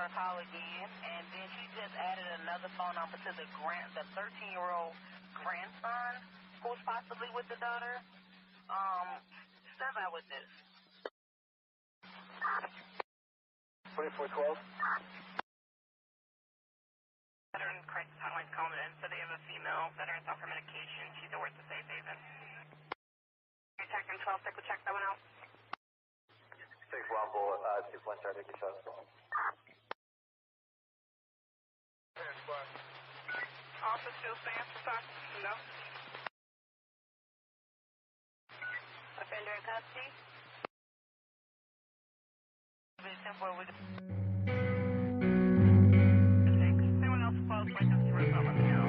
her a call again, and then she just added another phone number to the 13-year-old grandson who's possibly with the daughter. Step out with this. 2412. Veteran crisis hotline's calling in, so they have a female veteran off her medication. She's over at the safe haven. Detective 12, take a check that one out. 6 Rumble, 2 point start, take your shots. Office still stands for time? No. Offender in custody? Anyone else close by just to resolve on the now?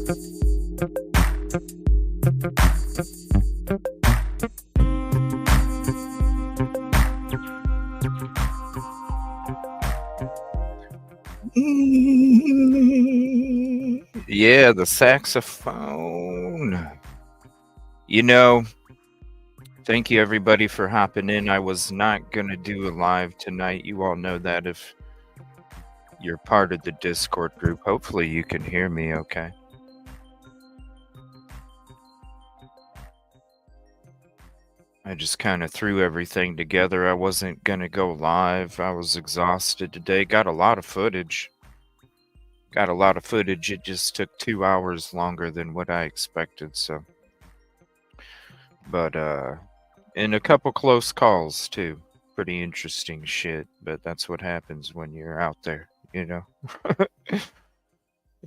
Yeah, the saxophone. You know, thank you everybody for hopping in. I was not going to do a live tonight. You all know that if you're part of the Discord group. Hopefully you can hear me okay. I just kind of threw everything together. I wasn't going to go live. I was exhausted today. Got a lot of footage. It just took 2 hours longer than what I expected, so. But, and a couple close calls, too. Pretty interesting shit, but that's what happens when you're out there, you know?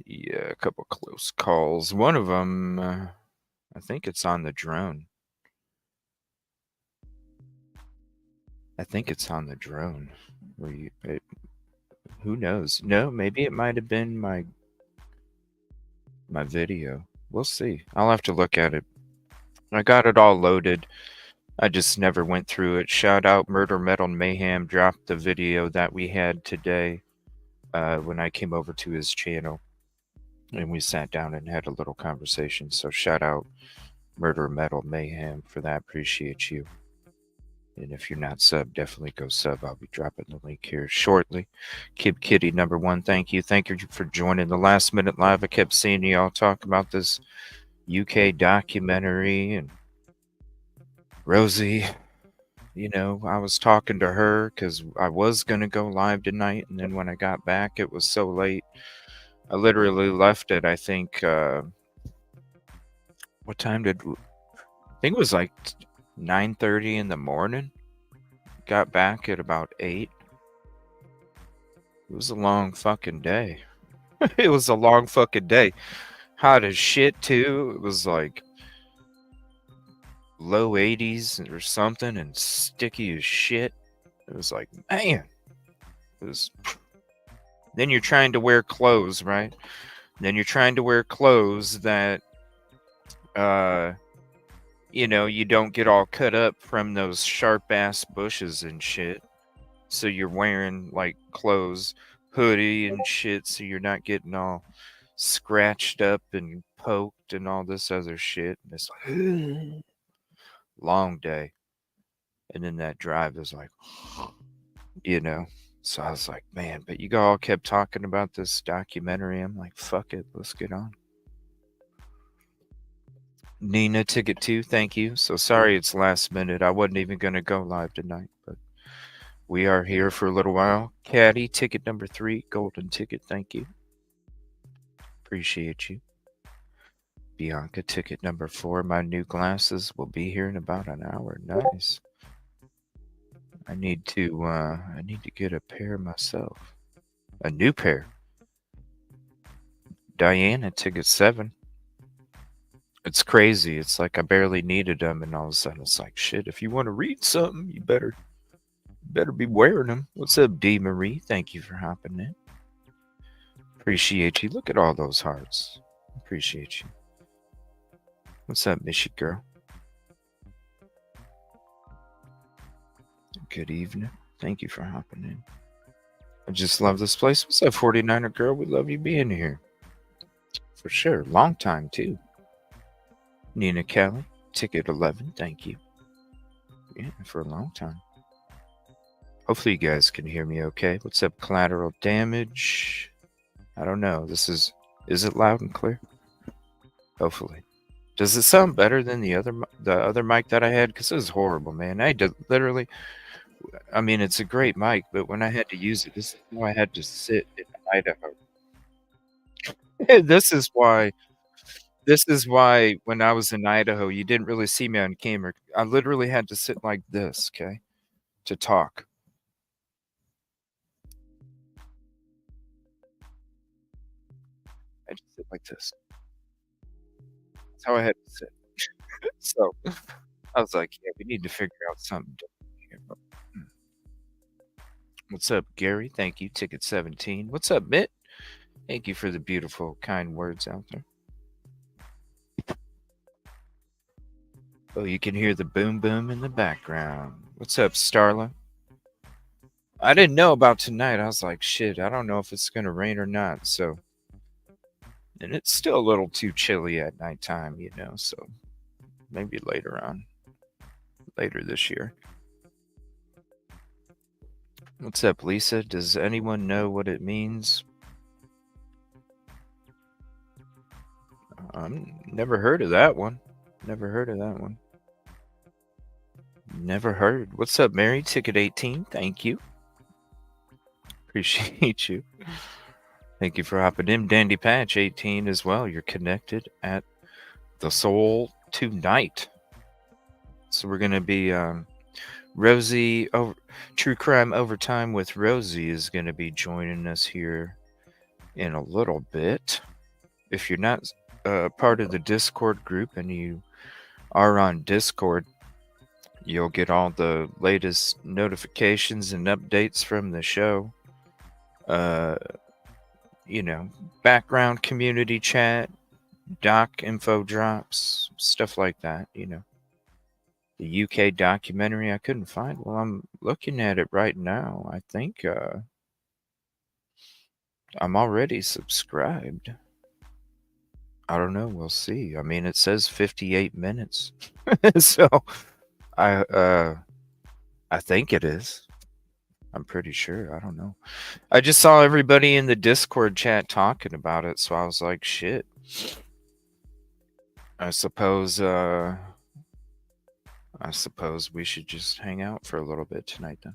Yeah, a couple close calls. One of them, I think it's on the drone. Where who knows? No, maybe it might have been my video. We'll see. I'll have to look at it. I got it all loaded. I just never went through it. Shout out Murder Metal Mayhem dropped the video that we had today when I came over to his channel. And we sat down and had a little conversation. So shout out Murder Metal Mayhem for that. Appreciate you. And if you're not sub, definitely go sub. I'll be dropping the link here shortly. Kib Kitty #1, thank you. Thank you for joining the last minute live. I kept seeing y'all talk about this UK documentary and Rosee. You know, I was talking to her because I was going to go live tonight. And then when I got back, it was so late. I literally left at, I think, what time I think it was like 9:30 in the morning. Got back at about 8. It was a long fucking day. It was a long fucking day. Hot as shit, too. It was like low 80s or something and sticky as shit. It was like, man. It was. Then you're trying to wear clothes, right? Then you're trying to wear clothes that, you know, you don't get all cut up from those sharp ass bushes and shit. So you're wearing like clothes, hoodie and shit, so you're not getting all scratched up and poked and all this other shit. And it's like long day. And then that drive is like, you know. So I was like, man, but you all kept talking about this documentary. I'm like, fuck it, let's get on. Nina, ticket 2, thank you. So sorry it's last minute. I wasn't even going to go live tonight, but we are here for a little while. Caddy, ticket #3, golden ticket, thank you. Appreciate you. Bianca, ticket #4, my new glasses will be here in about an hour. Nice. I need to get a pair myself. A new pair. Diana, ticket 7. It's crazy. It's like I barely needed them, and all of a sudden it's like, shit, if you want to read something, you better be wearing them. What's up, D. Marie? Thank you for hopping in. Appreciate you. Look at all those hearts. Appreciate you. What's up, Mishy girl? Good evening. Thank you for hopping in. I just love this place. What's up, 49er girl? We love you being here. For sure. Long time, too. Nina Kelly, ticket 11. Thank you. Yeah, for a long time. Hopefully you guys can hear me okay. What's up, collateral damage? I don't know. Is it loud and clear? Hopefully. Does it sound better than the other mic that I had? Because it was horrible, man. I had to literally, I mean, it's a great mic, but when I had to use it, this is why I had to sit in Idaho. This is why when I was in Idaho, you didn't really see me on camera. I literally had to sit like this, okay, to talk. I just sit like this. That's how I had to sit. So I was like, yeah, we need to figure out something different here. What's up, Gary? Thank you. Ticket 17. What's up, Mitt? Thank you for the beautiful, kind words out there. Oh, you can hear the boom boom in the background. What's up, Starla? I didn't know about tonight. I was like, shit, I don't know if it's going to rain or not. So, and it's still a little too chilly at nighttime, so maybe later on, later this year. What's up, Lisa? Does anyone know what it means? Never heard of that one. Never heard of that one. Never heard. What's up, Mary? Ticket 18. Thank you. Appreciate you. Thank you for hopping in. Dandy Patch 18 as well. You're connected at the Soul tonight. So we're going to be Rosee, True Crime Overtime with Rosee is going to be joining us here in a little bit. If you're not part of the Discord group and you are on Discord, you'll get all the latest notifications and updates from the show. Background community chat, doc info drops, stuff like that, The UK documentary I couldn't find. Well, I'm looking at it right now. I think I'm already subscribed. I don't know. We'll see. I mean, it says 58 minutes. So I think it is. I'm pretty sure. I don't know. I just saw everybody in the Discord chat talking about it, so I was like, shit. I suppose we should just hang out for a little bit tonight then.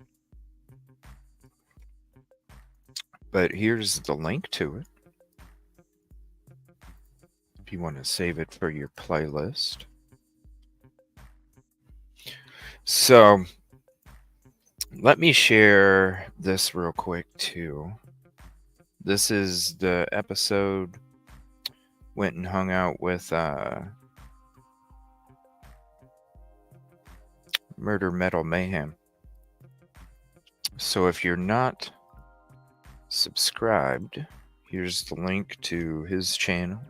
But here's the link to it. If you want to save it for your playlist. So let me share this real quick too. This is the episode. Went and hung out with Murder Metal Mayhem. So if you're not subscribed, here's the link to his channel.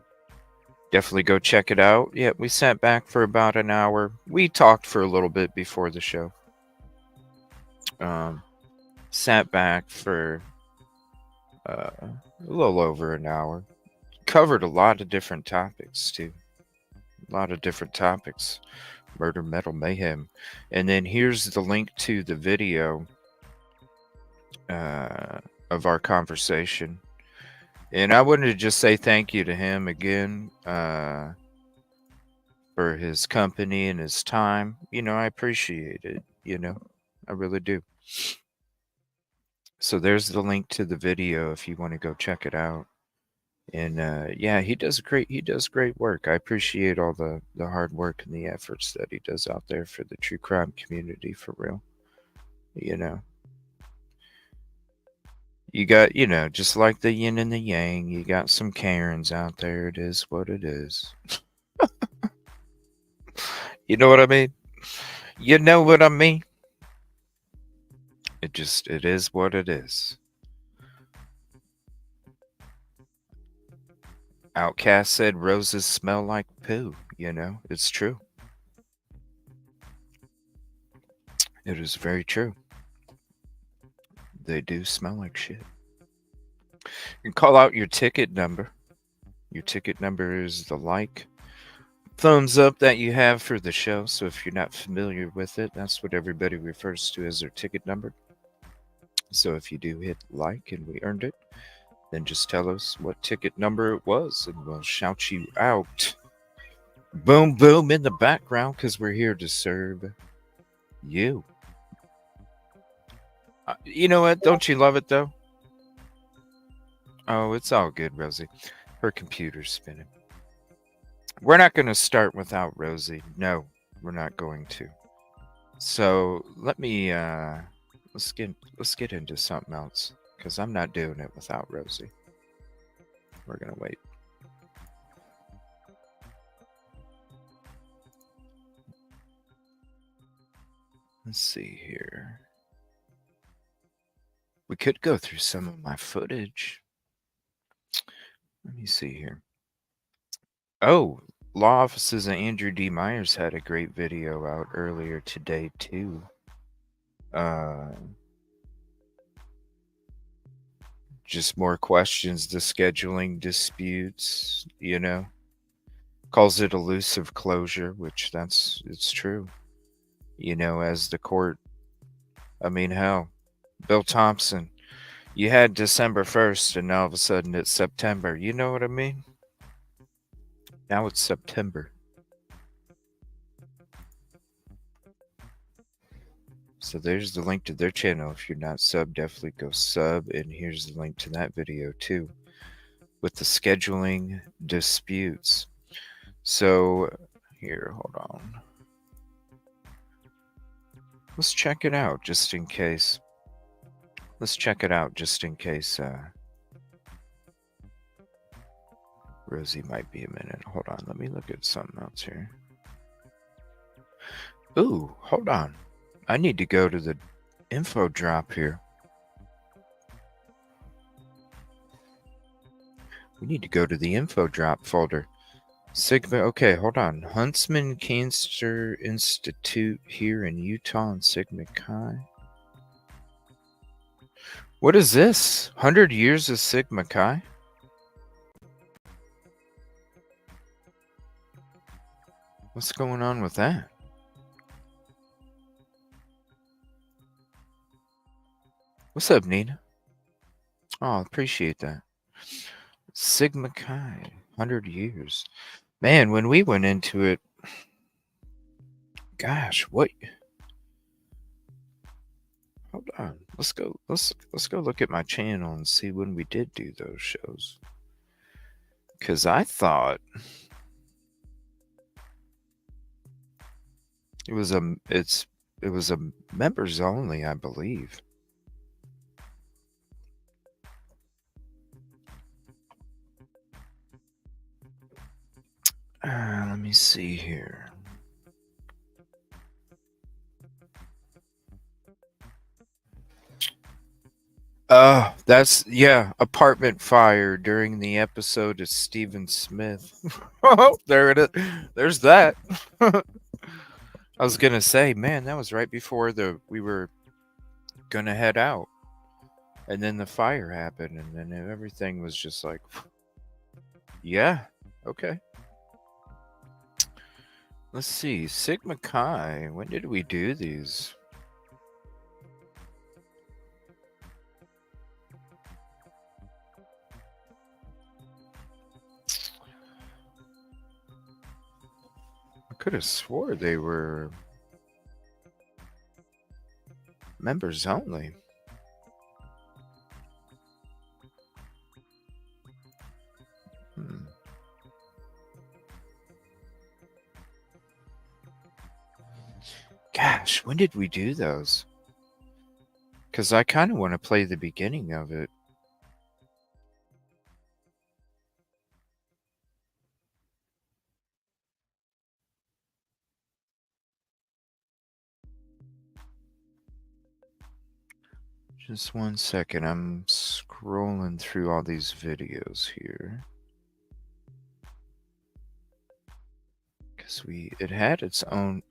Definitely go check it out. Yeah, we sat back for about an hour. We talked for a little bit before the show. Sat back for a little over an hour. Covered a lot of different topics too. A lot of different topics. Murder Metal Mayhem. And then here's the link to the video of our conversation. And I wanted to just say thank you to him again for his company and his time. I appreciate it. I really do. So there's the link to the video if you want to go check it out. And yeah, he does great work. I appreciate all the hard work and the efforts that he does out there for the true crime community, for real. You got, just like the yin and the yang, you got some Karens out there. It is what it is. You know what I mean? You know what I mean? It is what it is. Outcast said roses smell like poo. It's true. It is very true. They do smell like shit. You can call out your ticket number. Your ticket number is the thumbs up that you have for the show. So if you're not familiar with it, that's what everybody refers to as their ticket number. So if you do hit like and we earned it, then just tell us what ticket number it was and we'll shout you out. Boom, boom in the background because we're here to serve you. You know what? Don't you love it though? Oh, it's all good, Rosee. Her computer's spinning. We're not going to start without Rosee. No, we're not going to. So let me let's get into something else because I'm not doing it without Rosee. We're gonna wait. Let's see here. We could go through some of my footage. Let me see here. Oh, Law offices of Andrew D. Myers had a great video out earlier today too. Just more questions to scheduling disputes, calls it elusive closure, which it's true. As the court, hell, Bill Thompson, you had December 1st and now all of a sudden it's September. You know what I mean? Now it's September. So there's the link to their channel. If you're not sub, definitely go sub. And here's the link to that video too, with the scheduling disputes. So here, hold on. Let's check it out just in case. Rosee might be a minute. Hold on, let me look at something else here. Ooh, hold on. I need to go to the info drop here. We need to go to the info drop folder. Sigma, okay, hold on. Huntsman Cancer Institute here in Utah and Sigma Chi. What is this? 100 years of Sigma Chi? What's going on with that? What's up, Nina? Oh, appreciate that. Sigma Chi, 100 years. Man, when we went into it, gosh, what? Hold on. Let's go look at my channel and see when we did do those shows. Cause I thought it was a members only, I believe. Let me see here. That's apartment fire during the episode of Stephen Smith. Oh, there it is. There's that. I was gonna say, man, that was right before we were gonna head out, and then the fire happened, and then everything was just like, yeah, okay. Let's see, Sigma Chi. When did we do these? I could have swore they were members only. Gosh, when did we do those? Because I kind of want to play the beginning of it. Just 1 second. I'm scrolling through all these videos here. Because it had its own...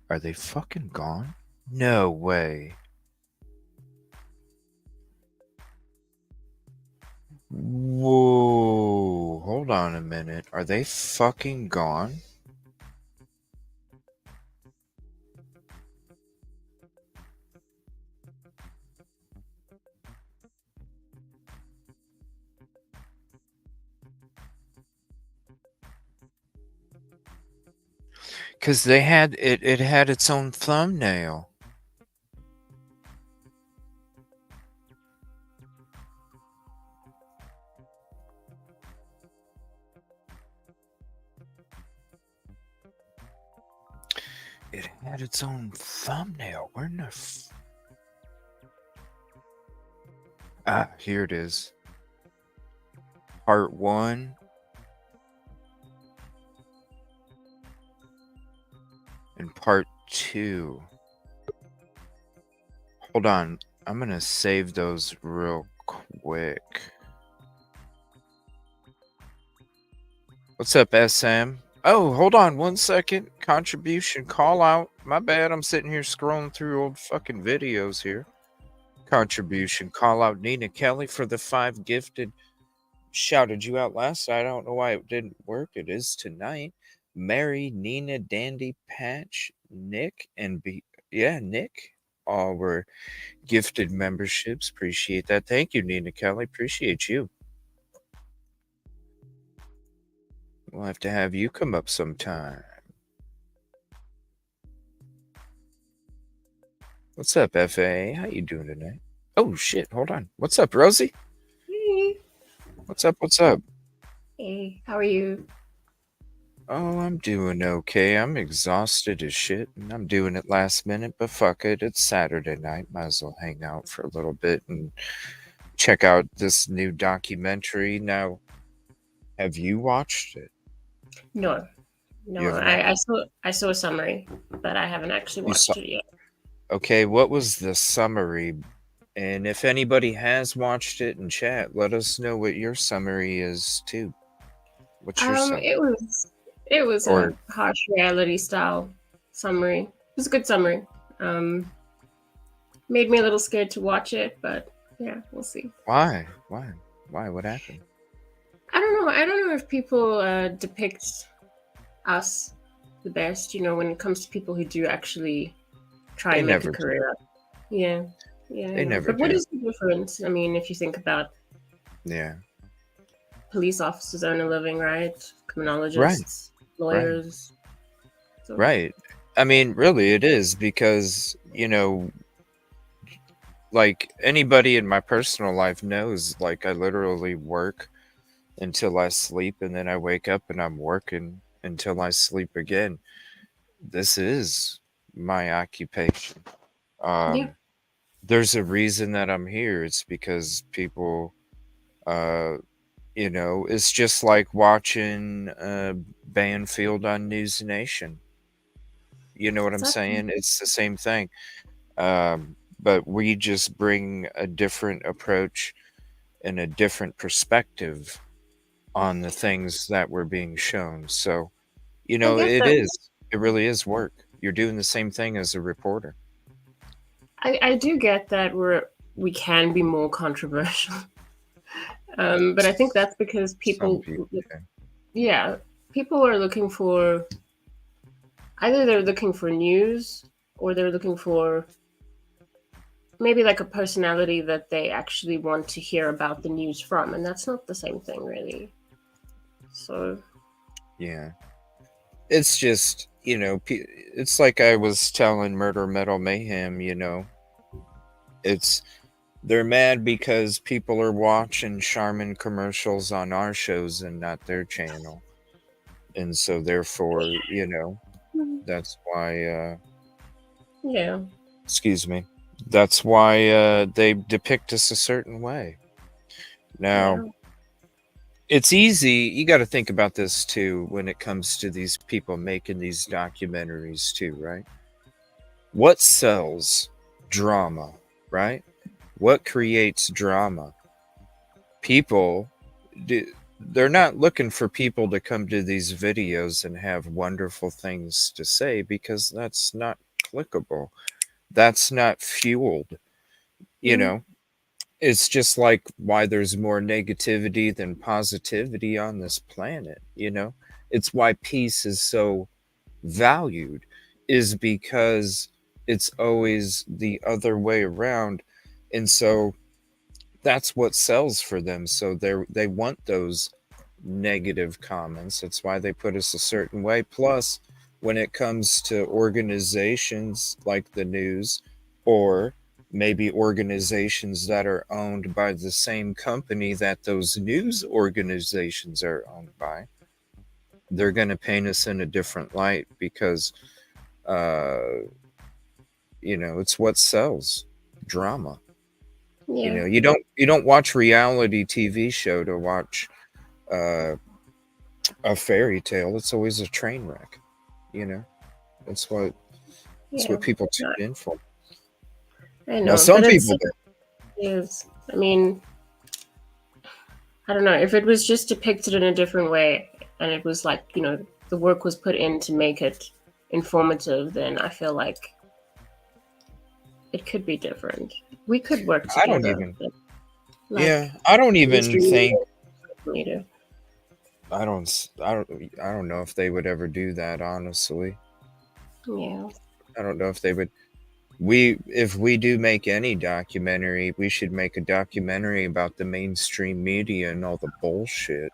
Are they fucking gone? No way. Whoa. Hold on a minute. Are they fucking gone? Because they had it had its own thumbnail. It had its own thumbnail. Where in the here it is. Part 1. And part 2. Hold on. I'm going to save those real quick. What's up, SM? Oh, hold on 1 second. Contribution call out. My bad. I'm sitting here scrolling through old fucking videos here. Contribution call out Nina Kelly for the 5 gifted. Shouted you out last night. I don't know why it didn't work. It is tonight. Mary, Nina, Dandy, Patch, Nick, and Nick all were gifted memberships. Appreciate that. Thank you, Nina Kelly. Appreciate you. We'll have to have you come up sometime. What's up, FA? How you doing tonight? Oh shit, hold on. What's up, Rosee? Hey. What's up? What's up? Hey, how are you? Oh, I'm doing okay. I'm exhausted as shit, and I'm doing it last minute, but fuck it. It's Saturday night. Might as well hang out for a little bit and check out this new documentary. Now, have you watched it? No, You have not? I saw a summary, but I haven't actually watched it yet. Okay, what was the summary? And if anybody has watched it in chat, let us know what your summary is too. What's your summary? It was a harsh reality style summary. It was a good summary. Made me a little scared to watch it, but yeah, we'll see. Why? What happened? I don't know. I don't know if people depict us the best, when it comes to people who do actually try and make a career. Yeah. They never But what is the difference? I mean, if you think about police officers earn a living, right? Criminologists, lawyers. Right. I mean, really it is because, like anybody in my personal life knows, like I literally work until I sleep and then I wake up and I'm working until I sleep again. This is my occupation. There's a reason that I'm here. It's because people, it's just like watching Banfield on News Nation. You know what I'm saying? It's the same thing. But we just bring a different approach and a different perspective on the things that were being shown. So, it really is work. You're doing the same thing as a reporter. I do get that we can be more controversial. But I think that's because people are looking for, either they're looking for news or they're looking for maybe like a personality that they actually want to hear about the news from, and that's not the same thing, really. So yeah, it's just, it's like I was telling Murder Metal Mayhem, they're mad because people are watching Charmin commercials on our shows and not their channel. And so therefore, that's why excuse me. That's why they depict us a certain way. Now, it's easy. You got to think about this too when it comes to these people making these documentaries too, right? What sells drama, right? What creates drama? People, they're not looking for people to come to these videos and have wonderful things to say, because that's not clickable. That's not fueled. It's just like why there's more negativity than positivity on this planet. It's why peace is so valued, is because it's always the other way around. And so that's what sells for them. So they want those negative comments. That's why they put us a certain way. Plus, when it comes to organizations like the news, or maybe organizations that are owned by the same company that those news organizations are owned by, they're going to paint us in a different light because it's what sells: drama. You don't watch reality TV show to watch a fairy tale. It's always a train wreck. That's what people tune in for. I know. Now, some people is, I mean, I don't know, if it was just depicted in a different way and it was like, the the work was put in to make it informative, then I feel like it could be different. We could work I don't together. even. Like, Yeah, I don't even industry think. leader. I don't know if they would ever do that. Honestly, Yeah. I don't know if they would. If we do make any documentary, we should make a documentary about the mainstream media and all the bullshit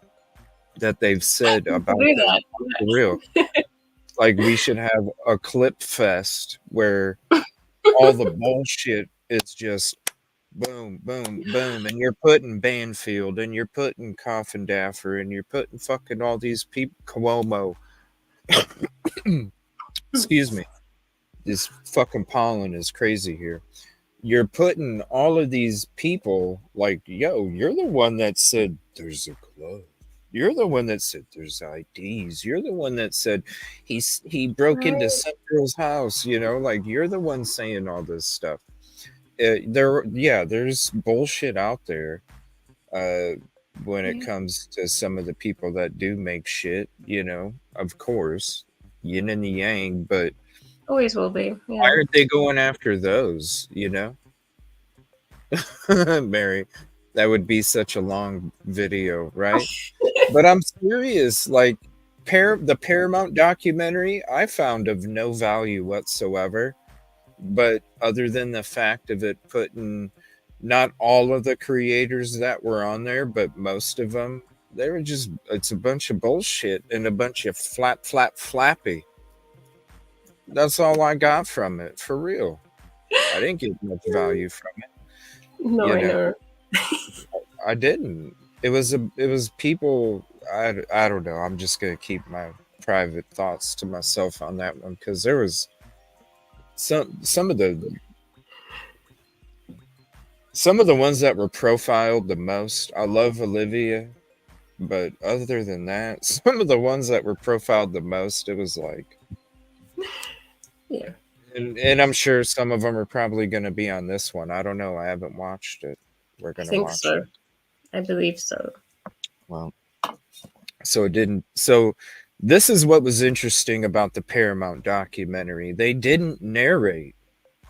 that they've said about Do them. that. For real. Like, we should have a clip fest where all the bullshit is just boom, boom, boom, and you're putting Banfield, and you're putting Coffin Daffer, and you're putting fucking all these people, Cuomo. Excuse me. This fucking pollen is crazy here. You're putting all of these people like, yo, you're the one that said there's a club. You're the one that said there's IDs. You're the one that said he broke into some girl's house. You know, like, you're the one saying all this stuff. There's bullshit out there. When it comes to some of the people that do make shit, you know, of course, yin and the yang, but Always will be. why Yeah. aren't they going after those, you know? Mary, that would be such a long video, right? But I'm serious. Like, the Paramount documentary, I found of no value whatsoever. But other than the fact of it putting not all of the creators that were on there, but most of them, they were just, it's a bunch of bullshit and a bunch of flappy. That's all I got from it, for real. I didn't get much value from it. No, You I know, know. I didn't. It was people. I don't know. I'm just gonna keep my private thoughts to myself on that one, because there was some of the ones that were profiled the most. I love Olivia, but other than that, some of the ones that were profiled the most, it was like, Yeah. and I'm sure some of them are probably going to be on this one. I don't know. I haven't watched it. We're I going to think watch so. it. I believe so. Well, so it didn't. So this is what was interesting about the Paramount documentary. They didn't narrate.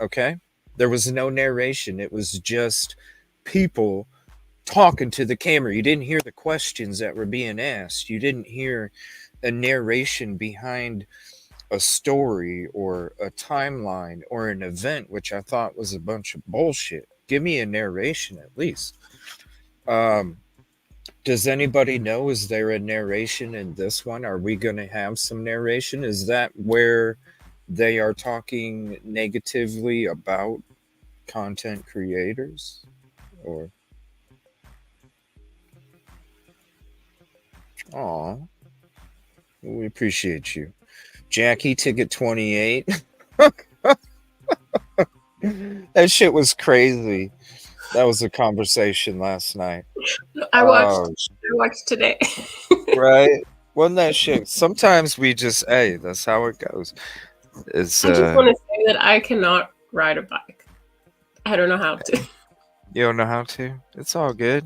Okay, there was no narration. It was just people talking to the camera. You didn't hear the questions that were being asked. You didn't hear a narration behind a story or a timeline or an event, which I thought was a bunch of bullshit. Give me a narration at least. Does anybody know? Is there a narration in this one? Are we going to have some narration? Is that where they are talking negatively about content creators? Or, aw, we appreciate you. Jackie, ticket 28. That shit was crazy. That was a conversation last night. I Oh, watched today. right? Wasn't that shit? Sometimes we just, hey, that's how it goes. It's I just want to say that I cannot ride a bike. I don't know how to. You don't know how to? It's all good.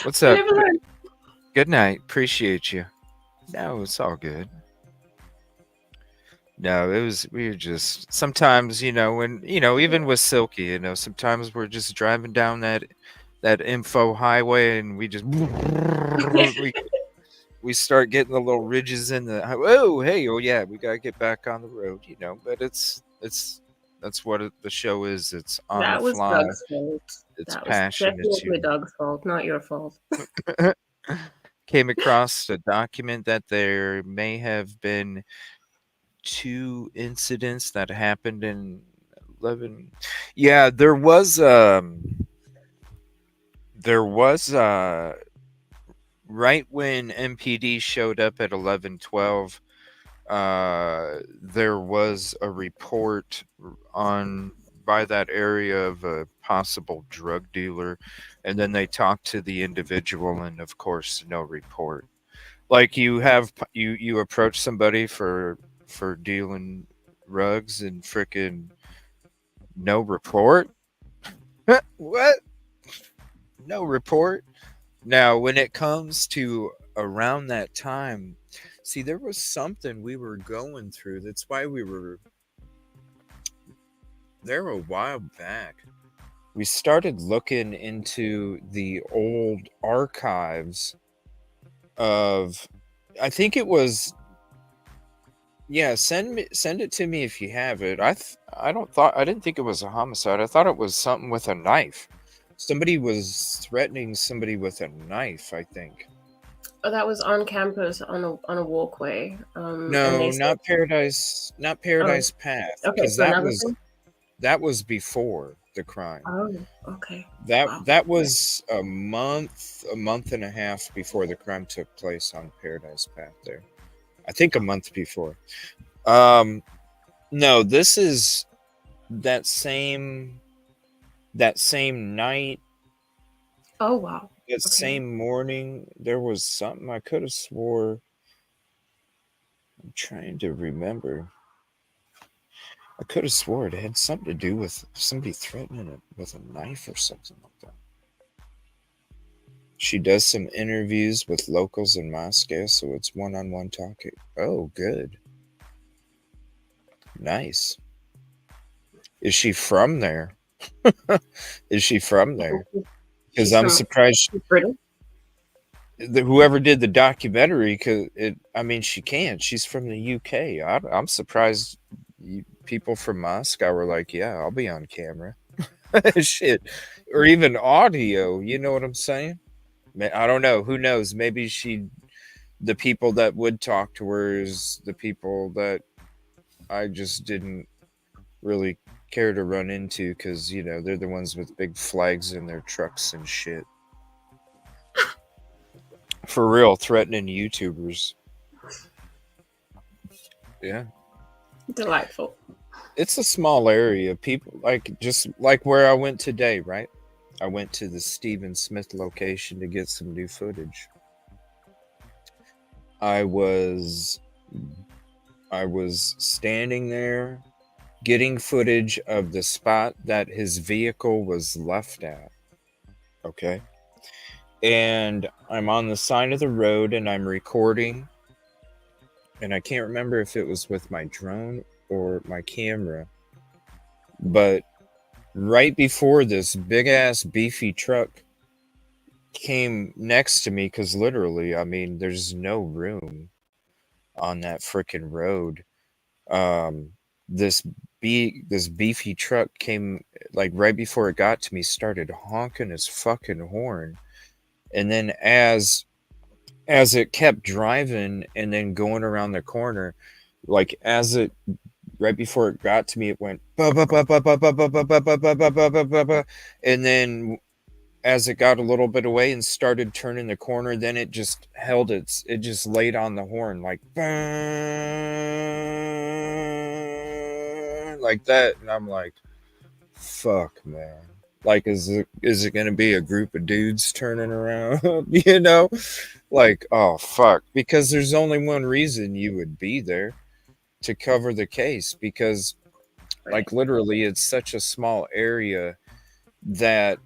What's I up? never learned. Good night. Appreciate you. No, it's all good. No, we were just, sometimes, when, even with Silky, sometimes we're just driving down that info highway, and we just, we start getting the little ridges in the, oh, hey, oh yeah, we got to get back on the road, but that's what the show is. It's on That the was fly. Doug's fault. It's That was passion. definitely Doug's fault, not your fault. Came across a document that there may have been 2 incidents that happened in 11. Yeah, there was right when MPD showed up at 11:12, there was a report on by that area of a possible drug dealer, and then they talked to the individual, and of course no report. Like, you approach somebody for dealing rugs, and freaking no report. What? No report. Now, when it comes to around that time, See, there was something we were going through. That's why we were there a while back. We started looking into the old archives of, I think it was, yeah, send it to me if you have it. I didn't think it was a homicide. I thought it was something with a knife. Somebody was threatening somebody with a knife, I think. Oh, that was on campus on a walkway. And No, they said, not Paradise, not oh, Paradise Path, okay, because so another thing. that was before the crime. Oh, okay. That Wow. that was a month and a half before the crime took place on Paradise Path there. I think a month before. No, this is that same night, Oh, wow. that Okay. same morning, there was something I could have swore. I'm trying to remember. I could have swore it had something to do with somebody threatening it with a knife or something like that. She does some interviews with locals in Moscow, so it's one-on-one talking. Oh, good. Nice. Is she from there? Is she from there? Because She's I'm from surprised Britain. whoever did the documentary, I mean, she can't. She's from the UK. I'm surprised people from Moscow were like, yeah, I'll be on camera. Shit. Or even audio. You know what I'm saying? I don't know. Who knows? Maybe the people that would talk to her is the people that I just didn't really care to run into because, they're the ones with big flags in their trucks and shit. For real, threatening YouTubers. Yeah. Delightful. It's a small area. People, just like where I went today, right? I went to the Stephen Smith location to get some new footage. I was standing there getting footage of the spot that his vehicle was left at. Okay. And I'm on the side of the road and I'm recording. And I can't remember if it was with my drone or my camera. But right before this big ass beefy truck came next to me, because literally, I mean, there's no room on that freaking road. This beefy truck came like right before it got to me, started honking his fucking horn, and then as it kept driving and then going around the corner, like right before it got to me, it went ba ba ba ba ba ba ba ba ba ba ba ba ba ba ba, and then as it got a little bit away and started turning the corner, then it just it just laid on the horn like like that, and I'm like, fuck, man. Like, is it gonna be a group of dudes turning around? Like, oh fuck, because there's only one reason you would be there, to cover the case, because like literally it's such a small area that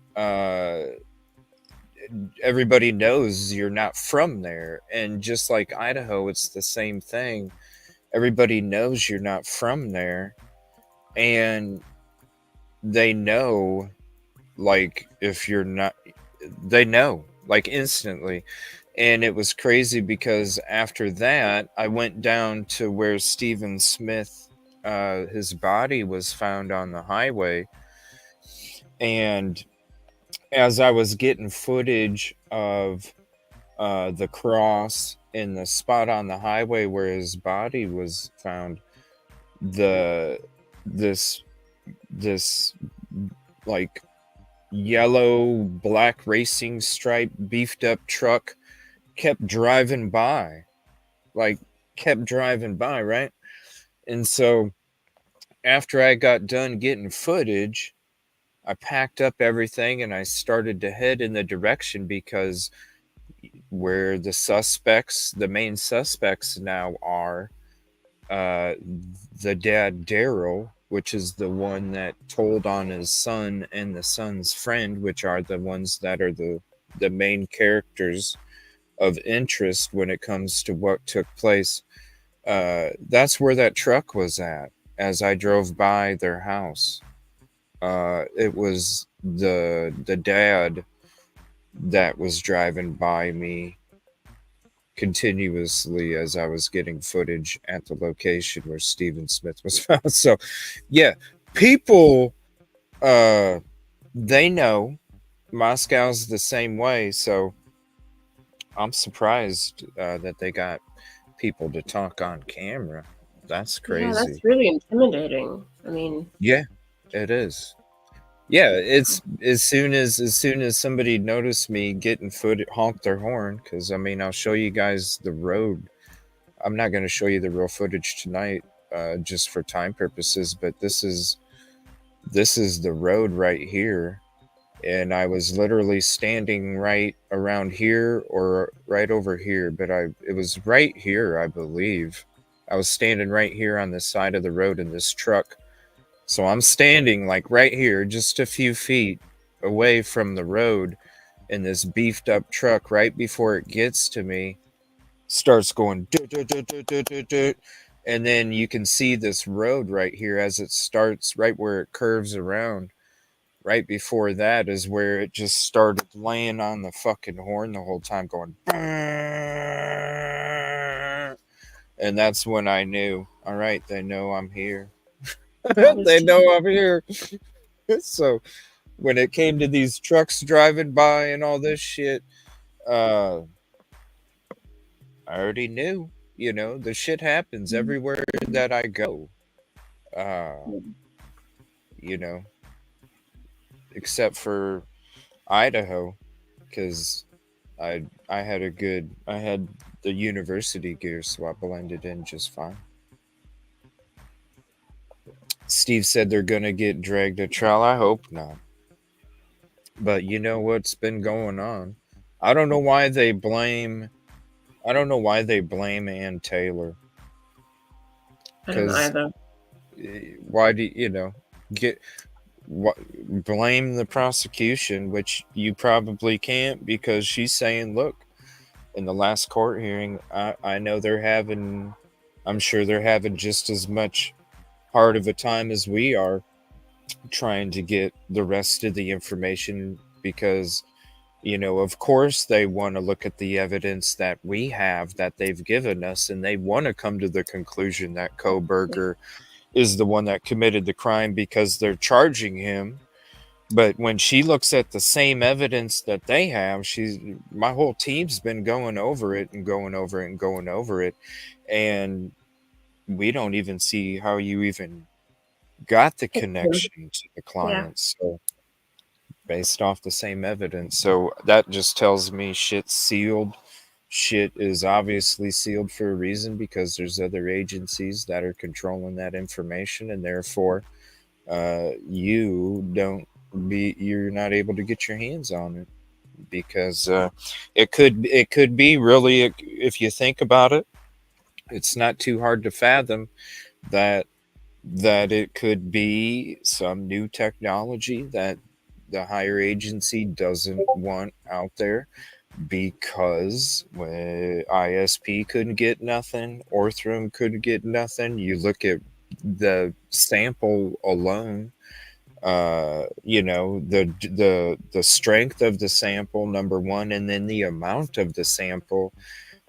everybody knows you're not from there. And just like Idaho, it's the same thing. Everybody knows you're not from there, and they know, like, if you're not, they know like instantly. And it was crazy because after that I went down to where Stephen Smith, his body was found on the highway, and as I was getting footage of the cross in the spot on the highway where his body was found, this like yellow black racing stripe beefed up truck kept driving by, right? And so after I got done getting footage, I packed up everything and I started to head in the direction, because where the main suspects now are, the dad Daryl, which is the one that told on his son, and the son's friend, which are the ones that are the main characters of interest when it comes to what took place. That's where that truck was at as I drove by their house. It was the dad that was driving by me continuously as I was getting footage at the location where Stephen Smith was found. So, yeah, people, they know Moscow's the same way. So I'm surprised that they got people to talk on camera. That's Yeah, crazy. that's really intimidating. I mean, Yeah, it is. Yeah, it's as soon as somebody noticed me getting foot honk their horn, because I mean I'll show you guys the road. I'm not going to show you the real footage tonight, just for time purposes. But this is the road right here, and I was literally standing right around here or right over here. But it was right here, I believe. I was standing right here on the side of the road in this truck. So I'm standing like right here, just a few feet away from the road, and this beefed up truck right before it gets to me starts going dut, dut, dut, dut, dut, dut, dut. And then you can see this road right here as it starts right where it curves around. Right before that is where it just started laying on the fucking horn the whole time going and that's when I knew, all right, they know I'm here. that was They just know I'm here. So when it came to these trucks driving by and all this shit, uh, I already knew. You know, the shit happens everywhere that I go. Uh, you know, except for Idaho, because I had the university gear, so I blended in just fine. Steve said they're gonna get dragged to trial. I hope not. But you know what's been going on? I don't know why they blame. I don't know why they blame Ann Taylor. I don't know Because either. why do you know get what blame the prosecution, which you probably can't because she's saying, look, in the last court hearing, I know I'm sure they're having just as much hard of a time as we are trying to get the rest of the information because, you know, of course they want to look at the evidence that we have that they've given us, and they want to come to the conclusion that Koberger is the one that committed the crime because they're charging him. But when she looks at the same evidence that they have, my whole team's been going over it and going over it and going over it, and we don't even see how you even got the connection to the Yeah. client. So based off the same evidence, so that just tells me shit's sealed. Shit is obviously sealed for a reason because there's other agencies that are controlling that information, and therefore you're not able to get your hands on it because it could be really, if you think about it, it's not too hard to fathom that it could be some new technology that the higher agency doesn't want out there because when ISP couldn't get nothing, Orthram couldn't get nothing. You look at the sample alone, you know, the strength of the sample, number one, and then the amount of the sample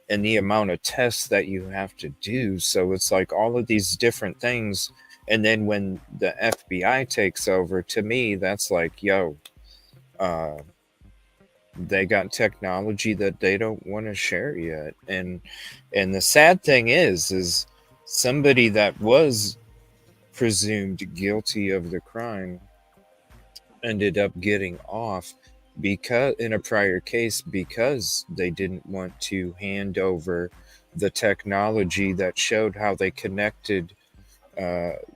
and the amount of tests that you have to do. So it's like all of these different things. And then when the FBI takes over, to me, that's like, yo, uh, they got technology that they don't want to share yet. And the sad thing is somebody that was presumed guilty of the crime ended up getting off because in a prior case because they didn't want to hand over the technology that showed how they connected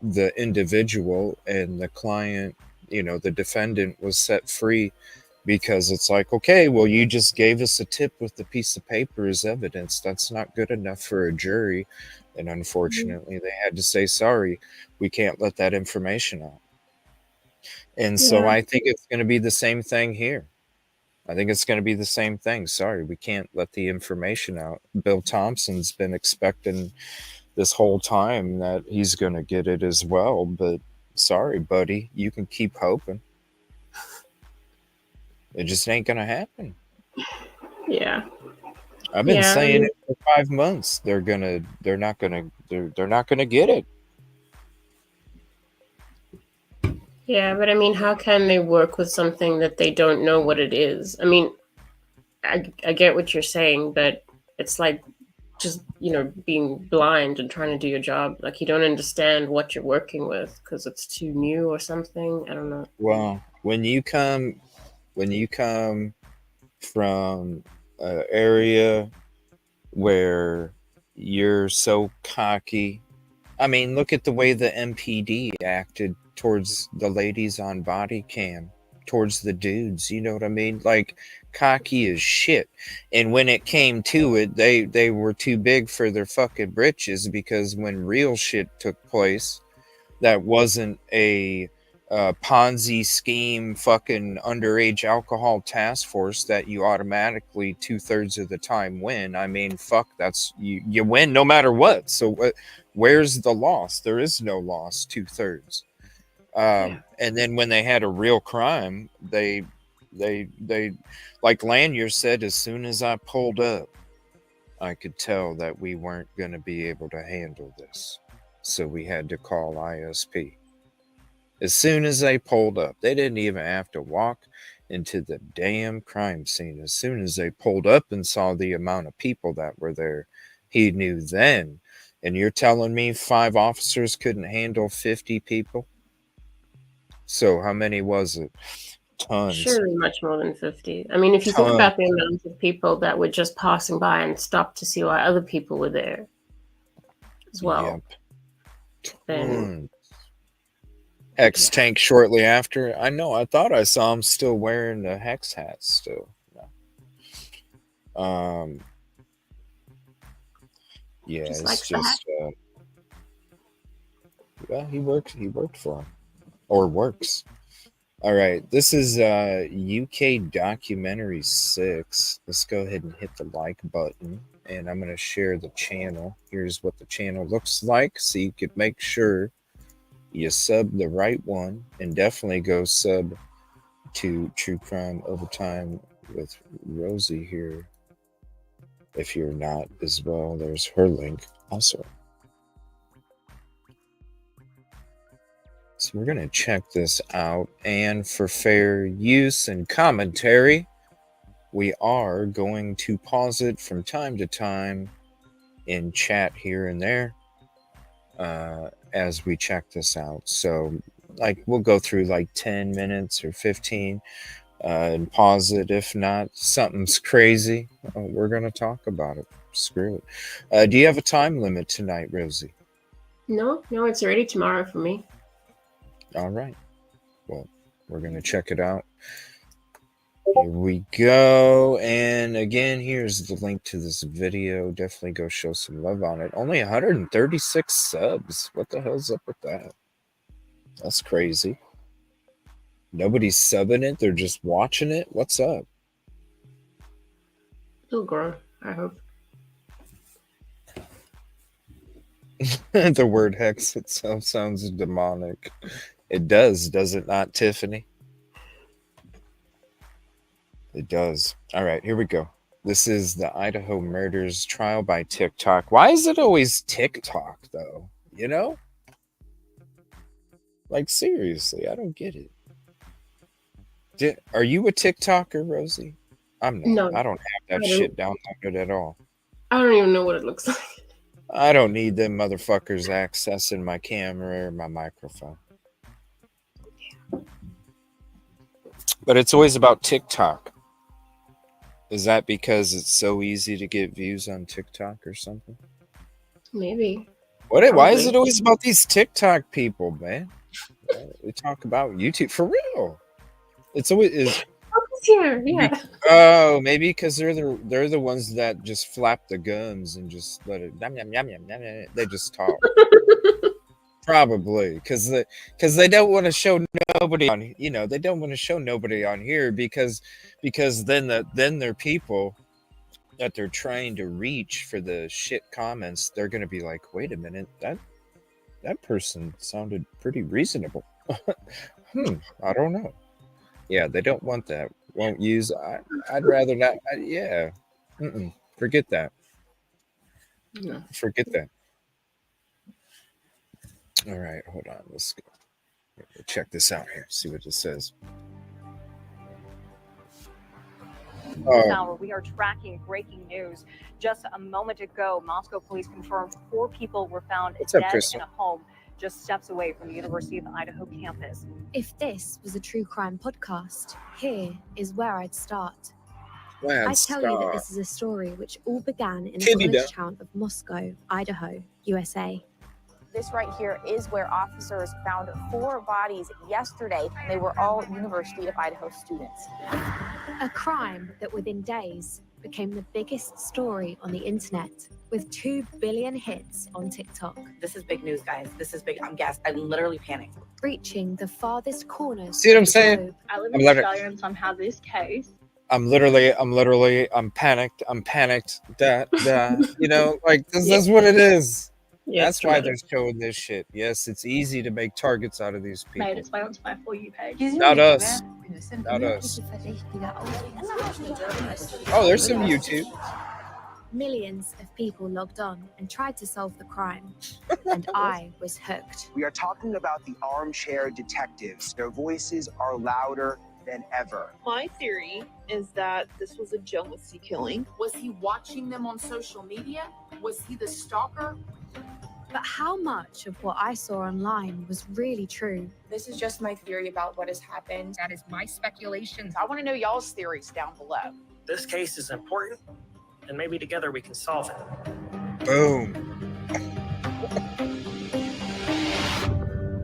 the individual and the client. You know, the defendant was set free because it's like, okay, well, you just gave us a tip with the piece of paper as evidence. That's not good enough for a jury. And unfortunately, they had to say, sorry, we can't let that information out. And so Yeah. I think it's going to be the same thing here. I think it's going to be the same thing. Sorry, we can't let the information out. Bill Thompson's been expecting this whole time that he's going to get it as well, but sorry, buddy, you can keep hoping. It just ain't going to happen. Yeah. I've been saying it for 5 months. They're not gonna get it. Yeah, but I mean, how can they work with something that they don't know what it is? I mean, I get what you're saying, but it's like just, being blind and trying to do your job. Like, you don't understand what you're working with because it's too new or something. I don't know. Well, when you come from an area where you're so cocky, I mean, look at the way the MPD acted towards the ladies on body cam, towards the dudes, you know what I mean? Like, cocky as shit. And when it came to it, they were too big for their fucking britches, because when real shit took place, that wasn't a Ponzi scheme fucking underage alcohol task force that you automatically 2/3 of the time win. I mean, fuck, that's you win no matter what. So where's the loss? There is no loss 2/3. And then when they had a real crime, they like Lanyard said, as soon as I pulled up, I could tell that we weren't going to be able to handle this. So we had to call ISP. As soon as they pulled up, they didn't even have to walk into the damn crime scene. As soon as they pulled up and saw the amount of people that were there, he knew then. And you're telling me 5 officers couldn't handle 50 people? So how many was it? Tons. Surely much more than 50. I mean, if you think about the amount of people that were just passing by and stopped to see why other people were there as well. Yep. Then Hex tank shortly after. I know. I thought I saw him still wearing the Hex hat still. Yeah, it's just. Well, he worked for him, or works. All right, this is UK Documentary 6. Let's go ahead and hit the like button, and I'm going to share the channel. Here's what the channel looks like, so you could make sure you sub the right one, and definitely go sub to True Crime Overtime with Rosee here. If you're not as well, there's her link also. So we're going to check this out, and for fair use and commentary, we are going to pause it from time to time in chat here and there as we check this out. So like we'll go through like 10 minutes or 15 and pause it. If not, something's crazy, we're going to talk about it. Screw it. Do you have a time limit tonight, Rosee? No, it's already tomorrow for me. All right. Well, we're going to check it out. Here we go. And again, here's the link to this video. Definitely go show some love on it. Only 136 subs. What the hell's up with that? That's crazy. Nobody's subbing it. They're just watching it. What's up? It'll grow, I hope. The word hex itself sounds demonic. It does it not, Tiffany? It does. All right, here we go. This is the Idaho murders trial by TikTok. Why is it always TikTok, though? You know? Like, seriously, I don't get it. Are you a TikToker, Rosee? I'm not. No, I don't have that shit downloaded at all. I don't even know what it looks like. I don't need them motherfuckers accessing my camera or my microphone. But it's always about TikTok. Is that because it's so easy to get views on TikTok or something? Maybe. Why is it always about these TikTok people, man? We talk about YouTube for real. It's always here, yeah. Oh, maybe because they're the ones that just flap the gums and just let it yum, yum, yum, yum, yum, yum. They just talk. Probably because they don't want to show nobody on, they don't want to show nobody on here because then their people that they're trying to reach for the shit comments, they're going to be like, wait a minute, that person sounded pretty reasonable. I don't know. Yeah, they don't want that. Won't use. I'd rather not. Yeah. Forget that. No. Forget that. All right, hold on. Let's go. Check this out here. See what it says. This hour, we are tracking breaking news. Just a moment ago, Moscow police confirmed 4 people were found dead in a home just steps away from the University of Idaho campus. If this was a true crime podcast, here is where I'd start. I'd tell you that this is a story which all began in a college town of Moscow, Idaho, USA. This right here is where officers found 4 bodies yesterday. They were all University of Idaho students. A crime that within days became the biggest story on the internet, with 2 billion hits on TikTok. This is big news, guys. This is big. I'm gassed. I literally panicked. Reaching the farthest corners. See what I'm saying? I live in Australia, and somehow this case. I'm panicked. I'm panicked. Like this is what it is. Yeah, that's why they're showing this shit. Yes, it's easy to make targets out of these people. Made its way onto my For You page. Not us. Not us. Oh, there's some YouTube. Millions of people logged on and tried to solve the crime, and I was hooked. We are talking about the armchair detectives. Their voices are louder than ever. My theory is that this was a jealousy killing. Was he watching them on social media? Was he the stalker? But how much of what I saw online was really true? This is just my theory about what has happened. That is my speculation. I want to know y'all's theories down below. This case is important, and maybe together we can solve it. Boom.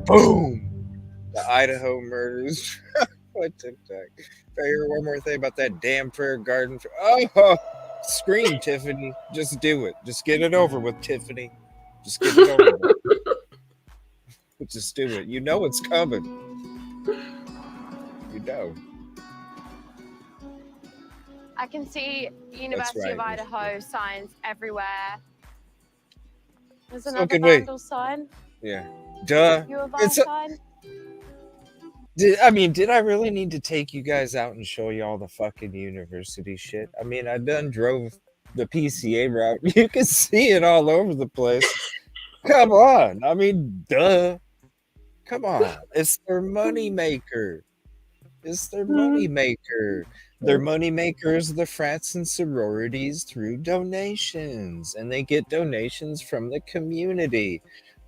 Boom. The Idaho murders. What TikTok? If I hear one more thing about that damn prayer garden. Oh, scream, Tiffany. Just do it. Just get it over with, Tiffany. Just get it over with. Just do it. You know it's coming. You know. I can see University of Idaho signs everywhere. There's another vandal sign. Yeah. Duh. Sign. Did I really need to take you guys out and show you all the fucking university shit? I mean, I done drove the PCA route. You can see it all over the place. Come on. I mean, duh. Come on. It's their money maker. It's their money maker. Their money maker is the frats and sororities through donations, and they get donations from the community.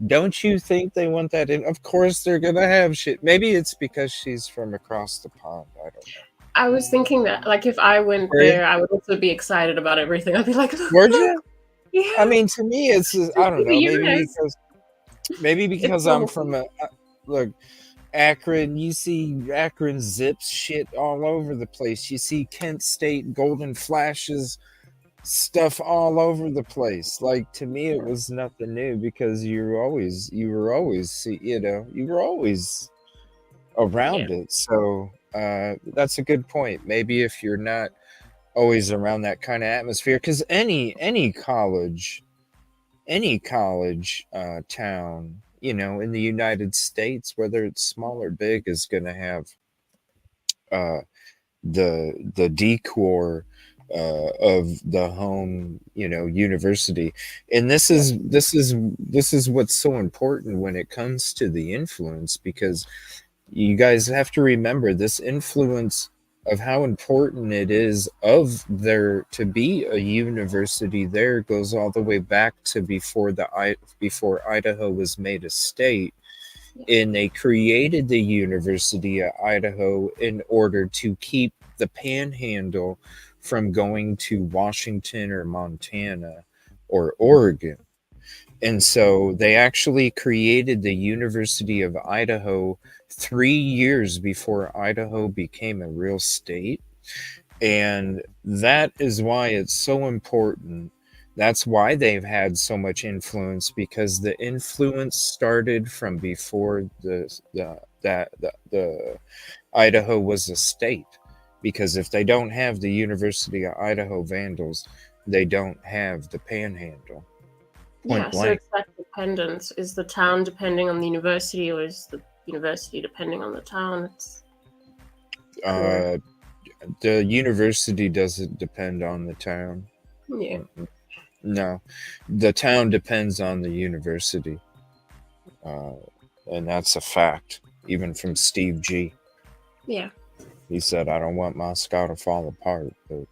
Don't you think they want that in? Of course they're gonna have shit. Maybe it's because she's from across the pond. I don't know. I was thinking that, like, if I went there, I would also be excited about everything. I'd be like, would you? Yeah. I mean, to me, it's I don't know. Maybe because I'm from look, Akron. You see Akron Zips shit all over the place. You see Kent State Golden Flashes stuff all over the place. Like, to me, it was nothing new because you were always around it. So that's a good point. Maybe if you're not always around that kind of atmosphere, because any college town, in the United States, whether it's small or big, is going to have the decor of the home, university. And this is what's so important when it comes to the influence, because you guys have to remember this influence of how important it is of there to be a university there goes all the way back to before Idaho was made a state. And they created the University of Idaho in order to keep the panhandle from going to Washington or Montana or Oregon. And so they actually created the University of Idaho 3 years before Idaho became a real state. And that is why it's so important That's why they've had so much influence, because the influence started from before the Idaho was a state. Because if they don't have the University of Idaho Vandals, they don't have the Panhandle. Point Yeah, so blank. it's that dependence. Is the town depending on the university, or is the university depending on the town? The university doesn't depend on the town. Yeah. No, the town depends on the university. And that's a fact, even from Steve G. Yeah. He said, I don't want Moscow to fall apart, but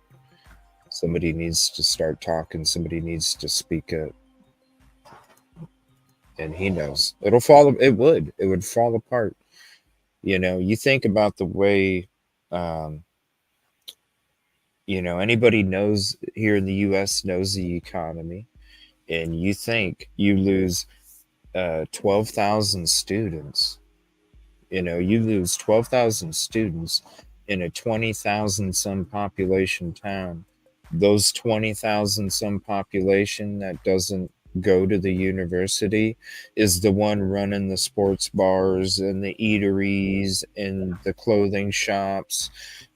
somebody needs to start talking. Somebody needs to speak up. And he knows. It would fall apart. You know, you think about the way, you know, anybody knows here in the U.S. knows the economy, and you think you lose 12,000 students. You know, you lose 12,000 students in a 20,000 some population town. Those 20,000 some population that doesn't go to the university is the one running the sports bars and the eateries and the clothing shops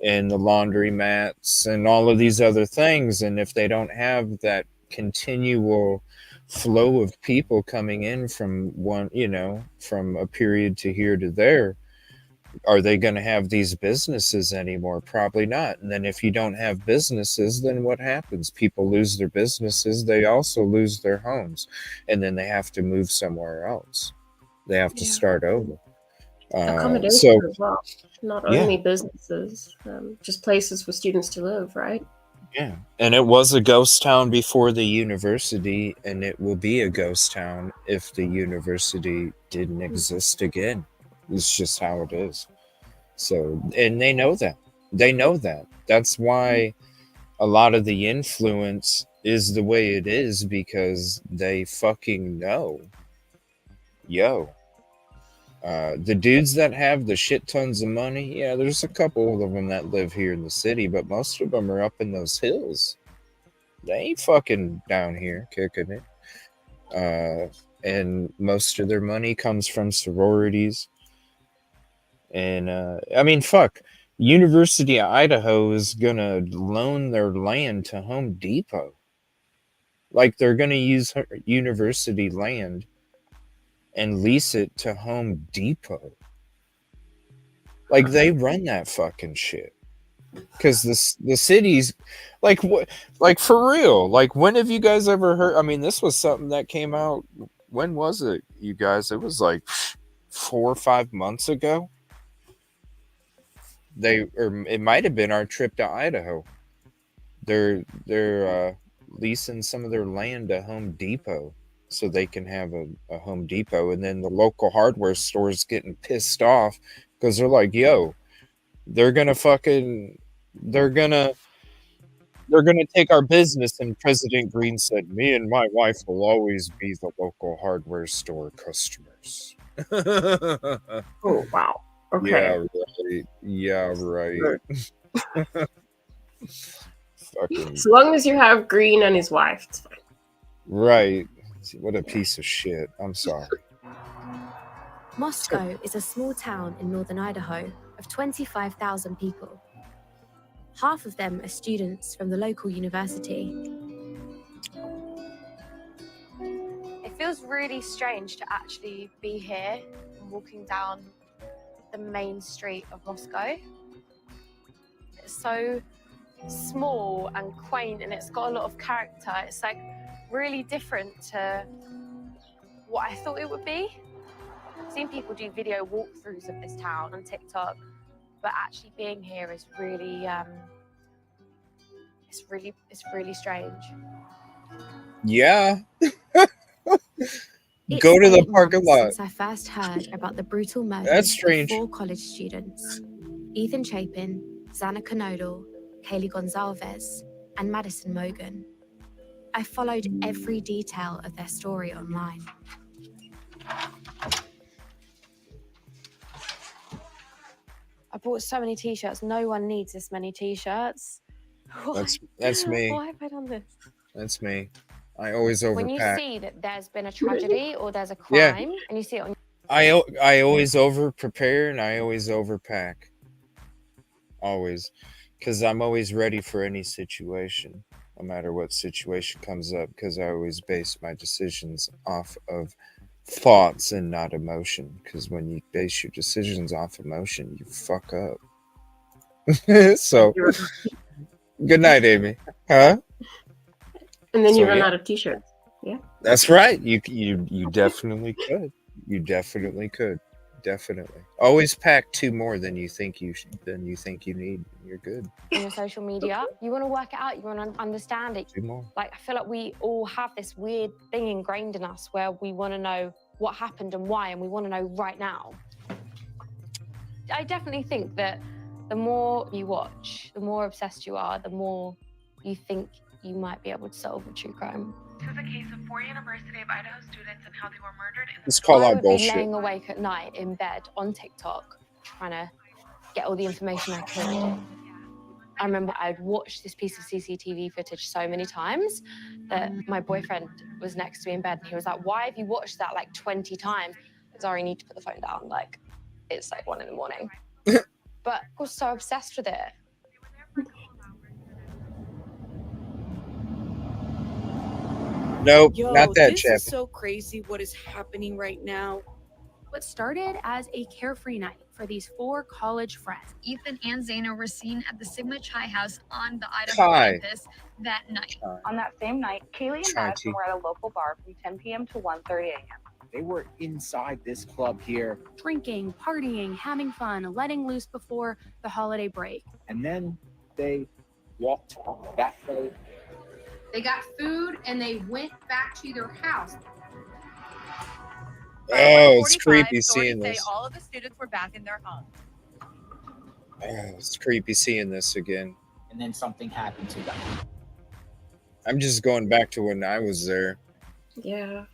and the laundromats and all of these other things. And if they don't have that continual flow of people coming in from one, you know, from a period to here to there, are they going to have these businesses anymore? Probably not. And then if you don't have businesses, then what happens? People lose their businesses. They also lose their homes, and then they have to move somewhere else. They have to start over. Accommodation as well. Not only businesses, just places for students to live, right? Yeah. And it was a ghost town before the university, and it will be a ghost town if the university didn't exist again. It's just how it is. So, and they know that. They know that. That's why a lot of the influence is the way it is, because they fucking know. Yo. The dudes that have the shit tons of money, yeah, there's a couple of them that live here in the city, but most of them are up in those hills. They ain't fucking down here kicking it. And most of their money comes from sororities. And I mean, fuck. University of Idaho is gonna loan their land to Home Depot. Like, they're gonna use university land and lease it to Home Depot. Like, they run that fucking shit. Because the cities, like, what, like, for real, like, when have you guys ever heard? I mean, this was something that came out. When was it, you guys? It was like 4 or 5 months ago. Or it might have been our trip to Idaho. They're leasing some of their land to Home Depot so they can have a Home Depot, and then the local hardware stores getting pissed off because they're like, yo, they're gonna take our business. And President Green said, me and my wife will always be the local hardware store customers. Oh, wow. Okay. Yeah, right. Fucking, as long as you have Green and his wife, it's fine. Right. What a piece of shit. I'm sorry. Moscow is a small town in northern Idaho of 25,000 people. Half of them are students from the local university. It feels really strange to actually be here and walking down the main street of Moscow. It's so small and quaint, and it's got a lot of character. It's like really different to what I thought it would be. I've seen people do video walkthroughs of this town on TikTok, but actually being here is really, it's really strange. Yeah. Go to the parking lot. Since I first heard about the brutal murders That's strange. of 4 college students: Ethan Chapin, Xana Knodel, Kaylee Gonzalez, and Madison Mogan. I followed every detail of their story online. I bought so many t-shirts. No one needs this many t-shirts. That's me. Why have I done this? That's me. I always overpack. When you see that there's been a tragedy or there's a crime, and you see it on I always over prepare and I always overpack. Always. Because I'm always ready for any situation, no matter what situation comes up, because I always base my decisions off of thoughts and not emotion. Because when you base your decisions off emotion, you fuck up. So, good night, Amy. Huh? And then you run out of t-shirts. Yeah. That's right. You definitely could. You definitely could. Definitely. Always pack 2 more than you think you need. You're good. on your social media, you want to work it out, you want to understand it. 2 more. Like, I feel like we all have this weird thing ingrained in us where we want to know what happened and why, and we want to know right now. I definitely think that the more you watch, the more obsessed you are, the more you think you might be able to solve a true crime. This is a case of 4 University of Idaho students and how they were murdered in Let's call I out would bullshit. be laying awake at night in bed on TikTok trying to get all the information I could. I remember I'd watched this piece of CCTV footage so many times that my boyfriend was next to me in bed and he was like, "Why have you watched that like 20 times?" I was, "You need to put the phone down. Like, it's like 1 a.m. But I was so obsessed with it. Nope, Yo, not that, this Chappie. is so crazy what is happening right now. What started as a carefree night for these 4 college friends, Ethan and Zaina, were seen at the Sigma Chi House on the Idaho campus that night. On that same night, Kaylee and Madison were at a local bar from 10 p.m. to 1:30 a.m. They were inside this club here. Drinking, partying, having fun, letting loose before the holiday break. And then they walked that way. They got food and they went back to their house. Oh, it's creepy seeing this. All of the students were back in their home. Oh, it's creepy seeing this again. And then something happened to them. I'm just going back to when I was there. Yeah.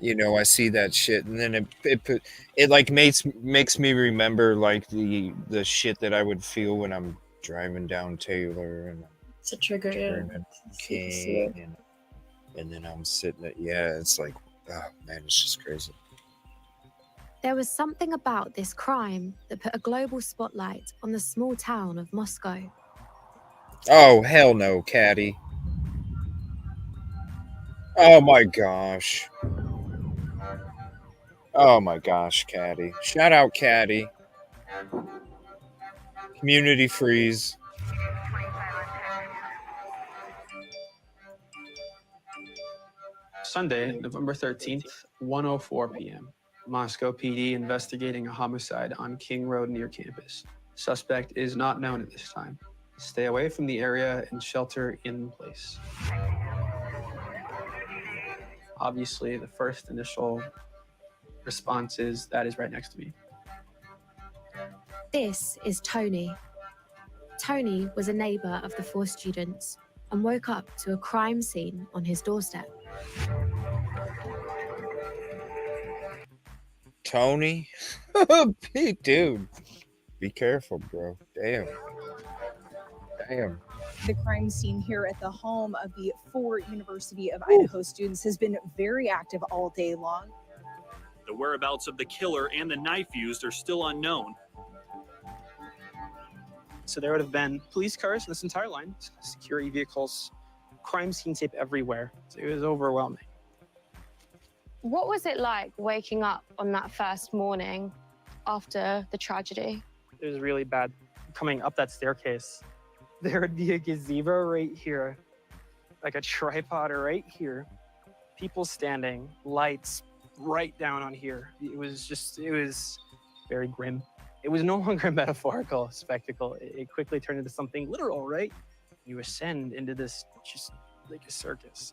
You know, I see that shit, and then it like makes me remember like the shit that I would feel when I'm driving down Taylor and it's a trigger, yeah. King, and then I'm sitting at it's like, oh man, it's just crazy. There was something about this crime that put a global spotlight on the small town of Moscow. Oh, hell no, Caddy. Oh my gosh. Oh my gosh, Caddy. Shout out, Caddy. Community freeze. Sunday, November 13th, 1:04 p.m. Moscow PD investigating a homicide on King Road near campus. Suspect is not known at this time. Stay away from the area and shelter in place. Obviously, the first initial response is, that is right next to me. This is Tony. Tony was a neighbor of the 4 students and woke up to a crime scene on his doorstep. Tony? Dude, be careful, bro. Damn. The crime scene here at the home of the 4 University of Idaho students has been very active all day long. The whereabouts of the killer and the knife used are still unknown. So there would have been police cars this entire line, security vehicles, crime scene tape everywhere. So it was overwhelming. What was it like waking up on that first morning after the tragedy? It was really bad. Coming up that staircase, there would be a gazebo right here, like a tripod right here, people standing, lights right down on here. It was very grim. It was no longer a metaphorical spectacle. It quickly turned into something literal, right? You ascend into this just like a circus.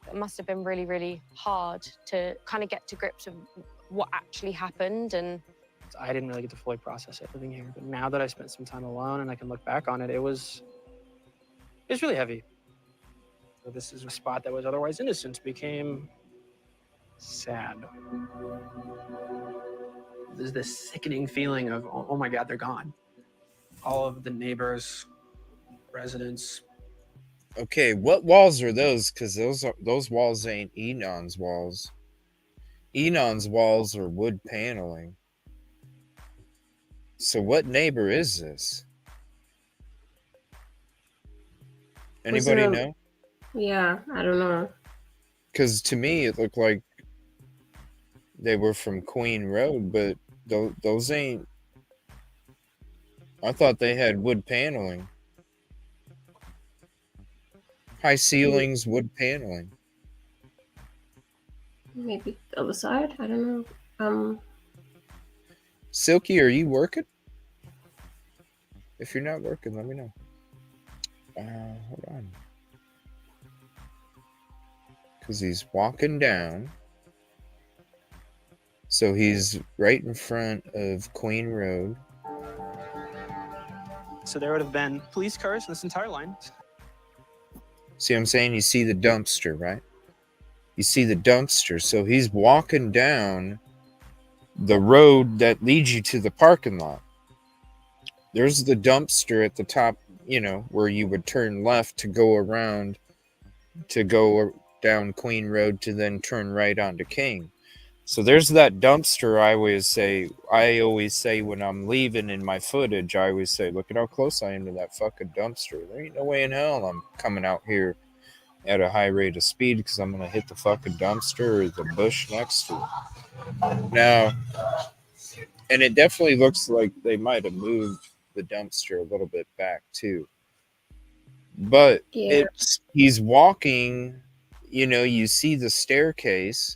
It must have been really, really hard to kind of get to grips with what actually happened. And I didn't really get to fully process it living here. But now that I spent some time alone and I can look back on it, it was really heavy. So this is a spot that was otherwise innocent became sad. There's this sickening feeling of, oh my God, they're gone. All of the neighbors, residents, Okay, what walls are those? Because those walls ain't Enon's walls. Enon's walls are wood paneling. So what neighbor is this? Anybody know? Yeah, I don't know. Because to me, it looked like they were from Queen Road, but those ain't. I thought they had wood paneling. High ceilings, wood paneling. Maybe the other side? I don't know. Silky, are you working? If you're not working, let me know. Hold on. Because he's walking down. So he's right in front of Queen Road. So there would have been police cars in this entire line. See what I'm saying? You see the dumpster, right? You see the dumpster. So he's walking down the road that leads you to the parking lot. There's the dumpster at the top, you know, where you would turn left to go around, to go down Queen Road to then turn right onto King. So there's that dumpster. I always say when I'm leaving in my footage, I always say, look at how close I am to that fucking dumpster. There ain't no way in hell I'm coming out here at a high rate of speed because I'm going to hit the fucking dumpster or the bush next to it. Now, and it definitely looks like they might have moved the dumpster a little bit back too. But he's walking, you know, you see the staircase.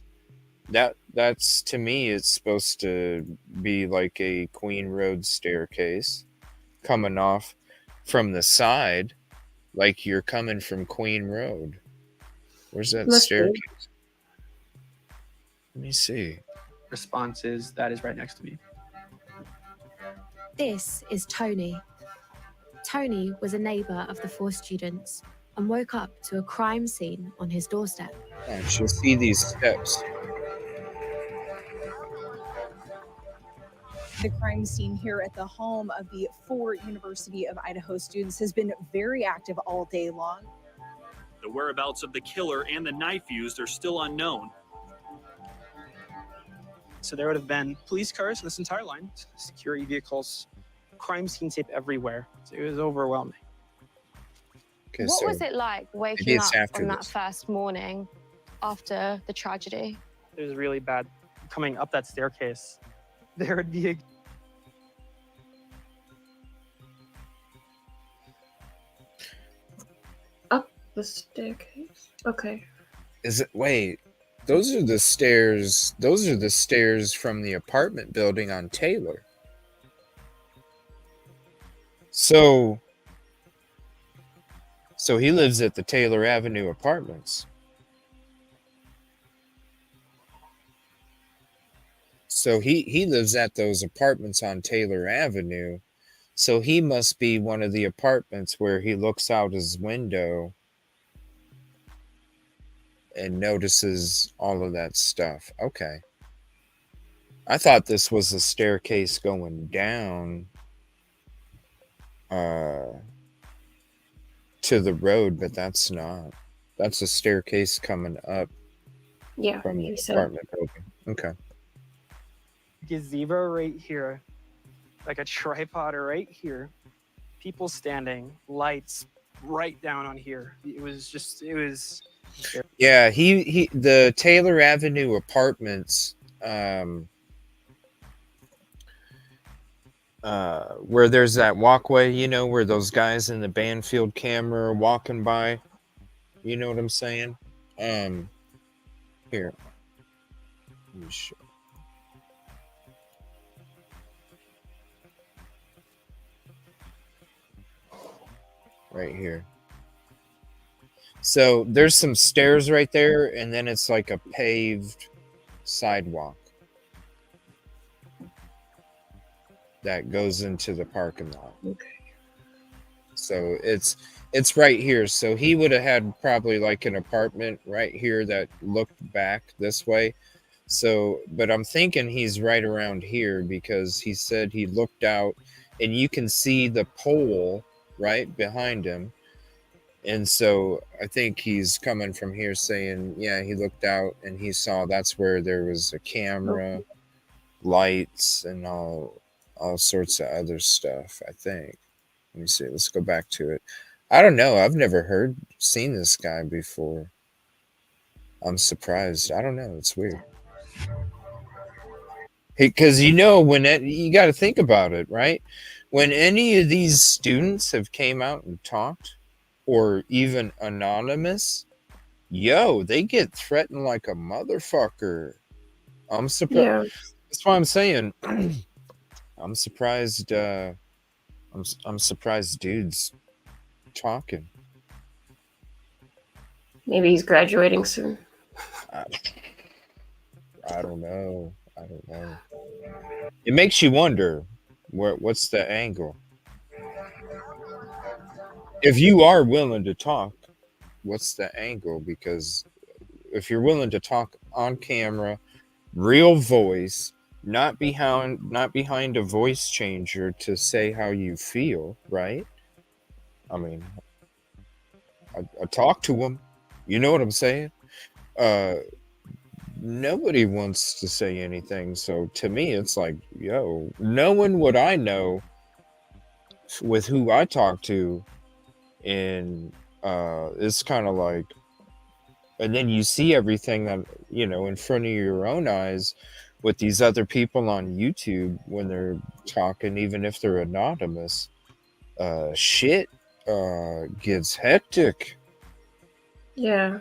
That's to me, it's supposed to be like a Queen Road staircase coming off from the side, like you're coming from Queen Road. Where's that staircase? Let me see. Response is, that is right next to me. This is Tony. Tony was a neighbor of the 4 students and woke up to a crime scene on his doorstep. And she'll see these steps. The crime scene here at the home of the 4 University of Idaho students has been very active all day long. The whereabouts of the killer and the knife used are still unknown. So there would have been police cars in this entire line, security vehicles, crime scene tape everywhere. So it was overwhelming. Okay, What was it like waking up on that first morning after the tragedy? It was really bad. Coming up that staircase, there would be a... Up the staircase? Okay. Is it, wait, those are the stairs. Those are the stairs from the apartment building on Taylor. So he lives at the Taylor Avenue apartments. So he lives at those apartments on Taylor Avenue. So he must be one of the apartments where he looks out his window and notices all of that stuff. Okay. I thought this was a staircase going down to the road, but that's not. That's a staircase coming up from the apartment building. Okay. Gazebo right here, like a tripod right here, people standing, lights right down on here. It was yeah, the Taylor Avenue apartments, where there's that walkway, you know, where those guys in the Banfield camera are walking by. You know what I'm saying? Here. Let me show. Right here. So there's some stairs right there, and then it's like a paved sidewalk that goes into the parking lot. Okay. So it's right here. So he would have had probably like an apartment right here that looked back this way. So, but I'm thinking he's right around here because he said he looked out and you can see the pole right behind him. And so I think he's coming from here saying, yeah, he looked out and he saw that's where there was a camera, lights, and all sorts of other stuff, I think. Let me see. Let's go back to it. I don't know. I've never seen this guy before. I'm surprised. I don't know. It's weird. Because when you got to think about it, right? When any of these students have came out and talked, or even anonymous, they get threatened like a motherfucker. I'm surprised. Yeah. That's why I'm saying I'm surprised. I'm surprised dudes talking. Maybe he's graduating soon. I don't know. It makes you wonder what's the angle. If you are willing to talk, what's the angle? Because if you're willing to talk on camera, real voice, not behind a voice changer to say how you feel, right? I mean, I talk to them. You know what I'm saying? Nobody wants to say anything. So to me, it's like, knowing what I know with who I talk to, and it's kind of like, and then you see everything that, in front of your own eyes with these other people on YouTube when they're talking, even if they're anonymous, shit gets hectic. Yeah.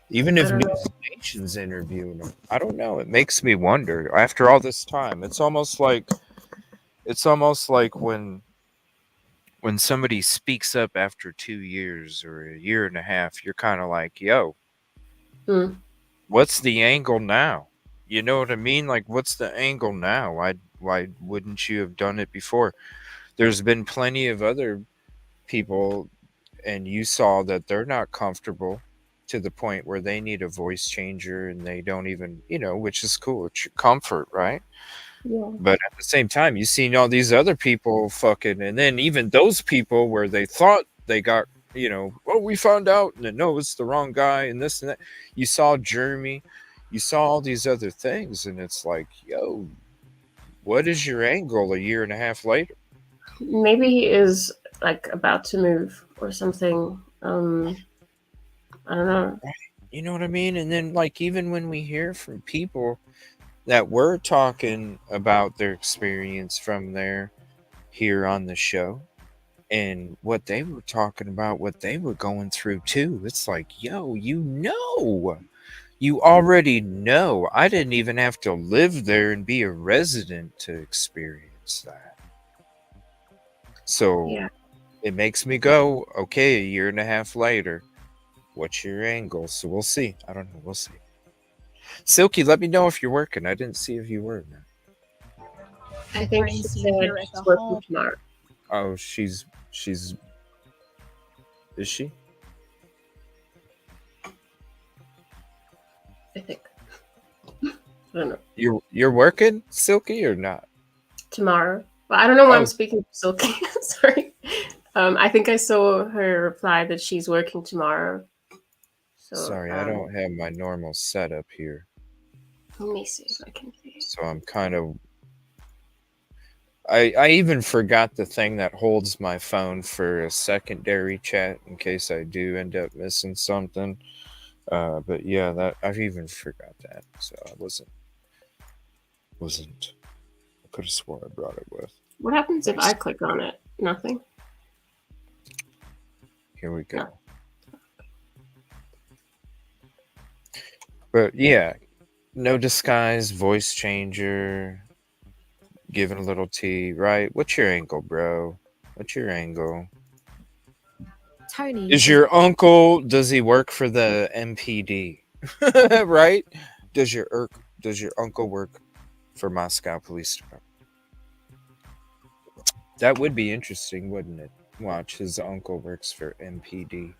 Even if News Nation's interviewing them. I don't know. It makes me wonder. After all this time, it's almost like when somebody speaks up after 2 years or a year and a half, you're kind of like, what's the angle now? You know what I mean? Like, what's the angle now? Why wouldn't you have done it before? There's been plenty of other people, and you saw that they're not comfortable to the point where they need a voice changer, and they don't even, which is cool. It's your comfort, right? Yeah. But at the same time, you've seen all these other people fucking, and then even those people where they thought they got, we found out, and no, it's the wrong guy, and this and that. You saw Jeremy, you saw all these other things, and it's like, what is your angle a year and a half later? Maybe he is like about to move or something. I don't know. You know what I mean? And then, like, even when we hear from people that were talking about their experience from there here on the show, and what they were talking about, what they were going through too, it's like, you already know. I didn't even have to live there and be a resident to experience that. So it makes me go, okay, a year and a half later, what's your angle? So we'll see. I don't know. We'll see. Silky, let me know if you're working. I didn't see if you were. I think she said she's working tomorrow. Oh, she's. Is she? I think. I don't know. You're working, Silky, or not? Tomorrow. Well, I don't know why I'm speaking to Silky. Sorry. I think I saw her reply that she's working tomorrow. So, sorry, I don't have my normal setup here. Let me see if I can see. So I'm kind of. I even forgot the thing that holds my phone for a secondary chat in case I do end up missing something. But yeah, that I've even forgot that. So I wasn't. I could have sworn I brought it with. What happens if I click on it? Nothing. Here we go. No. But yeah, no disguise, voice changer, giving a little tea, right? What's your angle, bro? What's your angle? Tony. Is your uncle, does he work for the MPD? Right? Does your uncle work for Moscow Police Department? That would be interesting, wouldn't it? Watch, his uncle works for MPD.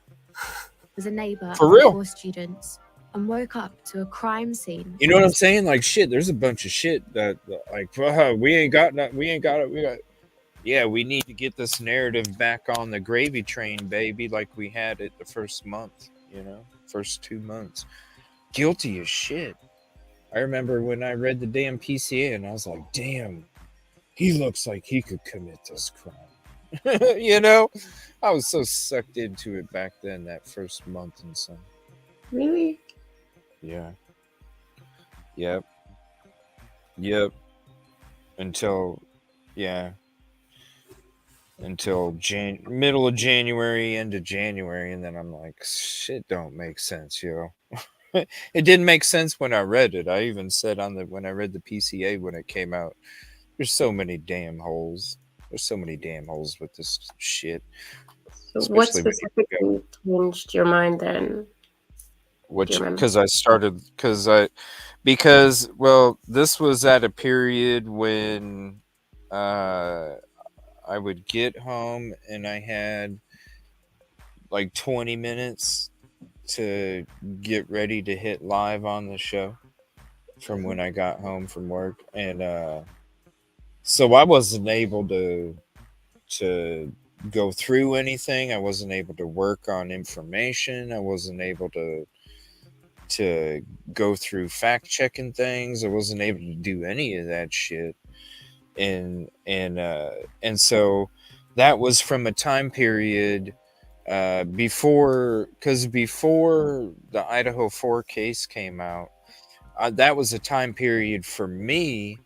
As a neighbor For real? 4 students and woke up to a crime scene. You know what I'm saying? Like, shit, there's a bunch of shit that like, we ain't got it. yeah, we need to get this narrative back on the gravy train, baby, like we had it the first month, first 2 months. Guilty as shit. I remember when I read the damn PCA and I was like, damn, he looks like he could commit this crime. I was so sucked into it back then, that first month and some. Really? Yeah. Yep. Until middle of January, end of January, and then I'm like, shit don't make sense, yo. It didn't make sense when I read it. I even said when I read the PCA when it came out, there's so many damn holes. There's so many damn holes with this shit. So what specifically changed your mind then? Because this was at a period when I would get home and I had like 20 minutes to get ready to hit live on the show from when I got home from work. And so I wasn't able to go through anything. I wasn't able to work on information. I wasn't able to go through fact checking things. I wasn't able to do any of that shit. And so that was from a time period before the Idaho4 case came out. That was a time period for me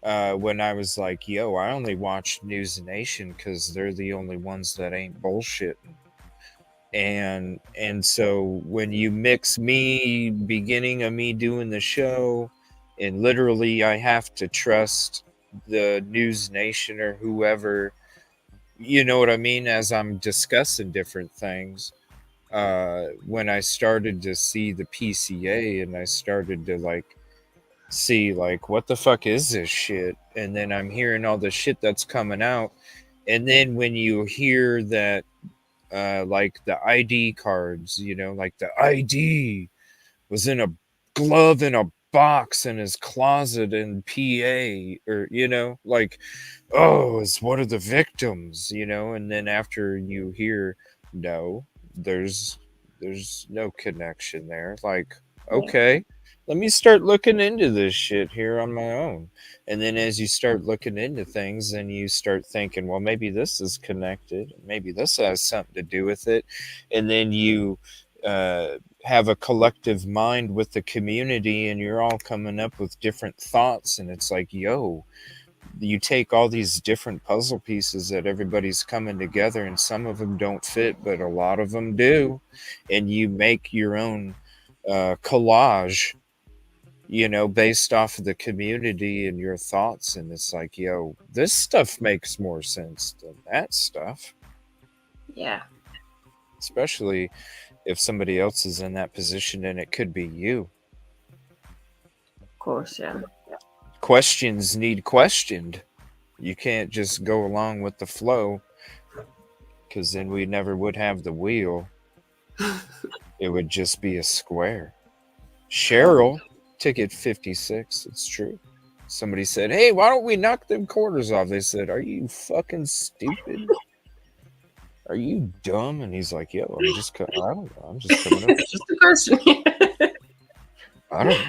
when I was like, yo, I only watch News Nation because they're the only ones that ain't bullshitting. And so when you mix me beginning of me doing the show, and literally I have to trust the News Nation or whoever, you know what I mean, as I'm discussing different things. When I started to see the PCA and I started to see what the fuck is this shit, and then I'm hearing all the shit that's coming out, and then when you hear that the ID cards, the ID was in a glove in a box in his closet in PA, or oh, it's one of the victims, and then after you hear no, there's no connection there, okay, let me start looking into this shit here on my own. And then as you start looking into things, then you start thinking, well, maybe this is connected, maybe this has something to do with it. And then you have a collective mind with the community, and you're all coming up with different thoughts, and it's like, yo, you take all these different puzzle pieces that everybody's coming together, and some of them don't fit, but a lot of them do, and you make your own collage, based off of the community and your thoughts, and it's like, yo, this stuff makes more sense than that stuff. Yeah. Especially if somebody else is in that position, and it could be you. Of course, yeah. Questions need questioned. You can't just go along with the flow, because then we never would have the wheel. It would just be a square. Cheryl, ticket 56, it's true. Somebody said, hey, why don't we knock them corners off? They said, are you fucking stupid? Are you dumb? And he's like, yo, I don't know. I'm just coming up. It's just a question. I don't know.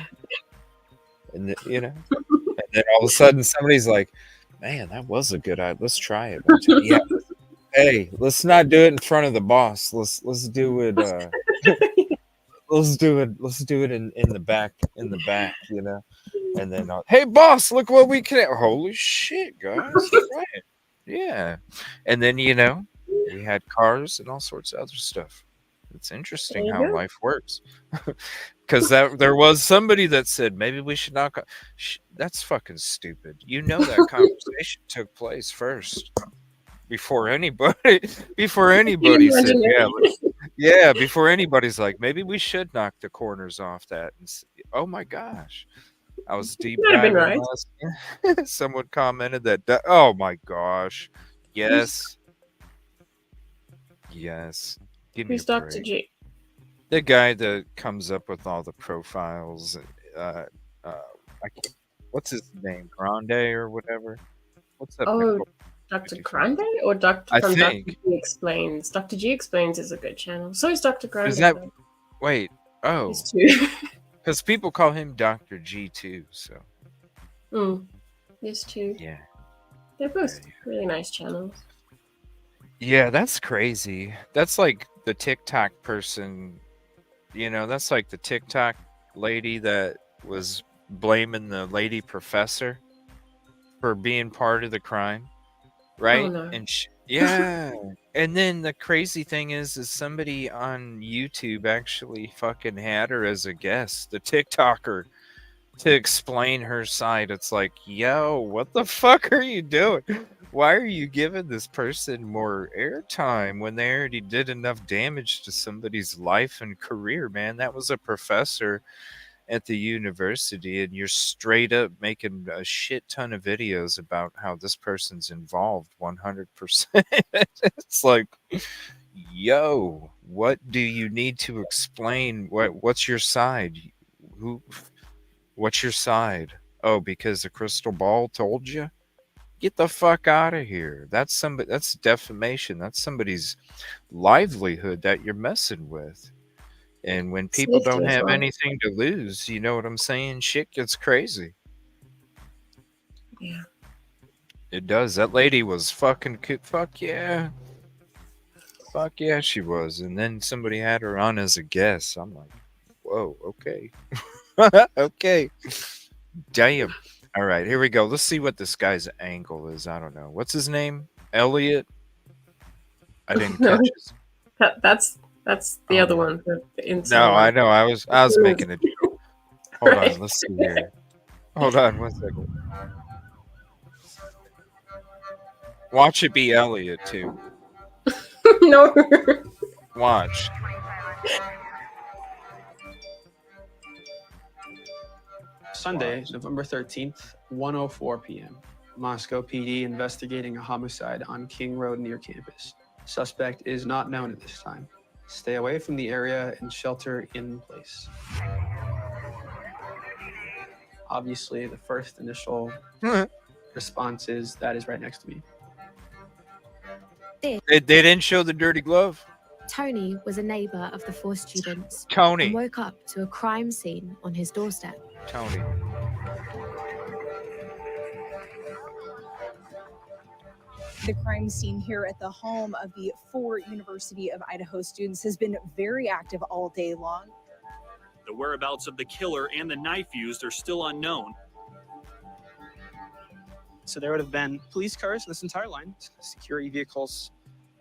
And and then all of a sudden somebody's like, man, that was a good idea. Let's try it. Yeah. Hey, let's not do it in front of the boss. Let's do it. Let's do it in the back. And then, hey, boss, look what we can. Holy shit, guys! Right. Yeah. And then we had cars and all sorts of other stuff. It's interesting how life works. Because there was somebody that said maybe we should knock. That's fucking stupid. That conversation took place first before anybody said yeah. Before anybody's like, maybe we should knock the corners off that. And oh my gosh, I was deep diving. Right. Someone commented that. Oh my gosh, yes. Give me a break. G? The guy that comes up with all the profiles. What's his name? Grande or whatever. What's that? Oh, Dr. Grande or Dr. I from think. Dr. G Explains? Dr. G Explains is a good channel. So is Dr. Grande. Is that? though. Wait. Oh. There's two. Because people call him Dr. G too. So. There's two. Yeah. They're both really nice channels. Yeah, that's crazy. That's like the TikTok person. You know, that's like the TikTok lady that was blaming the lady professor for being part of the crime, right? Oh, no. And yeah. And then the crazy thing is somebody on YouTube actually fucking had her as a guest, the TikToker, to explain her side. It's like, yo, what the fuck are you doing? Why are you giving this person more airtime when they already did enough damage to somebody's life and career, man? That was a professor at the university, and you're straight up making a shit ton of videos about how this person's involved 100%. It's like, yo, what do you need to explain? What's your side? What's your side? Oh, because the crystal ball told you? Get the fuck out of here. That's defamation. That's somebody's livelihood that you're messing with. And when people Safety don't as have well. anything to lose, you know what I'm saying? Shit gets crazy. Yeah. It does. That lady was fucking fuck yeah. Fuck yeah, she was. And then somebody had her on as a guest. I'm like, whoa, okay. Okay. Damn. All right, here we go. Let's see what this guy's angle is. I don't know. What's his name? Elliot? I didn't No. catch his. That's the other one. The insane No, one. I know. I was making a joke. Hold on. Let's see here. Hold on 1 second. Watch it be Elliot too. No. Watch. Sunday, November 13th, 1:04 p.m. Moscow PD investigating a homicide on King Road near campus. Suspect is not known at this time. Stay away from the area and shelter in place. Obviously, the first initial response is that is right next to me. They didn't show the dirty glove. Tony was a neighbor of the 4 students. Tony. And woke up to a crime scene on his doorstep. Tony. The crime scene here at the home of the 4 University of Idaho students has been very active all day long. The whereabouts of the killer and the knife used are still unknown. So there would have been police cars this entire line, security vehicles,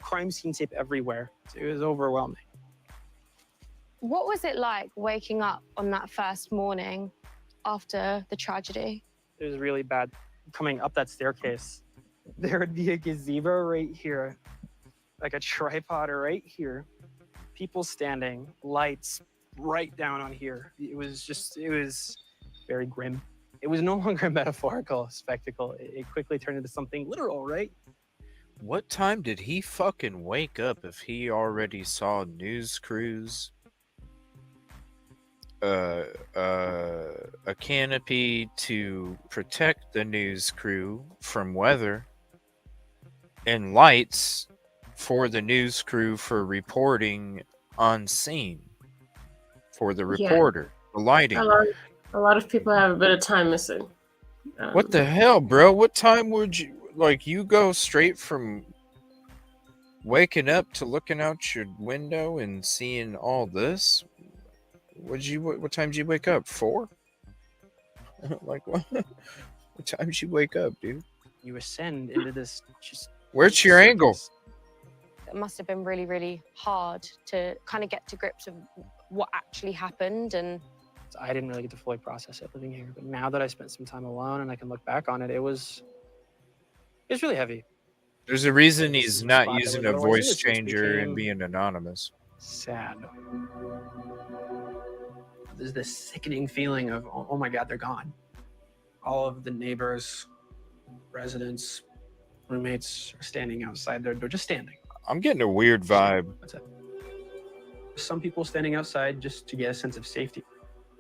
crime scene tape everywhere. It was overwhelming. What was it like waking up on that first morning after the tragedy? It was really bad. Coming up that staircase, there would be a gazebo right here, like a tripod right here, people standing, lights right down on here. It was very grim. It was no longer a metaphorical spectacle. It quickly turned into something literal, right? What time did he fucking wake up if he already saw news crews, a canopy to protect the news crew from weather, and lights for the news crew for reporting on scene, for the reporter, the lighting? A lot of people have a bit of time missing. What the hell, bro? What time would you go straight from waking up to looking out your window and seeing all this? What time did you wake up? 4? Like what? What time did you wake up, dude? You ascend into this just... Where's your angle? It must have been really, really hard to kind of get to grips with what actually happened. And I didn't really get to fully process it living here. But now that I spent some time alone and I can look back on it, it was really heavy. There's a reason he's not Spot that using was a otherwise voice innocent changer and became being anonymous. sad. There's this sickening feeling of, oh my God, they're gone. All of the neighbors, residents, roommates are standing outside. They're just standing. I'm getting a weird vibe. That's it. Some people standing outside just to get a sense of safety.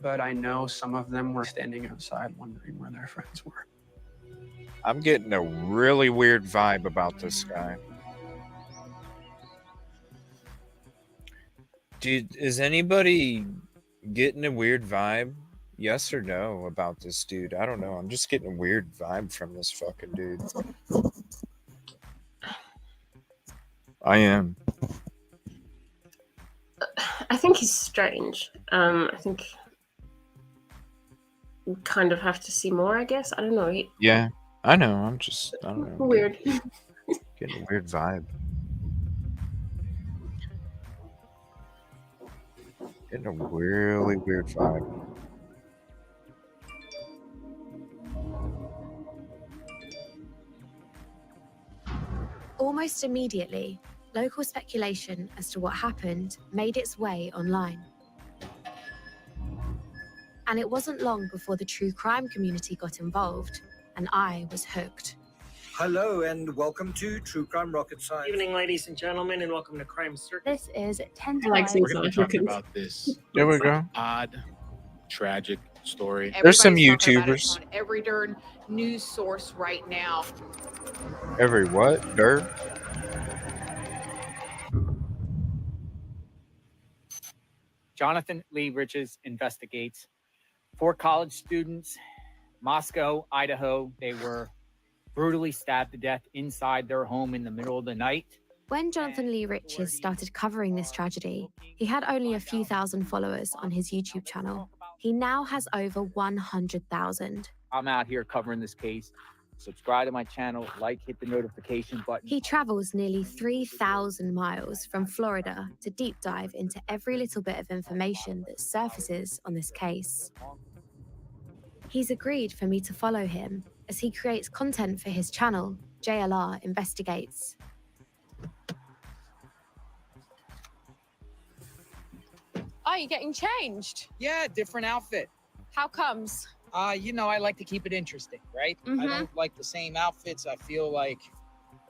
But I know some of them were standing outside wondering where their friends were. I'm getting a really weird vibe about this guy. Dude, is anybody getting a weird vibe? Yes or no about this dude? I don't know. I'm just getting a weird vibe from this fucking dude. I am. I think he's strange. I think we kind of have to see more, I guess. I don't know. Yeah, I know. I don't know. Weird. Getting a weird vibe. Getting a really weird vibe. Almost immediately, local speculation as to what happened made its way online. And it wasn't long before the true crime community got involved, and I was hooked. Hello and welcome to True Crime Rocket Science. Evening, ladies and gentlemen, and welcome to Crime Circus. This is 10 to I like 9. seeing We're going to be talking about this There we go. odd, tragic story. There's some Everybody's talking about it YouTubers. on every darn news source right now. Every what? Dirt? Jonathan Lee Riches investigates 4 college students, Moscow, Idaho. They were brutally stabbed to death inside their home in the middle of the night. When Jonathan Lee Riches started covering this tragedy, he had only a few thousand followers on his YouTube channel. He now has over 100,000. I'm out here covering this case. Subscribe to my channel, hit the notification button. He travels nearly 3,000 miles from Florida to deep dive into every little bit of information that surfaces on this case. He's agreed for me to follow him as he creates content for his channel, JLR Investigates. Oh, you're getting changed? Yeah, different outfit. How comes? You know, I like to keep it interesting, right? I don't like the same outfits. I feel like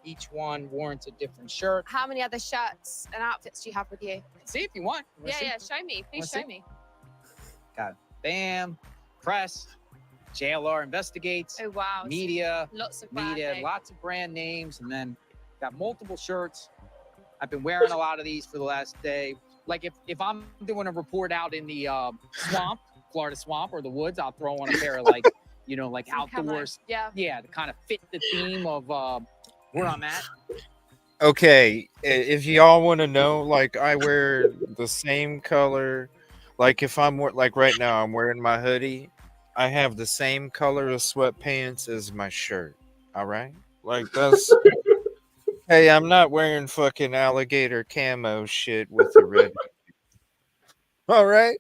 each one warrants a different shirt. How many other shirts and outfits do you have with you? See if you want. Yeah, show me. Please show me. Got BAM, Press, JLR Investigates. Oh, wow. Media. Lots of branding. Lots of brand names, and then got multiple shirts. I've been wearing a lot of these for the last day. Like if I'm doing a report out in the swamp, Florida swamp or the woods, I'll throw on a pair of like outdoors. Yeah, to kind of fit the theme of where I'm at. Okay, if y'all want to know, like I wear the same color. Like if I'm like right now, I'm wearing my hoodie. I have the same color of sweatpants as my shirt. All right, like that's. Hey, I'm not wearing fucking alligator camo shit with the red. All right.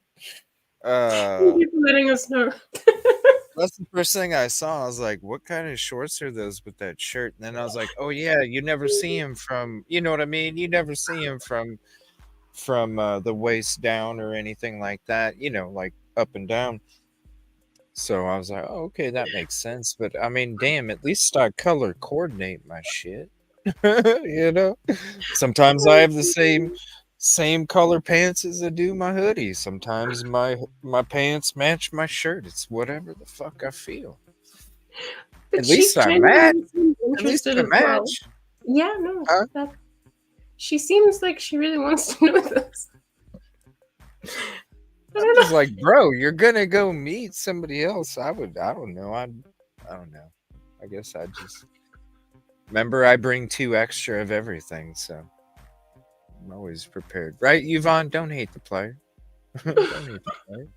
Thank you for letting us know. That's the first thing I saw. I was like, what kind of shorts are those with that shirt? And then I was like, oh yeah, you never see him from, you know what I mean? You never see him from the waist down or anything like that, you know, like up and down. So I was like, oh, okay, that makes sense. But I mean, damn, at least I color coordinate my shit. You know, sometimes I have the same color pants as I do my hoodie. Sometimes my pants match my shirt. It's whatever the fuck I feel. But at least I match. At least I match. Well. Yeah, no. She seems like she really wants to know this. I'm just like, bro, you're gonna go meet somebody else. I don't know. I don't know. I guess I just remember I bring 2 extra of everything, so I'm always prepared. Right, Yvonne? Don't hate the player. Don't hate the player.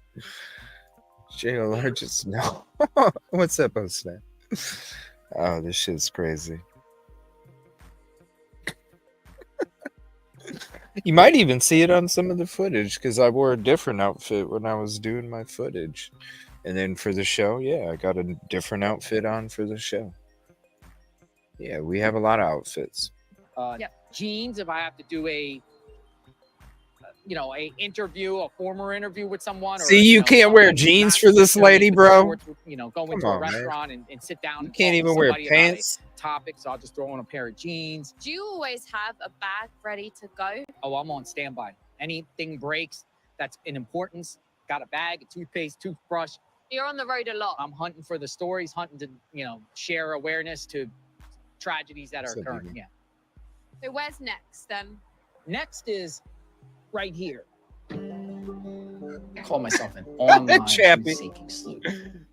JLR just no. What's up, Osnap? Oh, this shit's crazy. You might even see it on some of the footage because I wore a different outfit when I was doing my footage. And then for the show, yeah, I got a different outfit on for the show. Yeah, we have a lot of outfits. Jeans, if I have to do a interview, a former interview with someone. See, you can't wear jeans for this lady, bro. Go into a restaurant and sit down. You can't even wear pants. Topic, so I'll just throw on a pair of jeans. Do you always have a bag ready to go? Oh, I'm on standby. Anything breaks that's in importance, got a bag, a toothpaste, toothbrush, You're on the road a lot. I'm hunting for the stories, hunting to, share awareness to tragedies that are So occurring. beauty. Yeah. So where's next then? Next is right here. I call myself an online Chappie. truth-seeking sleuth.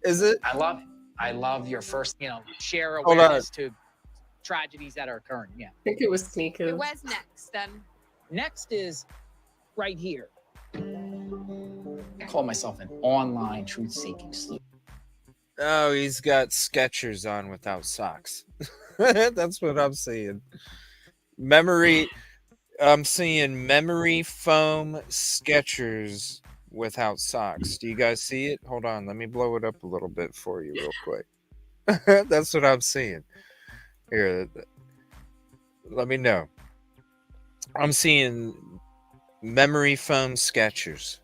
Is it? I love it. I love your first, share Hold on. awareness to tragedies that are occurring. Yeah. I think it was sneakers. So where's next then? Next is right here. I call myself an online truth-seeking sleuth. Oh, he's got Skechers on without socks. That's what I'm seeing. I'm seeing memory foam Skechers without socks. Do you guys see it? Hold on, let me blow it up a little bit for you real quick. That's what I'm seeing. Here, let me know. I'm seeing memory foam Skechers.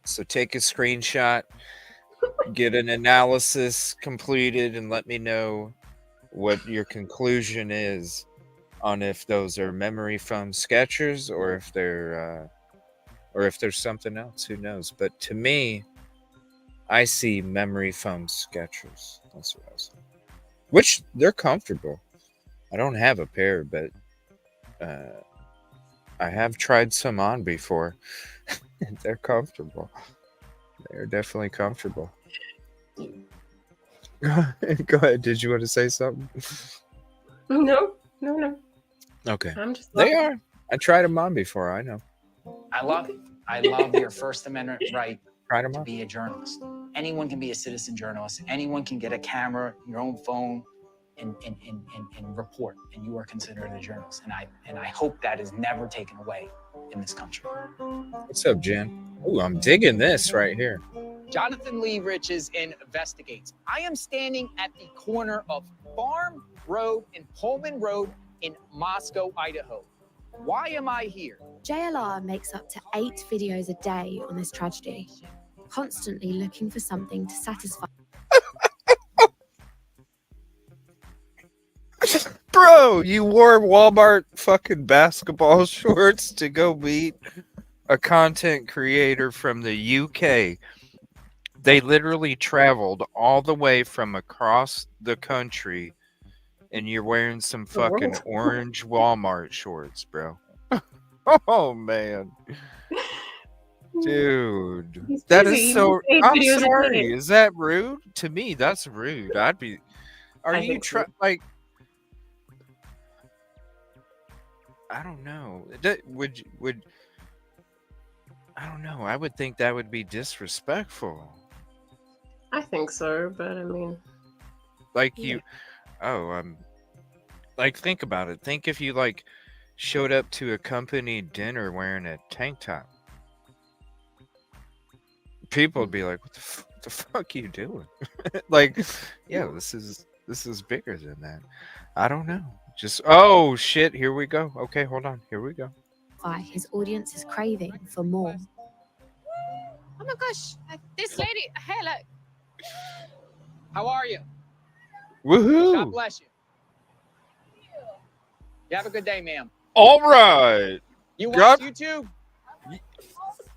So take a screenshot, get an analysis completed, and let me know what your conclusion is on if those are memory foam Skechers or if there's something else. Who knows? But to me, I see memory foam Skechers. That's what I was saying. Which they're comfortable. I don't have a pair, but I have tried some on before. They're comfortable. They're definitely comfortable. Go ahead. Did you want to say something? No. Okay. I'm just They are. I tried them on before. I know. I love it. I love your First Amendment right Tried them to on. be a journalist. Anyone can be a citizen journalist. Anyone can get a camera, your own phone, and report. And you are considered a journalist. And I hope that is never taken away in this country. What's up, Jen? Ooh, I'm digging this right here. Jonathan Lee Riches investigates. I am standing at the corner of Farm Road and Pullman Road in Moscow, Idaho. Why am I here? JLR makes up to 8 videos a day on this tragedy, constantly looking for something to satisfy. Bro, you wore Walmart fucking basketball shorts to go meet a content creator from the UK. They literally traveled all the way from across the country, and you're wearing some fucking orange Walmart shorts, bro. Oh, man. Dude. That is so... I'm sorry. Is that rude? To me, that's rude. I'd be... Are you like... I don't know. Would I don't know. I would think that would be disrespectful. I think so, but I mean, like you, like think about it. Think if you like showed up to a company dinner wearing a tank top. People would be like, "What the fuck are you doing?" Like, yeah, this is bigger than that. I don't know. Just oh shit, here we go. Okay, hold on. Here we go. His audience is craving for more. Oh my gosh, this lady, hey, look. How are you? Woohoo! God bless you. You have a good day, ma'am. All right. You watch YouTube?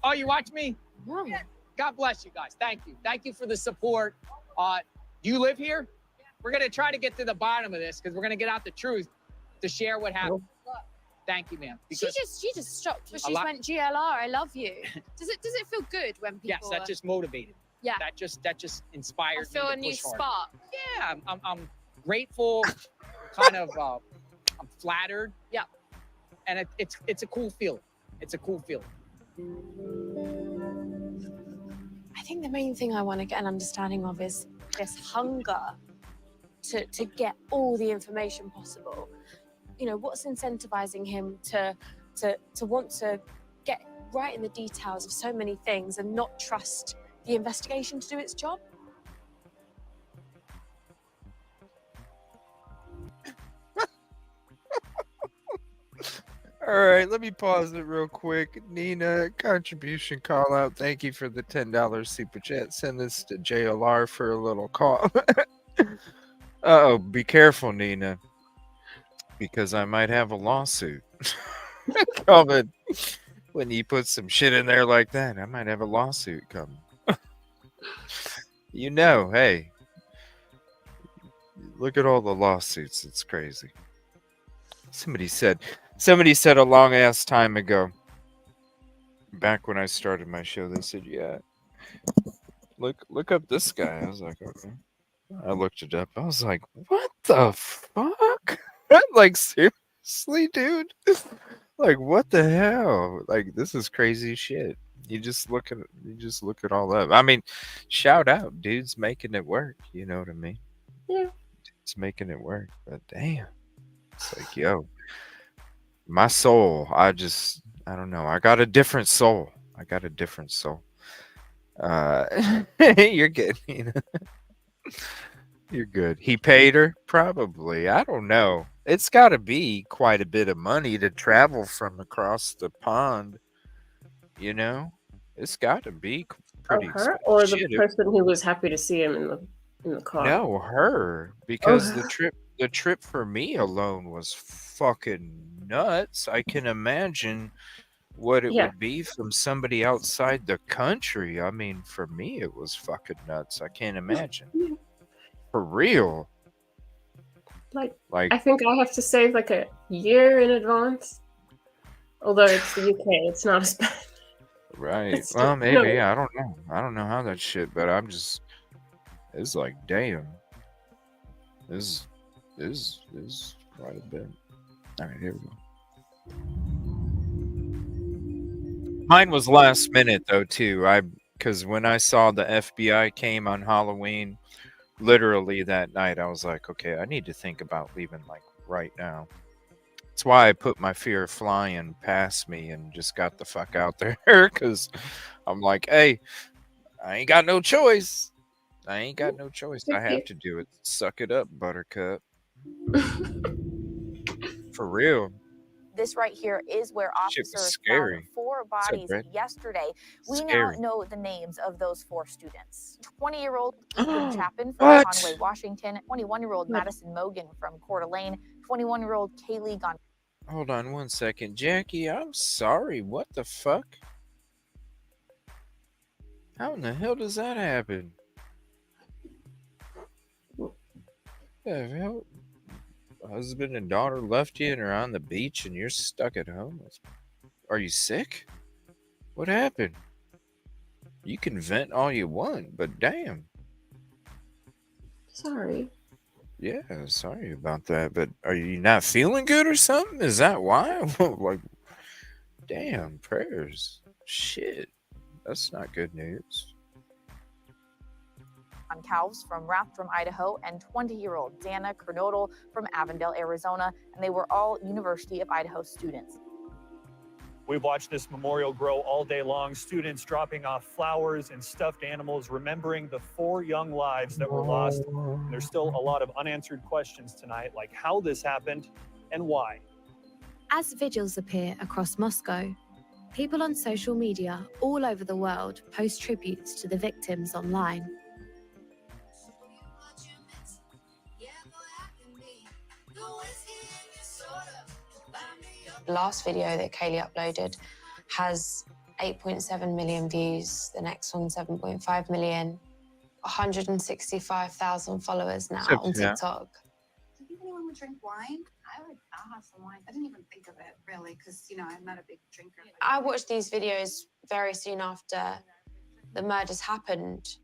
Oh, you watch me? God bless you guys. Thank you. Thank you for the support. Do you live here? We're going to try to get to the bottom of this because we're going to get out the truth to share what happened. Thank you, ma'am. She just stopped. She went GLR. I love you. Does it feel good when people? Yes, that just motivated. Yeah. That just inspired I feel me a to new push hard. spark. Yeah, I'm grateful. Kind of, I'm flattered. Yeah. And it's a cool feeling. It's a cool feeling. I think the main thing I want to get an understanding of is this hunger to get all the information possible. You know, what's incentivizing him to want to get right in the details of so many things and not trust the investigation to do its job? All right, let me pause it real quick. Nina, contribution call out. Thank you for the $10 super chat. Send this to JLR for a little call. Uh-oh, be careful, Nina, because I might have a lawsuit coming. When you put some shit in there like that, I might have a lawsuit coming. You know, hey, look at all the lawsuits. It's crazy. Somebody said a long ass time ago, back when I started my show, they said, yeah, look up this guy. I was like, okay. I looked it up. I was like, what the fuck? Like, seriously, dude? Like, what the hell? Like, this is crazy shit. You just look it all up. I mean, shout out, dude's making it work. You know what I mean? Yeah. It's making it work. But damn. It's like, yo, my soul, I don't know. I got a different soul. You're good. You know? You're good. He paid her? Probably. I don't know. It's got to be quite a bit of money to travel from across the pond. You know? It's got to be pretty her expensive. or the Shit, person who was happy to see him in the car? no, her. Because the trip for me alone was fucking nuts. I can imagine what it Yeah. would be from somebody outside the country. I mean, for me, it was fucking nuts. I can't imagine. For real. Like, Like, I think I have to save like a year in advance. Although it's the UK, it's not as bad. right. It's Well, still, maybe. no, I don't know. I don't know how that shit, but it's like, damn. This is quite a bit. All right, here we go. Mine was last minute though too. Because when I saw the FBI came on Halloween, literally that night, I was like, okay, I need to think about leaving like right now. That's why I put my fear of flying past me and just got the fuck out there. Because I'm like, hey, I ain't got no choice. I have to do it. Suck it up, Buttercup. For real. This right here is where Shit was officers scary. found 4 What's up, bodies Brett? yesterday. We Scary. now know the names of those 4 students. 20-year-old Ethan Chapin from What? Conway, Washington, 21-year-old Madison Mogan from Coeur d'Alene, 21-year-old Kaylee Gon. Hold on one second. Jackie, I'm sorry. What the fuck? How in the hell does that happen? The hell? Husband and daughter left you and are on the beach and you're stuck at home? Are you sick? What happened? You can vent all you want, but damn. sorry. Yeah, sorry about that. But are you not feeling good or something? Is that why? Like, damn, prayers. Shit. That's not good news. On calves from Rathdrum, Idaho, and 20-year-old Dana Kernodle from Avondale, Arizona, and they were all University of Idaho students. We've watched this memorial grow all day long. Students dropping off flowers and stuffed animals, remembering the 4 young lives that were lost. And there's still a lot of unanswered questions tonight, like how this happened and why. As vigils appear across Moscow, people on social media all over the world post tributes to the victims online. The last video that Kaylee uploaded has 8.7 million views. The next one, 7.5 million. 165,000 followers now on TikTok. Do you think anyone would drink wine? I'll have some wine. I didn't even think of it really because, I'm not a big drinker. I watched these videos very soon after the murders happened.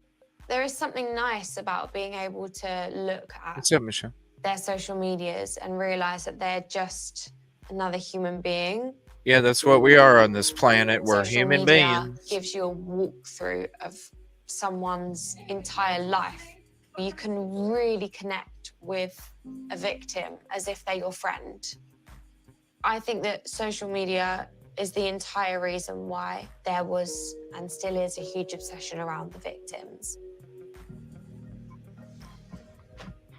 There is something nice about being able to look at What's up, Michelle? their social medias and realize that they're just another human being. Yeah, that's what we are on this planet. We're Social human media beings. gives you a walkthrough of someone's entire life. You can really connect with a victim as if they're your friend. I think that social media is the entire reason why there was and still is a huge obsession around the victims.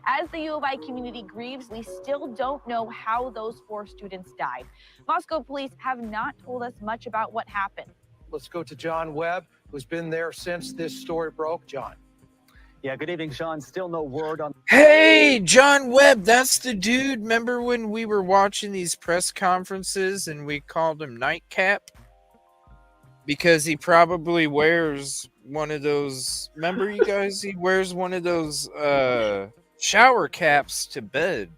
As the U of I community grieves, we still don't know how those 4 students died. Moscow police have not told us much about what happened. Let's go to John Webb, who's been there since this story broke. John. Yeah, good evening, Sean. Still no word on... Hey, John Webb, that's the dude. Remember when we were watching these press conferences and we called him Nightcap? Because he probably wears one of those. Remember, you guys? He wears one of those shower caps to bed.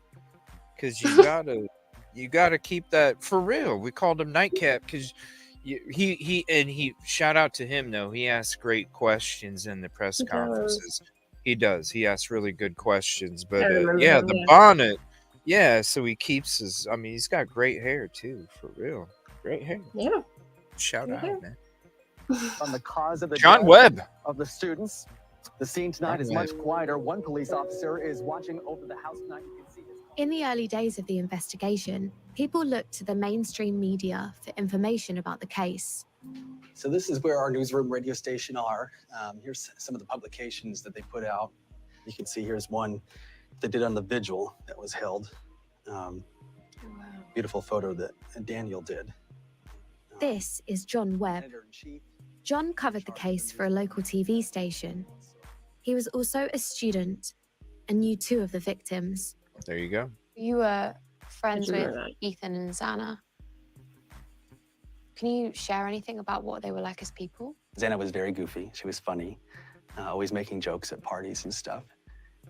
Because you gotta keep that for real. We called him nightcap because he shout out to him though. He asks great questions in the press conferences. He does. He asks really good questions. But yeah, the bonnet. Yeah, so he keeps his. I mean, he's got great hair too, for real. Great hair. Yeah. Shout out, man. On the cause of the John death Webb of the students. The scene tonight is much quieter. One police officer is watching over the house tonight. You can see his... In the early days of the investigation, people looked to the mainstream media for information about the case. So this is where our newsroom radio station are. Here's some of the publications that they put out. You can see here's one they did on the vigil that was held. Beautiful photo that Daniel did. This is John Webb. John covered the case for a local TV station. He was also a student and knew 2 of the victims. There you go. You were friends with Ethan and Xana. Can you share anything about what they were like as people? Xana was very goofy. She was funny, always making jokes at parties and stuff.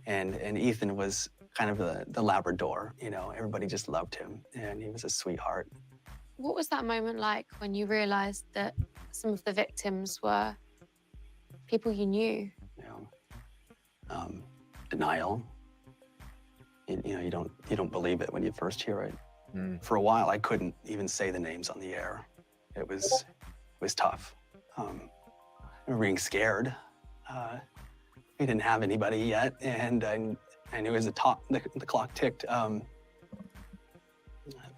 And Ethan was kind of the Labrador. You know, everybody just loved him, and he was a sweetheart. What was that moment like when you realized that some of the victims were people you knew? Denial. You don't believe it when you first hear it. For a while, I couldn't even say the names on the air. It was tough. I remember being scared. We didn't have anybody yet, and I knew as the clock ticked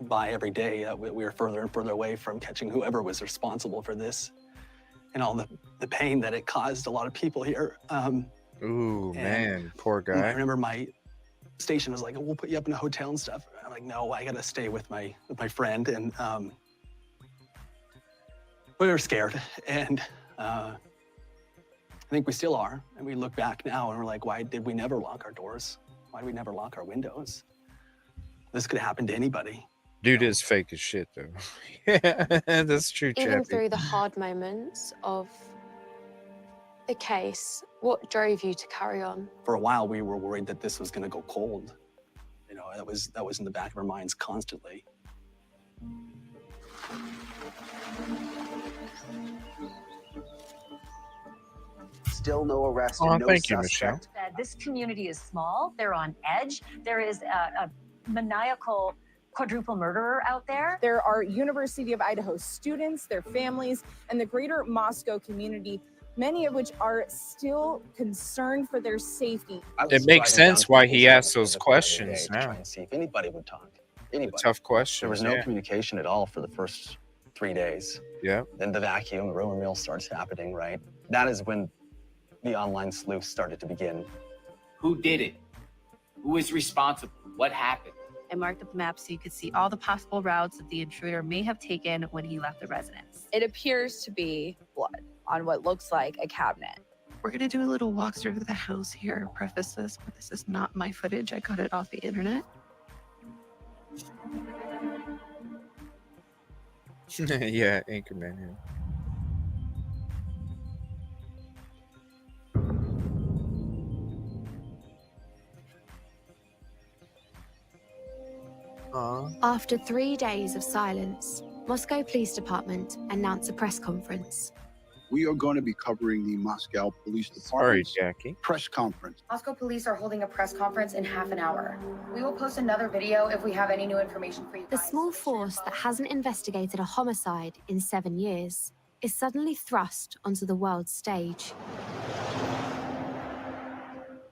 by every day, we were further and further away from catching whoever was responsible for this, and all the pain that it caused a lot of people here. Ooh, man, poor guy. I remember my station was like, "We'll put you up in a hotel and stuff." I'm like, "No, I gotta stay with my friend," and we were scared, and I think we still are. And we look back now and we're like, why did we never lock our doors? Why did we never lock our windows? This could happen to anybody. Dude is fake as shit, though. Yeah, that's true, Even Chappie. through the hard moments of the case, what drove you to carry on? For a while, we were worried that this was going to go cold. You know, that was in the back of our minds constantly. Still no arrest Oh, and no thank you, suspect. Michelle. This community is small. They're on edge. There is a maniacal quadruple murderer out there. There are University of Idaho students, their families, and the greater Moscow community, many of which are still concerned for their safety. It makes sense why he asked those questions To now. try and see if anybody would talk. Anybody. Tough question. There was no communication at all for the first 3 days. Yeah. Then the vacuum, the rumor mill starts happening, right? That is when the online sleuth started to begin. Who did it? Who is responsible? What happened? I marked up the map so you could see all the possible routes that the intruder may have taken when he left the residence. It appears to be blood on what looks like a cabinet. We're gonna do a little walkthrough of the house here. Preface this, but this is not my footage. I got it off the internet. Yeah, Anchorman. Yeah. After 3 days of silence, Moscow Police Department announced a press conference. We are going to be covering the Moscow Police Sorry, Department's Jackie. press conference. Moscow police are holding a press conference in half an hour. We will post another video if we have any new information for you The guys. small force that hasn't investigated a homicide in 7 years is suddenly thrust onto the world stage.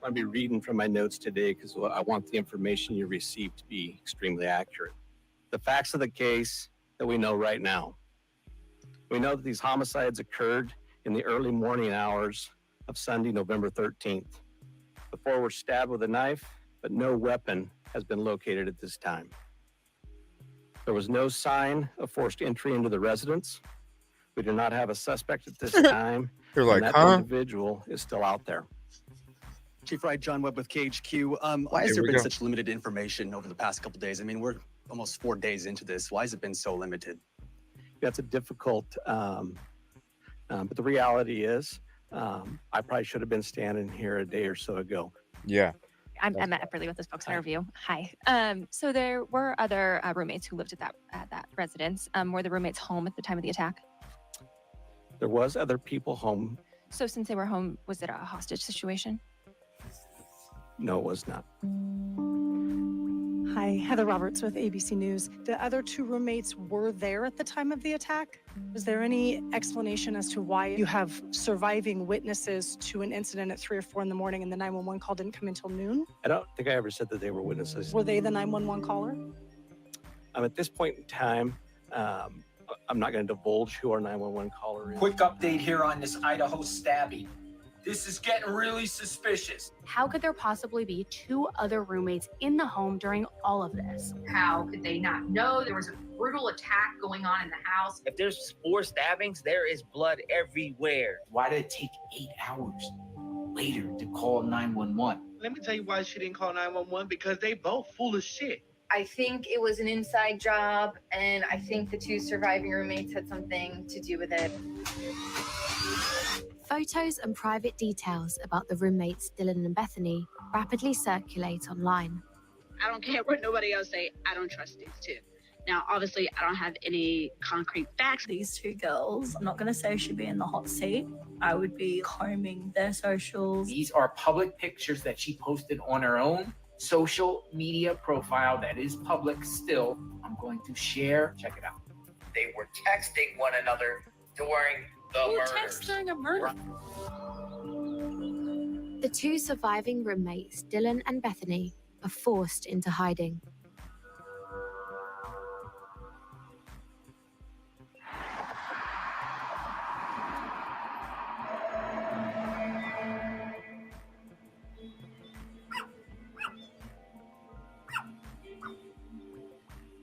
I'll be reading from my notes today because I want the information you received to be extremely accurate. The facts of the case that we know right now. We know that these homicides occurred in the early morning hours of Sunday, November 13th. The 4 were stabbed with a knife, but no weapon has been located at this time. There was no sign of forced entry into the residence. We do not have a suspect at this time. You're and like, that huh? individual is still out there. Chief Wright, John Webb with KHQ. Why has Here there we been go. such limited information over the past couple days? I mean, we're almost 4 days into this. Why has it been so limited? That's a difficult But the reality is, I probably should have been standing here a day or so ago. Yeah. I'm Emma Epperly with this Folks Interview. Hi. So there were other roommates who lived at that residence. Were the roommates home at the time of the attack? There was other people home. So since they were home, was it a hostage situation? No, it was not. Hi, Heather Roberts with ABC News. The other two roommates were there at the time of the attack. Is there any explanation as to why you have surviving witnesses to an incident at 3 or 4 in the morning and the 911 call didn't come until noon? I don't think I ever said that they were witnesses. Were they the 911 caller? At this point in time, I'm not going to divulge who our 911 caller is. Quick update here on this Idaho stabbing. This is getting really suspicious. How could there possibly be 2 other roommates in the home during all of this? How could they not know there was a brutal attack going on in the house? If there's 4 stabbings, there is blood everywhere. Why did it take 8 hours later to call 911? Let me tell you why she didn't call 911, because they both full of shit. I think it was an inside job, and I think the 2 surviving roommates had something to do with it. Photos and private details about the roommates Dylan and Bethany rapidly circulate online. I don't care what nobody else say. I don't trust these 2. Now, obviously, I don't have any concrete facts. These 2 girls, I'm not going to say should be in the hot seat. I would be combing their socials. These are public pictures that she posted on her own social media profile that is public still. I'm going to share. Check it out. They were texting one another during the murders. Text during a murder? The 2 surviving roommates, Dylan and Bethany, are forced into hiding.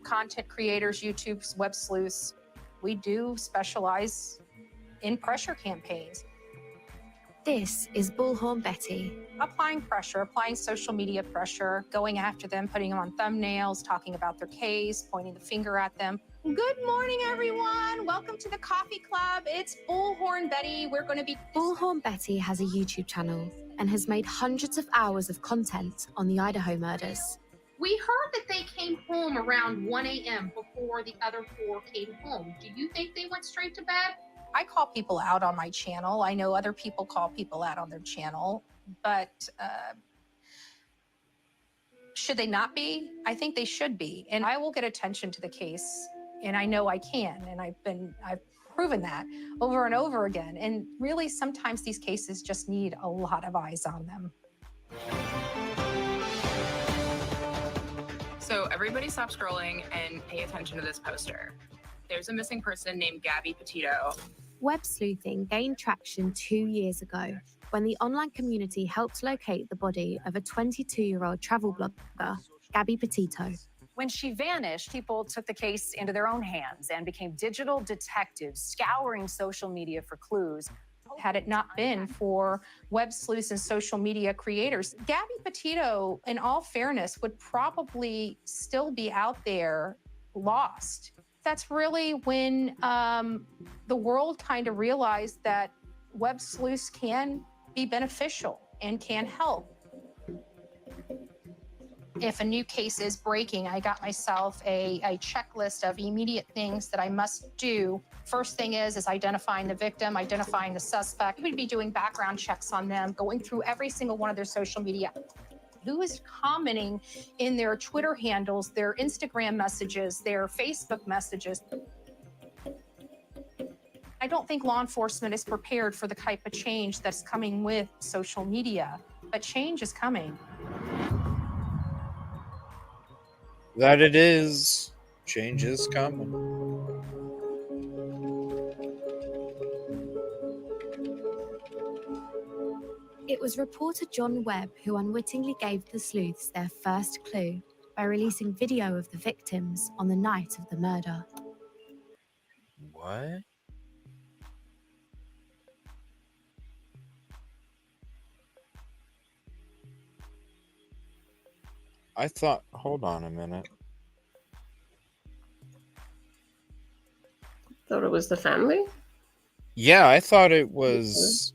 Content creators, YouTube's web sleuths, we do specialize in pressure campaigns. This is Bullhorn Betty. Applying pressure, applying social media pressure, going after them, putting them on thumbnails, talking about their case, pointing the finger at them. Good morning, everyone. Welcome to the coffee club. It's Bullhorn Betty. We're going to be... Bullhorn Betty has a YouTube channel and has made hundreds of hours of content on the Idaho murders. We heard that they came home around 1 a.m. before the other 4 came home. Do you think they went straight to bed? I call people out on my channel. I know other people call people out on their channel, but should they not be? I think they should be. And I will get attention to the case, and I know I can. And I've proven that over and over again. And really, sometimes these cases just need a lot of eyes on them. So everybody stop scrolling and pay attention to this poster. There's a missing person named Gabby Petito. Web sleuthing gained traction 2 years ago when the online community helped locate the body of a 22-year-old travel blogger, Gabby Petito. When she vanished, people took the case into their own hands and became digital detectives, scouring social media for clues. Had it not been for web sleuths and social media creators, Gabby Petito, in all fairness, would probably still be out there lost. That's really when the world kind of realized that web sleuths can be beneficial and can help. If a new case is breaking, I got myself a checklist of immediate things that I must do. First thing is identifying the victim, identifying the suspect. We'd be doing background checks on them, going through every single one of their social media. Who is commenting in their Twitter handles, their Instagram messages, their Facebook messages? I don't think law enforcement is prepared for the type of change that's coming with social media, but change is coming. That it is. Change is coming. It was reporter John Webb who unwittingly gave the sleuths their first clue by releasing video of the victims on the night of the murder. What? I thought, hold on a minute. Thought it was the family? Yeah, I thought it was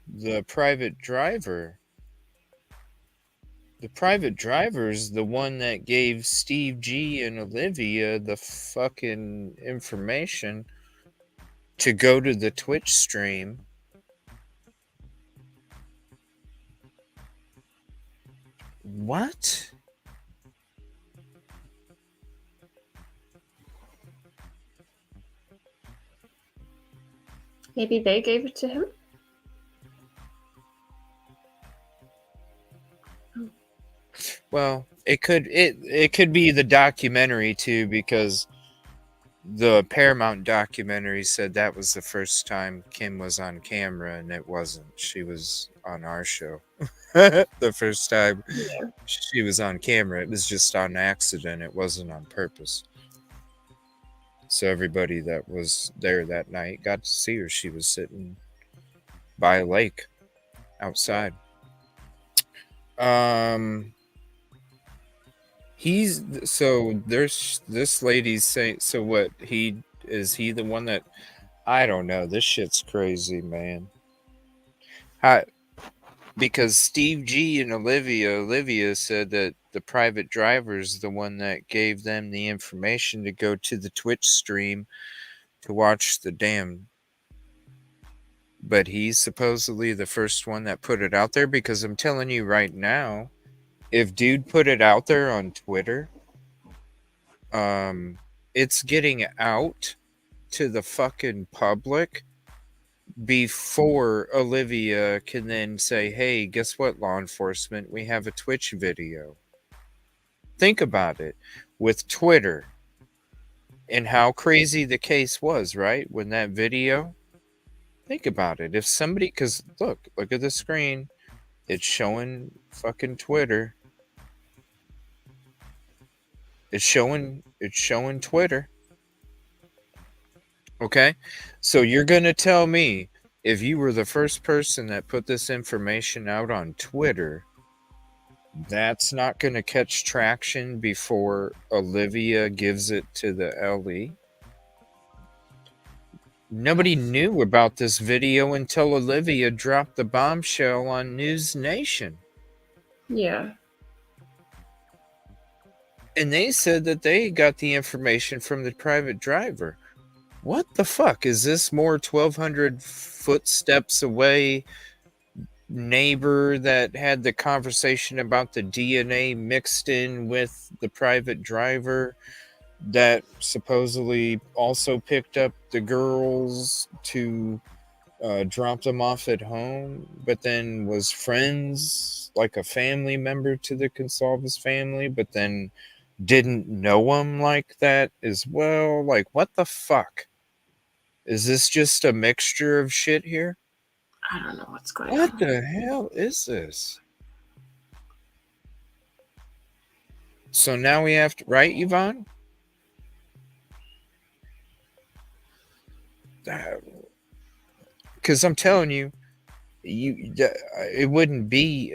the private driver. The private driver's the one that gave Steve G and Olivia the fucking information to go to the Twitch stream. What? Maybe they gave it to him? Well, it could be the documentary too, because the Paramount documentary said that was the first time Kim was on camera, and it wasn't. She was on our show. The first time she was on camera, it was just on accident. It wasn't on purpose. So everybody that was there that night got to see her. She was sitting by a lake outside. There's this lady's saying, so what, he the one that, I don't know, this shit's crazy, man. Because Steve G and Olivia said that the private driver is the one that gave them the information to go to the Twitch stream to watch the damn. But he's supposedly the first one that put it out there, because I'm telling you right now, if dude put it out there on Twitter, it's getting out to the fucking public before Olivia can then say, hey, guess what, law enforcement, we have a Twitch video. Think about it. With Twitter and how crazy the case was, right? When that video, think about it. If somebody, because look at the screen, it's showing fucking Twitter. It's showing Twitter. Okay? So you're going to tell me, if you were the first person that put this information out on Twitter, that's not going to catch traction before Olivia gives it to the LE? Nobody knew about this video until Olivia dropped the bombshell on News Nation. Yeah. And they said that they got the information from the private driver. What the fuck? Is this more 1,200 footsteps away neighbor that had the conversation about the DNA mixed in with the private driver that supposedly also picked up the girls to drop them off at home, but then was friends, like a family member to the Consalves family, but then didn't know them like that as well? Like, what the fuck? Is this just a mixture of shit here? I don't know what's going on. What the hell is this? So now we have to, right, Yvonne? Because I'm telling you, it wouldn't be.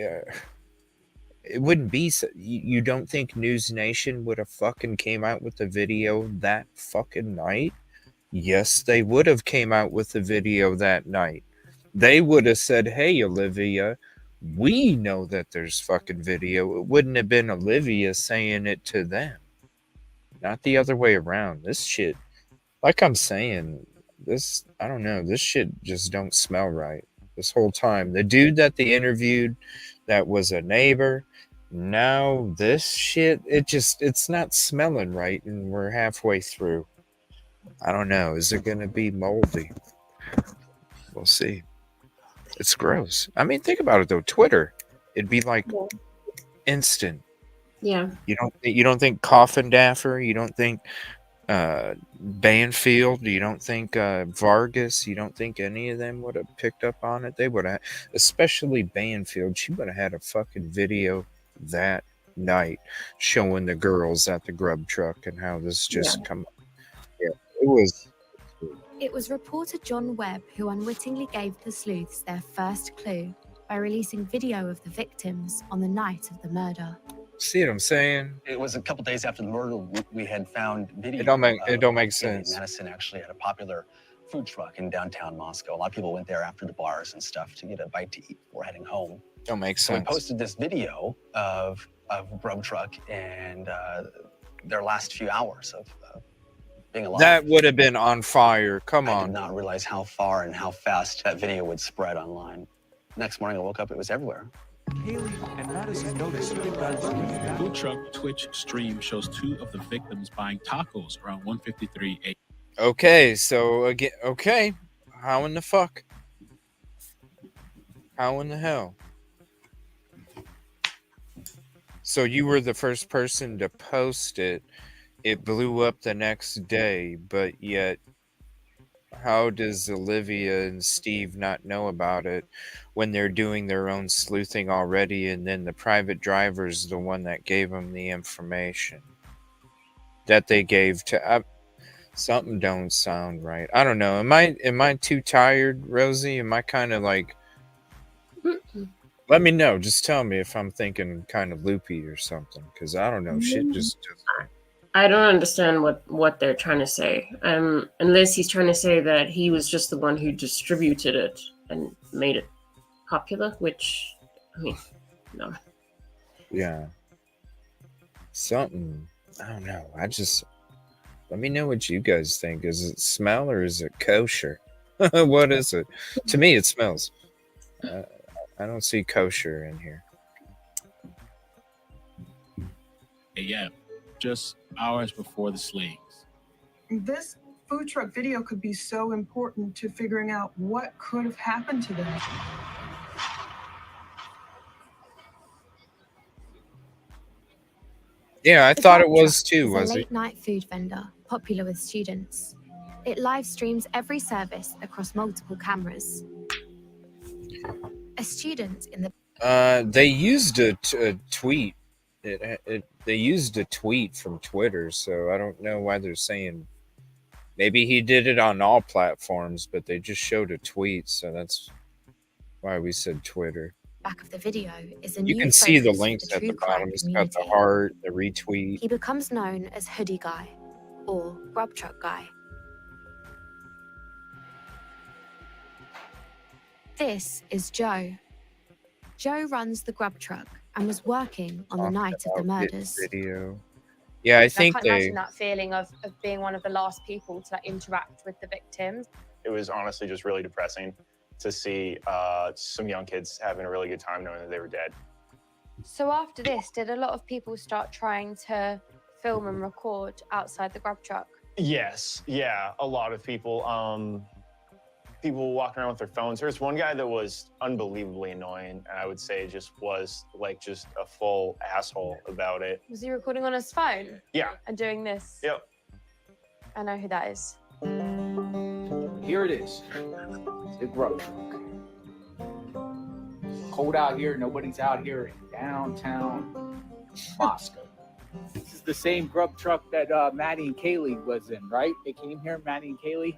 You don't think News Nation would have fucking came out with the video that fucking night? Yes, they would have came out with the video that night. They would have said, hey, Olivia, we know that there's fucking video. It wouldn't have been Olivia saying it to them. Not the other way around. This shit, like I'm saying, I don't know, this shit just don't smell right. This whole time. The dude that they interviewed that was a neighbor, now this shit, it's not smelling right, and we're halfway through. I don't know. Is it going to be moldy? We'll see. It's gross. I mean, think about it though. Twitter, it'd be like instant. Yeah. You don't think Coffin Daffer? You don't think Banfield? You don't think Vargas? You don't think any of them would have picked up on it? They would have, especially Banfield. She would have had a fucking video that night showing the girls at the grub truck and how this just come. Yeah, it was. It was reporter John Webb who unwittingly gave the sleuths their first clue by releasing video of the victims on the night of the murder. See what I'm saying? It was a couple days after the murder we had found video. It don't make sense. Madison actually at a popular food truck in downtown Moscow. A lot of people went there after the bars and stuff to get a bite to eat before heading home. Don't make So we sense. posted this video of Grub Truck and their last few hours of being alive. That would have been on fire. Come I on. did not realize how far and how fast that video would spread online. Next morning, I woke up, it was everywhere. Kaylee and Madison noticed the food truck Twitch stream shows two of the victims buying tacos around 1:53 a.m. Okay, so again, okay. How in the fuck? How in the hell? So you were the first person to post it. It blew up the next day, but yet how does Olivia and Steve not know about it when they're doing their own sleuthing already, and then the private driver's the one that gave them the information that they gave to something don't sound right. I don't know. Am I too tired, Rosie? Am I kind of like let me know. Just tell me if I'm thinking kind of loopy or something, because I don't know. Shit just I don't understand what they're trying to say. Unless he's trying to say that he was just the one who distributed it and made it popular, which, I mean, no. Yeah. Something. I don't know. Let me know what you guys think. Is it smell or is it kosher? What is it? To me, it smells. I don't see kosher in here. a.m. just hours before the slayings. This food truck video could be so important to figuring out what could have happened to them. Yeah, I thought it was too, was was a it? late-night food vendor, popular with students. It live streams every service across multiple cameras. A student in the They used a tweet. They used a tweet from Twitter, so I don't know why they're saying. Maybe he did it on all platforms, but they just showed a tweet, so that's why we said Twitter. back of the video is a You new can see the focus for links the at the true crime bottom. It's got the community. heart, the retweet. He becomes known as Hoodie Guy or Grub Truck Guy. This is Joe. Joe runs the grub truck and was working on the night of the murders. Video. Yeah, I think can't imagine that feeling of being one of the last people to interact with the victims. It was honestly just really depressing to see some young kids having a really good time knowing that they were dead. So after this, did a lot of people start trying to film and record outside the grub truck? Yes, yeah, a lot of people. People walking around with their phones. There's one guy that was unbelievably annoying, and I would say just was just a full asshole about it. Was he recording on his phone? Yeah. And doing this? Yep. I know who that is. Here it is. The grub truck. Cold out here. Nobody's out here in downtown Moscow. This is the same grub truck that Maddie and Kaylee was in, right? They came here, Maddie and Kaylee.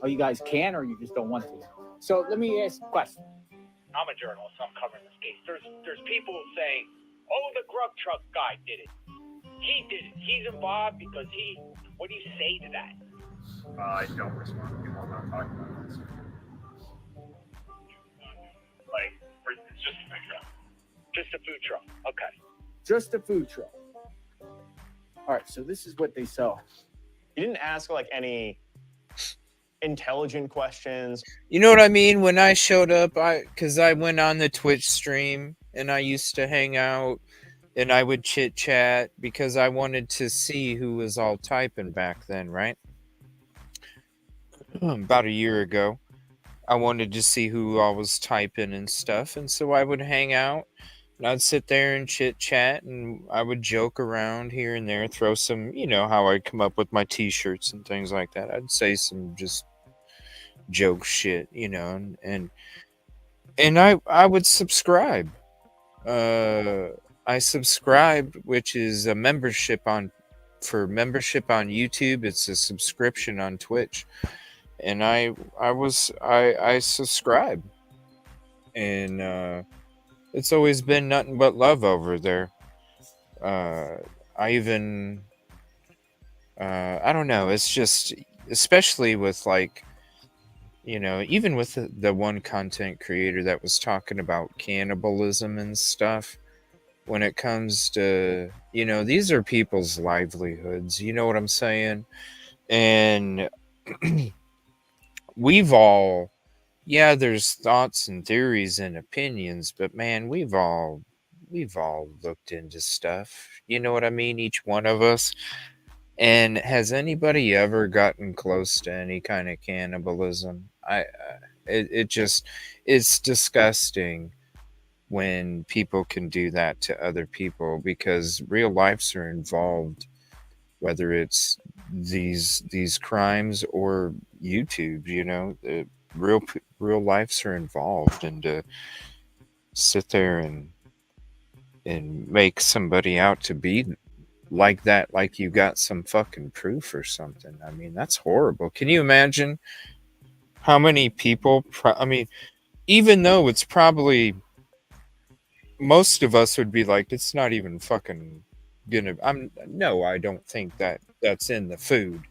Oh, you guys can, or you just don't want to? So let me ask a question. I'm a journalist. I'm covering this case. There's people saying, "Oh, the grub truck guy did it. He did it. He's involved because he." What do you say to that? I don't respond to people. I'm not talking about this. It's just a food truck. Just a food truck. Okay. Just a food truck. All right. So this is what they sell. You didn't ask any intelligent questions. You know what I mean? When I showed up, because I went on the Twitch stream and I used to hang out and I would chit chat because I wanted to see who was all typing back then, right? About a year ago, I wanted to see who all was typing and stuff, and so I would hang out and I'd sit there and chit chat and I would joke around here and there, throw some, how I'd come up with my t-shirts and things like that. I'd say some just joke shit, and I would subscribe. I subscribed, which is a membership on YouTube. It's a subscription on Twitch, and I subscribe, and it's always been nothing but love over there. I don't know. It's just especially with like, even with the one content creator that was talking about cannibalism and stuff, when it comes to, these are people's livelihoods, you know what I'm saying? And we've all, yeah, there's thoughts and theories and opinions, but man, we've all looked into stuff. You know what I mean? Each one of us. And has anybody ever gotten close to any kind of cannibalism? It just, it's disgusting when people can do that to other people, because real lives are involved, whether it's these crimes or YouTube. The real lives are involved, and to sit there and make somebody out to be like that, like you got some fucking proof or something. I mean, that's horrible. Can you imagine how many people, I mean, even though it's probably, most of us would be like, it's not even fucking gonna, no, I don't think that's in the food,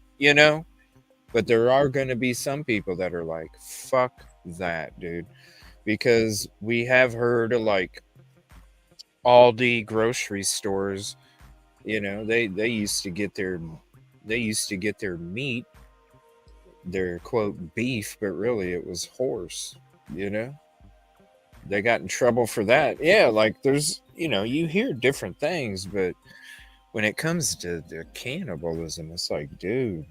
but there are gonna be some people that are like, fuck that, dude. Because we have heard of like Aldi grocery stores, they used to get their meat, their quote beef, but really it was horse. They got in trouble for that. Yeah, like there's, you hear different things, but when it comes to the cannibalism, it's like, dude,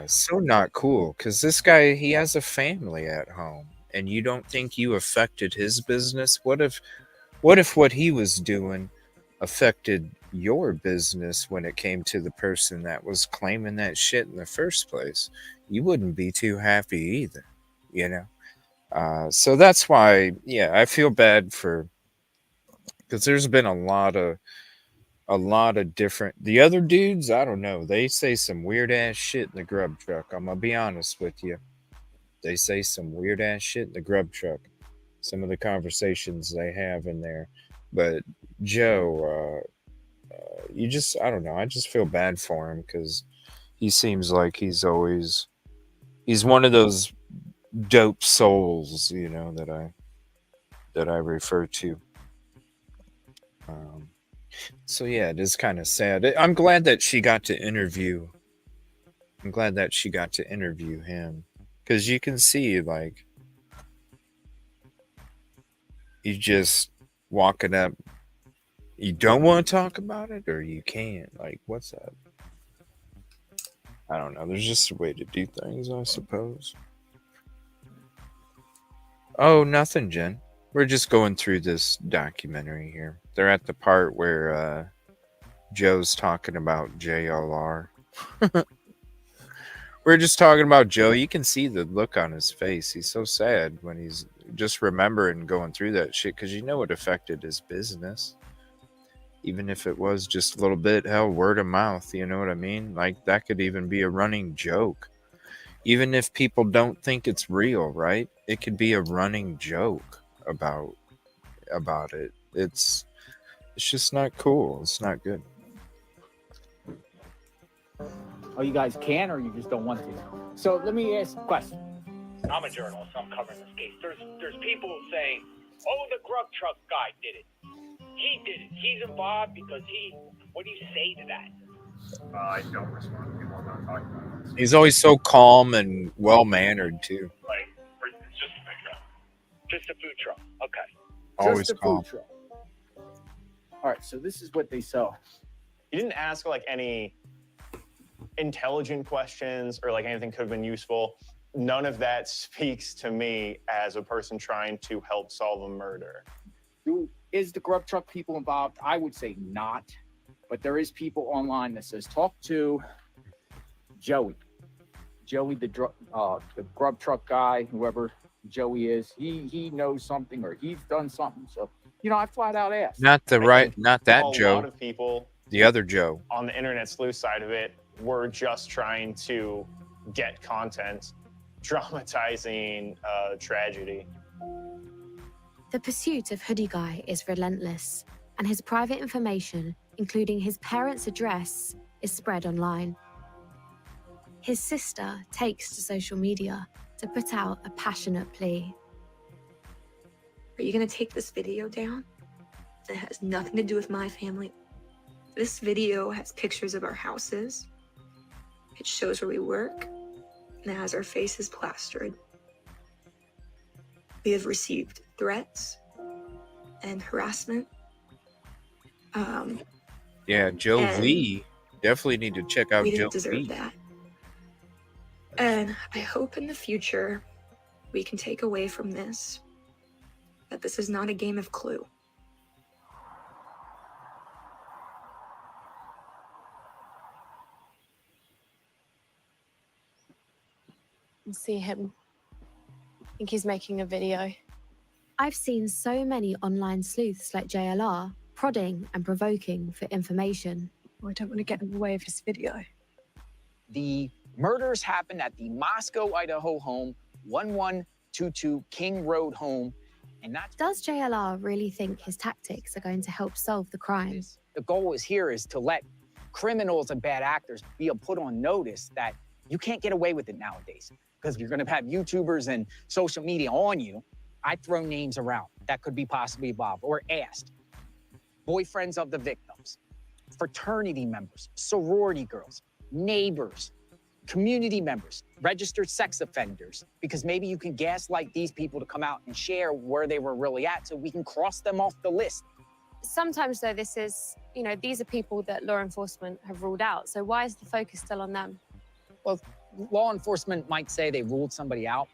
so not cool. Because this guy, he has a family at home, and you don't think you affected his business? What if what he was doing affected your business when it came to the person that was claiming that shit in the first place? You wouldn't be too happy either, so that's why, yeah, I feel bad because there's been a lot of different, the other dudes, I don't know, they say some weird ass shit in the grub truck. I'm gonna be honest with you. They say some weird ass shit in the grub truck. Some of the conversations they have in there. But Joe, I don't know, I just feel bad for him, because he seems like he's one of those dope souls, that I refer to. So yeah, it is kind of sad. I'm glad that she got to interview. I'm glad that she got to interview him, because you can see, like, you just walking up. You don't want to talk about it, or you can't. Like, what's that? I don't know. There's just a way to do things, I suppose. Oh, nothing, Jen. We're just going through this documentary here. They're at the part where Joe's talking about JLR. We're just talking about Joe. You can see the look on his face. He's so sad when he's just remembering going through that shit, because it affected his business. Even if it was just a little bit, hell, word of mouth, you know what I mean? Like, that could even be a running joke. Even if people don't think it's real, right? It could be a running joke about it. It's just not cool. It's not good. Oh, you guys can, or you just don't want to? So let me ask a question. I'm a journalist. I'm covering this case. There's people saying, oh, the grub truck guy did it. He did it. He's involved because he. What do you say to that? I don't respond to people I'm not talking about. He's always so calm and well-mannered, too. Like, it's just a food truck. Just a food truck. Okay. Always just a calm. food truck. All right, so this is what they sell. You didn't ask, like, any intelligent questions or, like, anything could have been useful. None of that speaks to me as a person trying to help solve a murder. Is the grub truck people involved? I would say not, but there is people online that says talk to Joey, the grub truck guy, whoever Joey is. He knows something, or he's done something. So I flat out asked. Not that Joe. A lot of people, the other Joe, on the internet sleuth side of it, were just trying to get content dramatizing tragedy. The pursuit of Hoodie Guy is relentless, and his private information, including his parents' address, is spread online. His sister takes to social media to put out a passionate plea. Are you gonna take this video down? It has nothing to do with my family. This video has pictures of our houses. It shows where we work, and it has our faces plastered. We have received threats and harassment. Yeah, Joe and V. Definitely need to check out we Joe didn't deserve V. that. And I hope in the future we can take away from this that this is not a game of Clue. And see him. I think he's making a video. I've seen so many online sleuths like JLR prodding and provoking for information. I don't want to get in the way of his video. The murders happened at the Moscow, Idaho home, 1122 King Road home, and that's... Does JLR really think his tactics are going to help solve the crimes? The goal here is to let criminals and bad actors be put on notice that you can't get away with it nowadays. Because you're gonna have YouTubers and social media on you. I throw names around that could be possibly involved or asked. Boyfriends of the victims, fraternity members, sorority girls, neighbors, community members, registered sex offenders, because maybe you can gaslight these people to come out and share where they were really at so we can cross them off the list. Sometimes, though, this is, these are people that law enforcement have ruled out. So why is the focus still on them? Well, law enforcement might say they ruled somebody out,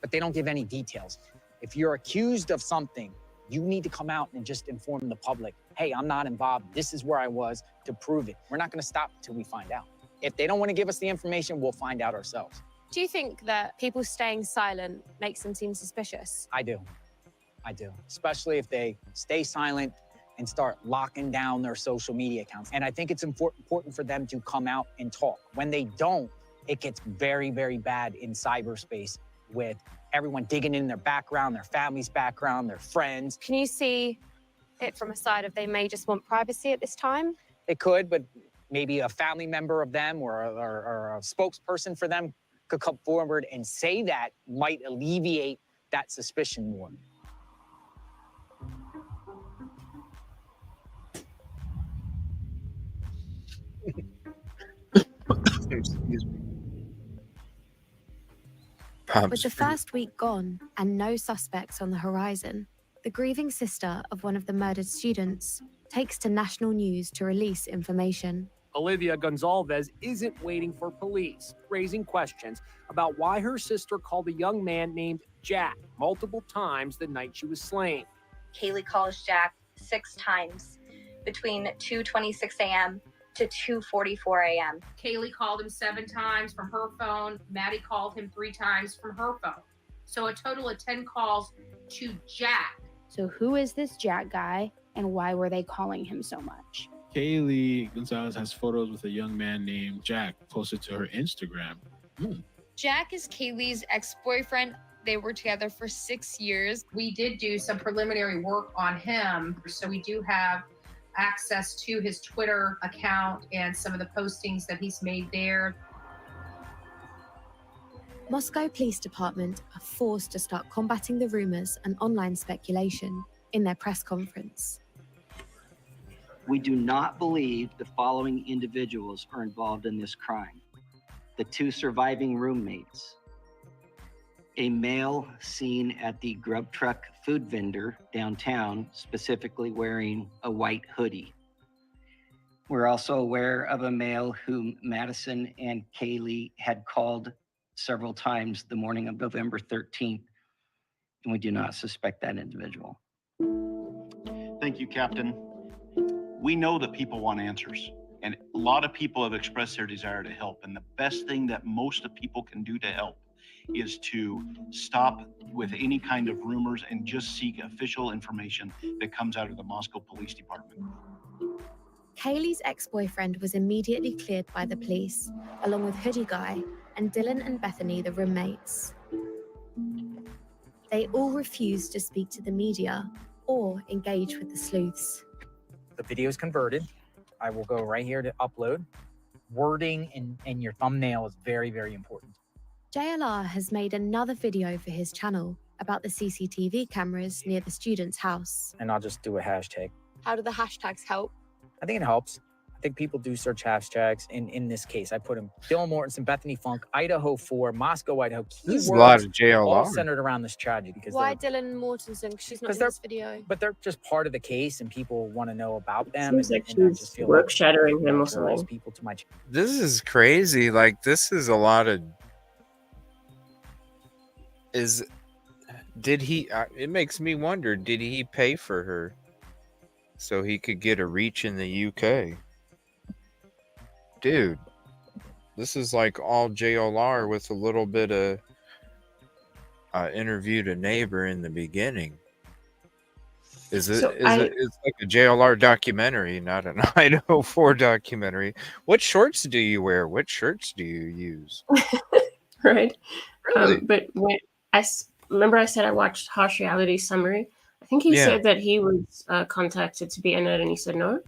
but they don't give any details. If you're accused of something, you need to come out and just inform the public, hey, I'm not involved. This is where I was to prove it. We're not gonna stop until we find out. If they don't wanna give us the information, we'll find out ourselves. Do you think that people staying silent makes them seem suspicious? I do. Especially if they stay silent and start locking down their social media accounts. And I think it's important for them to come out and talk. When they don't, it gets very, very bad in cyberspace with everyone digging in their background, their family's background, their friends. Can you see it from a side of they may just want privacy at this time? It could, but maybe a family member of them or a spokesperson for them could come forward and say that might alleviate that suspicion more. Excuse me. With the first week gone and no suspects on the horizon, the grieving sister of one of the murdered students takes to national news to release information. Olivia Gonzalez isn't waiting for police, raising questions about why her sister called a young man named Jack multiple times the night she was slain. Kaylee calls Jack 6 times between 2:26 a.m. to 2:44 a.m. Kaylee called him 7 times from her phone. Maddie called him 3 times from her phone. So a total of 10 calls to Jack. So who is this Jack guy, and why were they calling him so much? Kaylee Gonzalez has photos with a young man named Jack posted to her Instagram. Jack is Kaylee's ex-boyfriend. They were together for 6 years. We did do some preliminary work on him. So we do have access to his Twitter account and some of the postings that he's made there. Moscow Police Department are forced to start combating the rumors and online speculation in their press conference. We do not believe the following individuals are involved in this crime. The 2 surviving roommates, a male seen at the grub truck food vendor downtown, specifically wearing a white hoodie. We're also aware of a male whom Madison and Kaylee had called several times the morning of November 13th, and we do not suspect that individual. Thank you, Captain. We know that people want answers, and a lot of people have expressed their desire to help, and the best thing that most of people can do to help is to stop with any kind of rumors and just seek official information that comes out of the Moscow Police Department. Kaylee's ex-boyfriend was immediately cleared by the police, along with Hoodie Guy and Dylan and Bethany, the roommates. They all refused to speak to the media or engage with the sleuths. The video is converted. I will go right here to upload. wording and your thumbnail is very, very important. JLR has made another video for his channel about the CCTV cameras near the student's house. And I'll just do a hashtag. How do the hashtags help? I think it helps. I think people do search hashtags. In this case, I put him Dylan Mortensen, Bethany Funk, Idaho4, Moscow, Idaho. This is a lot of All JLR. centered around this tragedy. Because Why Dylan Mortensen? Because she's not in this video. But they're just part of the case, and people want to know about them. Seems like and I she's just feel work like shadowing him or draws something. people to my channel. This is crazy. Like, this is a lot of. Did he? It makes me wonder. Did he pay for her so he could get a reach in the UK? Dude, this is like all JLR with a little bit of interviewed a neighbor in the beginning. Is it? It's like a JLR documentary, not an Idaho4 documentary. What shorts do you wear? What shirts do you use? Right. Really? But when remember I said I watched Harsh Reality Summary. I think he said that he was contacted to be in it, and he said no.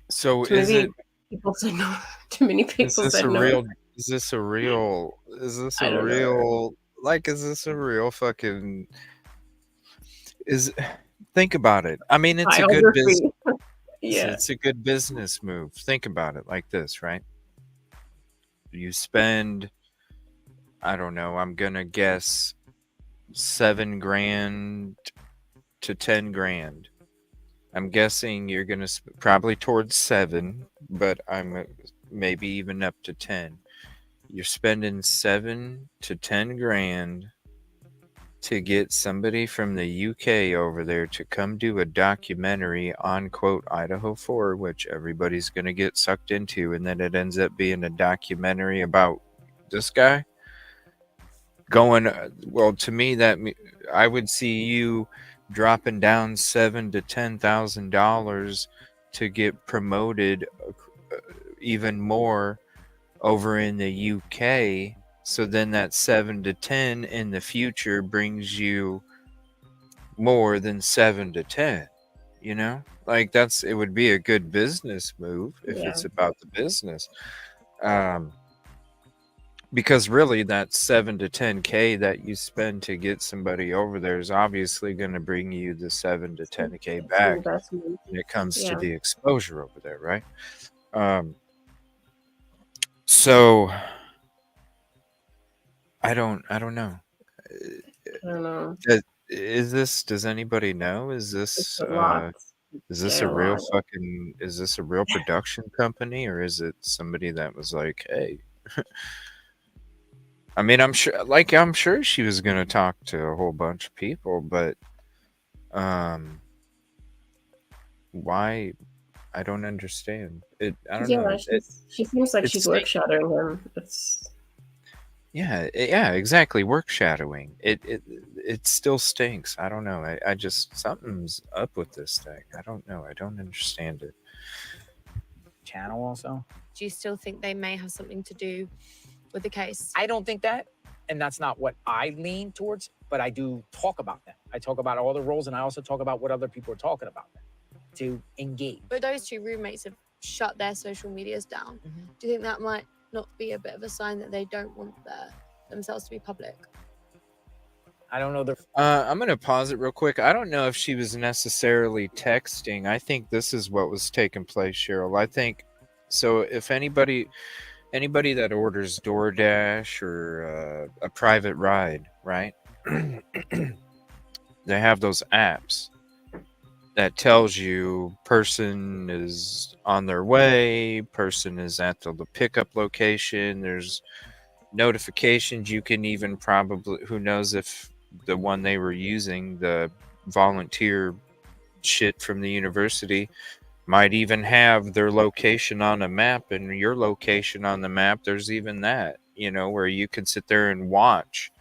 So too is many it? people said no. Too many people Is this said a no. real? Is this a real? Is this I a don't know. real? Like, is this a real fucking? Think about it. I mean, it's a good business. Biography. Yeah. It's a good business move. Think about it like this, right? You spend, I don't know, I'm gonna guess $7,000 to $10,000. I'm guessing you're gonna probably towards 7, but I'm maybe even up to 10. You're spending 7 to 10 grand to get somebody from the UK over there to come do a documentary on, quote, Idaho4, which everybody's going to get sucked into, and then it ends up being a documentary about this guy going, well, to me, that I would see you dropping down $7,000 to $10,000 to get promoted even more over in the UK. So then that 7 to 10 in the future brings you more than 7 to 10, you know? Like, it would be a good business move if it's about the business. Because really that 7 to 10K that you spend to get somebody over there is obviously going to bring you the 7 to 10K back when it comes to the exposure over there, right? So I don't know. I don't know. Does anybody know? Is this a lot. a real fucking, is this a real production company, or is it somebody that was like, hey, I mean, I'm sure she was going to talk to a whole bunch of people, but why? I don't understand it. I don't know. She seems like she's work shadowing him. Yeah, exactly. Work shadowing. It still stinks. I don't know. I just, something's up with this thing. I don't know. I don't understand it. Channel also. Do you still think they may have something to do with the case? I don't think that, and that's not what I lean towards, but I do talk about them. I talk about all the roles, and I also talk about what other people are talking about them to engage. But those two roommates have shut their social medias down. Do you think that might not be a bit of a sign that they don't want themselves to be public? I don't know. I'm going to pause it real quick. I don't know if she was necessarily texting. I think this is what was taking place, Cheryl. I think, so if anybody that orders DoorDash or a private ride, right? They have those apps that tells you person is on their way, person is at the pickup location. There's notifications. You can even probably, who knows if the one they were using, the volunteer shit from the university, might even have their location on a map, and your location on the map. There's even that, where you can sit there and watch.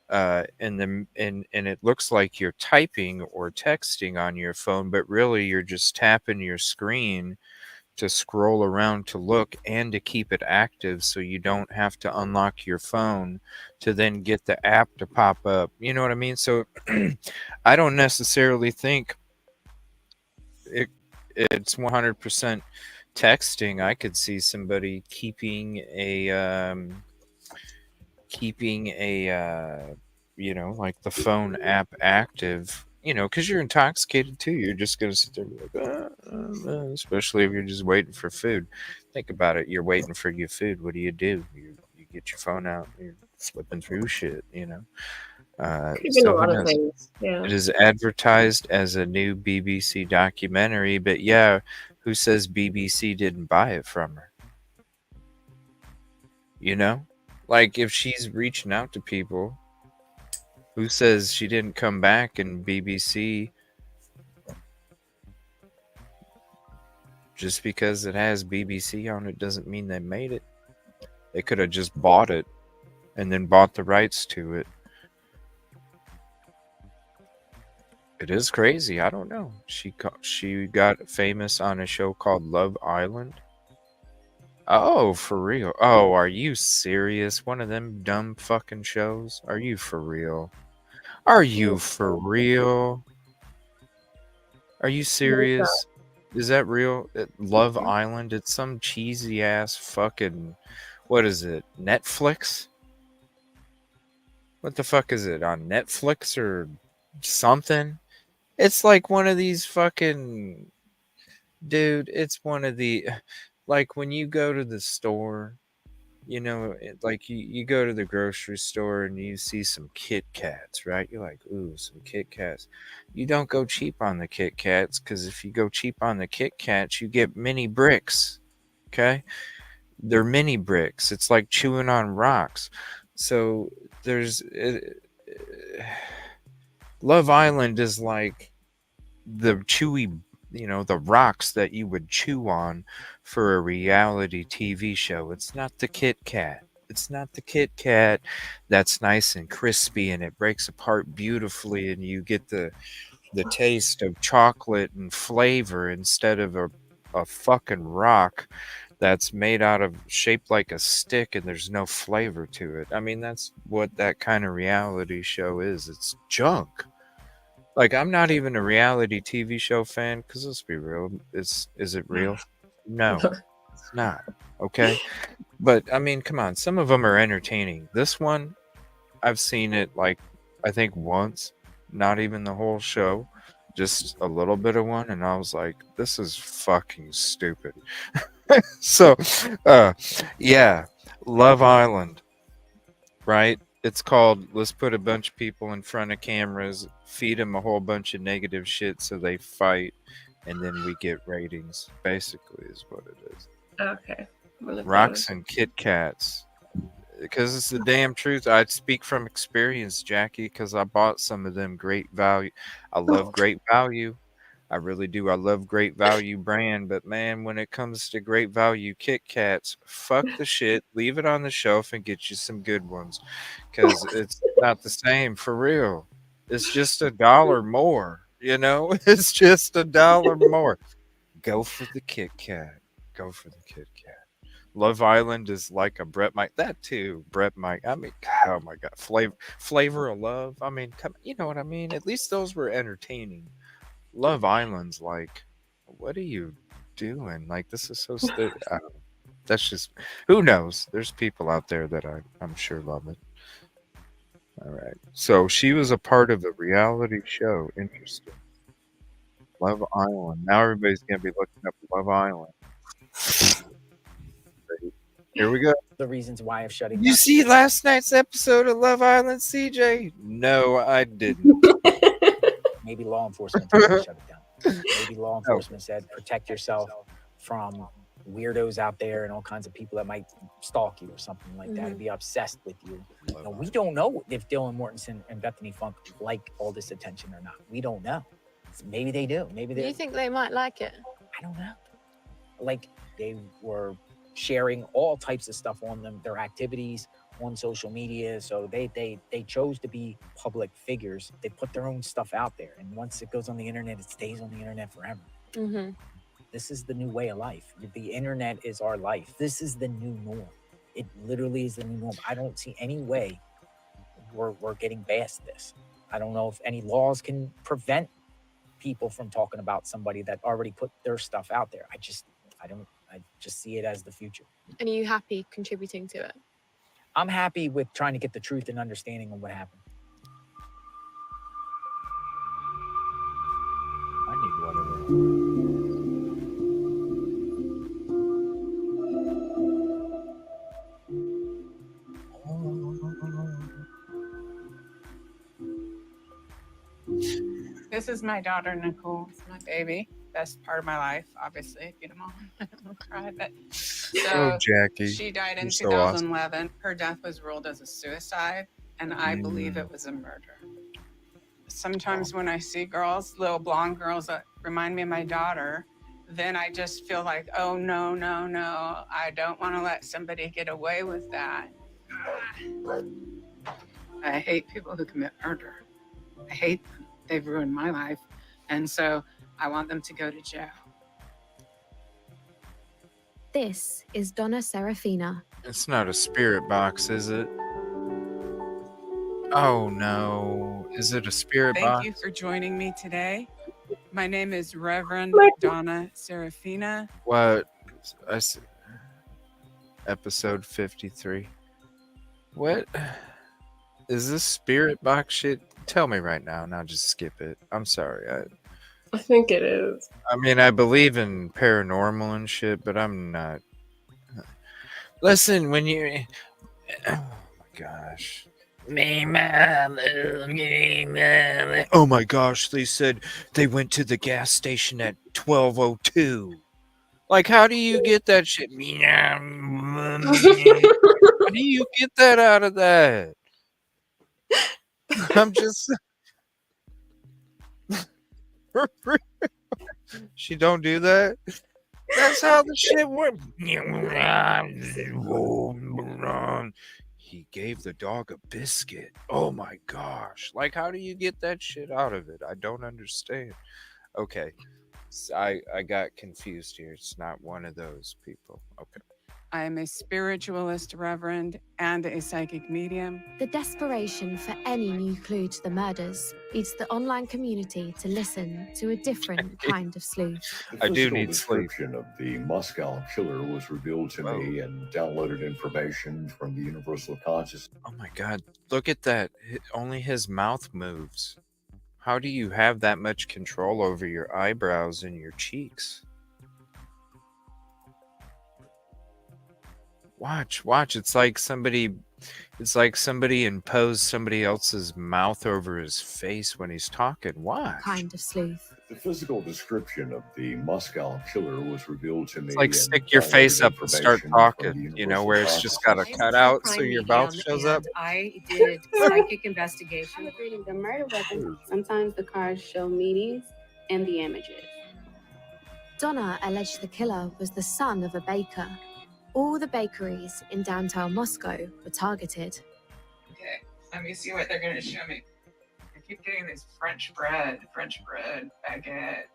And it looks like you're typing or texting on your phone, but really you're just tapping your screen to scroll around to look and to keep it active, so you don't have to unlock your phone to then get the app to pop up. You know what I mean? So I don't necessarily think it's 100% texting, I could see somebody keeping a like the phone app active, because you're intoxicated too. You're just gonna sit there and be like, especially if you're just waiting for food. Think about it. You're waiting for your food. What do? You get your phone out. You're flipping through shit. Could have been a So who lot of knows? things. Yeah. It is advertised as a new BBC documentary, but yeah, who says BBC didn't buy it from her? Like if she's reaching out to people, who says she didn't come back and BBC? Just because it has BBC on it doesn't mean they made it. They could have just bought it and then bought the rights to it. It is crazy. I don't know. She got famous on a show called Love Island. Oh, for real? Oh, are you serious? One of them dumb fucking shows? Are you for real? Are you for real? Are you serious? Is that real? Love Island? It's some cheesy ass fucking. What is it? Netflix? What the fuck is it? On Netflix or something? It's like one of these fucking. Dude, it's one of the. Like when you go to the store, like you go to the grocery store and you see some Kit Kats, right? You're like, ooh, some Kit Kats. You don't go cheap on the Kit Kats, because if you go cheap on the Kit Kats, you get mini bricks. Okay? They're mini bricks. It's like chewing on rocks. So there's Love Island is like the chewy, the rocks that you would chew on for a reality TV show. It's not the Kit Kat. It's not the Kit Kat that's nice and crispy and it breaks apart beautifully and you get the taste of chocolate and flavor instead of a fucking rock that's made out of shaped like a stick and there's no flavor to it. I mean, that's what that kind of reality show is. It's junk. Like, I'm not even a reality TV show fan, because let's be real. Is it real? No, it's not. Okay? But, I mean, come on. Some of them are entertaining. This one, I've seen it, like, I think once. Not even the whole show. Just a little bit of one. And I was like, this is fucking stupid. So, yeah. Love Island. Right? It's called, let's put a bunch of people in front of cameras, feed them a whole bunch of negative shit so they fight, and then we get ratings, basically, is what it is. Okay. Rocks and Kit Kats. Because it's the damn truth. I speak from experience, Jackie, because I bought some of them Great Value. I love Great Value. I really do. I love Great Value brand, but man, when it comes to Great Value Kit Kats, fuck the shit. Leave it on the shelf and get you some good ones, because it's not the same for real. It's just $1 more. It's just $1 more. Go for the Kit Kat. Go for the Kit Kat. Love Island is like a Brett Mike. That too, Brett Mike. I mean, oh my god, flavor of love. I mean, come, you know what I mean? At least those were entertaining. Love Island's like, what are you doing? Like, this is so stupid. That's just, who knows? There's people out there that I'm sure love it. All right. So she was a part of a reality show. Interesting. Love Island. Now everybody's gonna be looking up Love Island. Here we go. The reasons why of shutting You down. see last night's episode of Love Island, CJ? No, I didn't. Maybe law enforcement told you to shut it down. Maybe law enforcement said protect yourself from weirdos out there and all kinds of people that might stalk you or something like that and be obsessed with you. Now, we don't know if Dylan Mortensen and Bethany Funk like all this attention or not. We don't know. Maybe they do. Maybe they. Do you think they might like it? I don't know. Like, they were sharing all types of stuff on them, their activities on social media. So they chose to be public figures. They put their own stuff out there, and once it goes on the internet, it stays on the internet forever. Mm-hmm. This is the new way of life. The internet is our life. This is the new norm. It literally is the new norm. I don't see any way we're getting past this. I don't know if any laws can prevent people from talking about somebody that already put their stuff out there. I I just see it as the future. And are you happy contributing to it? I'm happy with trying to get the truth and understanding of what happened. I need one of them. This is my daughter, Nicole. It's my baby. Best part of my life, obviously. Get them all. I don't cry, but Oh, Jackie. she died in You're so awesome. 2011. Her death was ruled as a suicide, and I believe it was a murder. Sometimes when I see girls, little blonde girls that remind me of my daughter, then I just feel like, oh, no, no, no. I don't want to let somebody get away with that. I hate people who commit murder. I hate them. They've ruined my life. And so I want them to go to jail. This is Donna Serafina. It's not a spirit box, is it? Oh no. Is it a spirit Thank box? you for joining me today. My name is Reverend Donna Serafina. What? Episode 53. What? Is this spirit box shit? Tell me right now, and I'll just skip it. I'm sorry. I think it is. I mean, I believe in paranormal and shit, but I'm not. Listen, when you. Oh my gosh. Oh my gosh, they said they went to the gas station at 12:02. Like, how do you get that shit? How do you get that out of that? I'm just. She don't do that? That's how the shit works. He gave the dog a biscuit. Oh my gosh. Like, how do you get that shit out of it? I don't understand. Okay. I got confused here. It's not one of those people. Okay. I am a spiritualist, Reverend, and a psychic medium. The desperation for any new clue to the murders leads the online community to listen to a different kind of sleuth. I do The need sleep. description of the Moscow killer was revealed to me and downloaded information from the Universal Consciousness. Oh my god. Look at that. Only his mouth moves. How do you have that much control over your eyebrows and your cheeks? Watch. It's like somebody imposed somebody else's mouth over his face when he's talking. Watch. Kind of sleuth. The physical description of the Moscow killer was revealed to me. It's like and stick your downloaded face up and start information from talking, the you know, where it's just got a Universal cutout so your mouth shows up. I did psychic investigation. Reading the murder weapon. Sometimes the cards show meanings and the images. Donna alleged the killer was the son of a baker. All the bakeries in downtown Moscow were targeted. Okay, let me see what they're going to show me. I keep getting this French bread, baguette.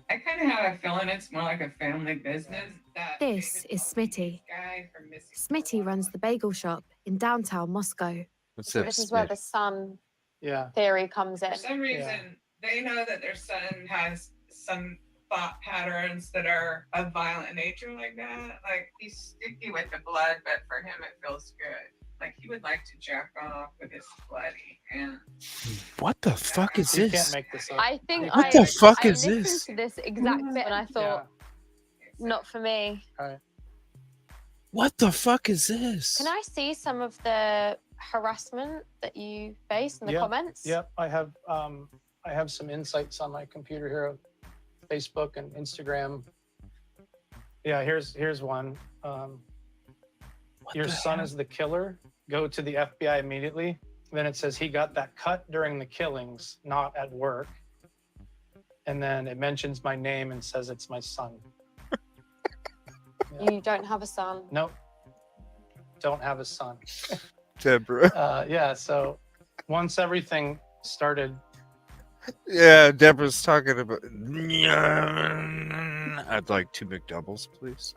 I kind of have a feeling it's more like a family business. This is Smitty. Smitty runs the bagel shop in downtown Moscow. What's This is where the son theory comes in. For some reason, they know that their son has some thought patterns that are of violent nature like that. Like, he's sticky with the blood, but for him it feels good. Like, he would like to jack off with his bloody hand. What the fuck is You this? can't make this up. I think What the fuck I is listened this? to this exact bit and I thought, not for me. What the fuck is this? Can I see some of the harassment that you face in the comments? Yep, I have some insights on my computer here of Facebook and Instagram. Yeah, here's one. Your son is the killer. Go to the FBI immediately. Then it says he got that cut during the killings, not at work. And then it mentions my name and says it's my son. You don't have a son. Nope. Don't have a son. Deborah. Yeah, so once everything started. Yeah, Deborah's talking about. I'd like 2 McDoubles, please.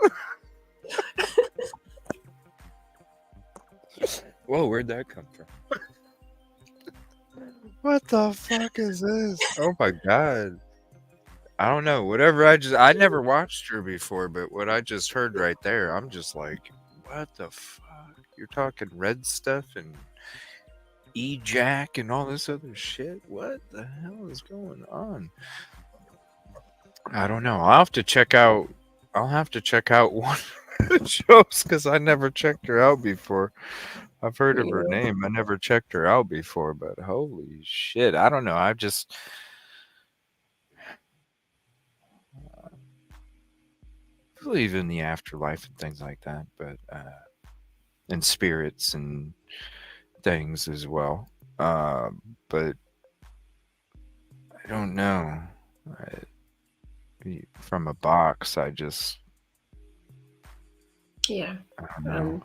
Whoa, where'd that come from? What the fuck is this? Oh my god. I don't know. Whatever I never watched her before, but what I just heard right there, I'm just like, what the fuck? You're talking red stuff and E-Jack and all this other shit? What the hell is going on? I don't know. I'll have to check out one of the shows because I never checked her out before. I've heard of her name. I never checked her out before, but holy shit. I don't know. I just believe in the afterlife and things like that, but and spirits and things as well. But I don't know. From a box, I just Yeah. I don't know.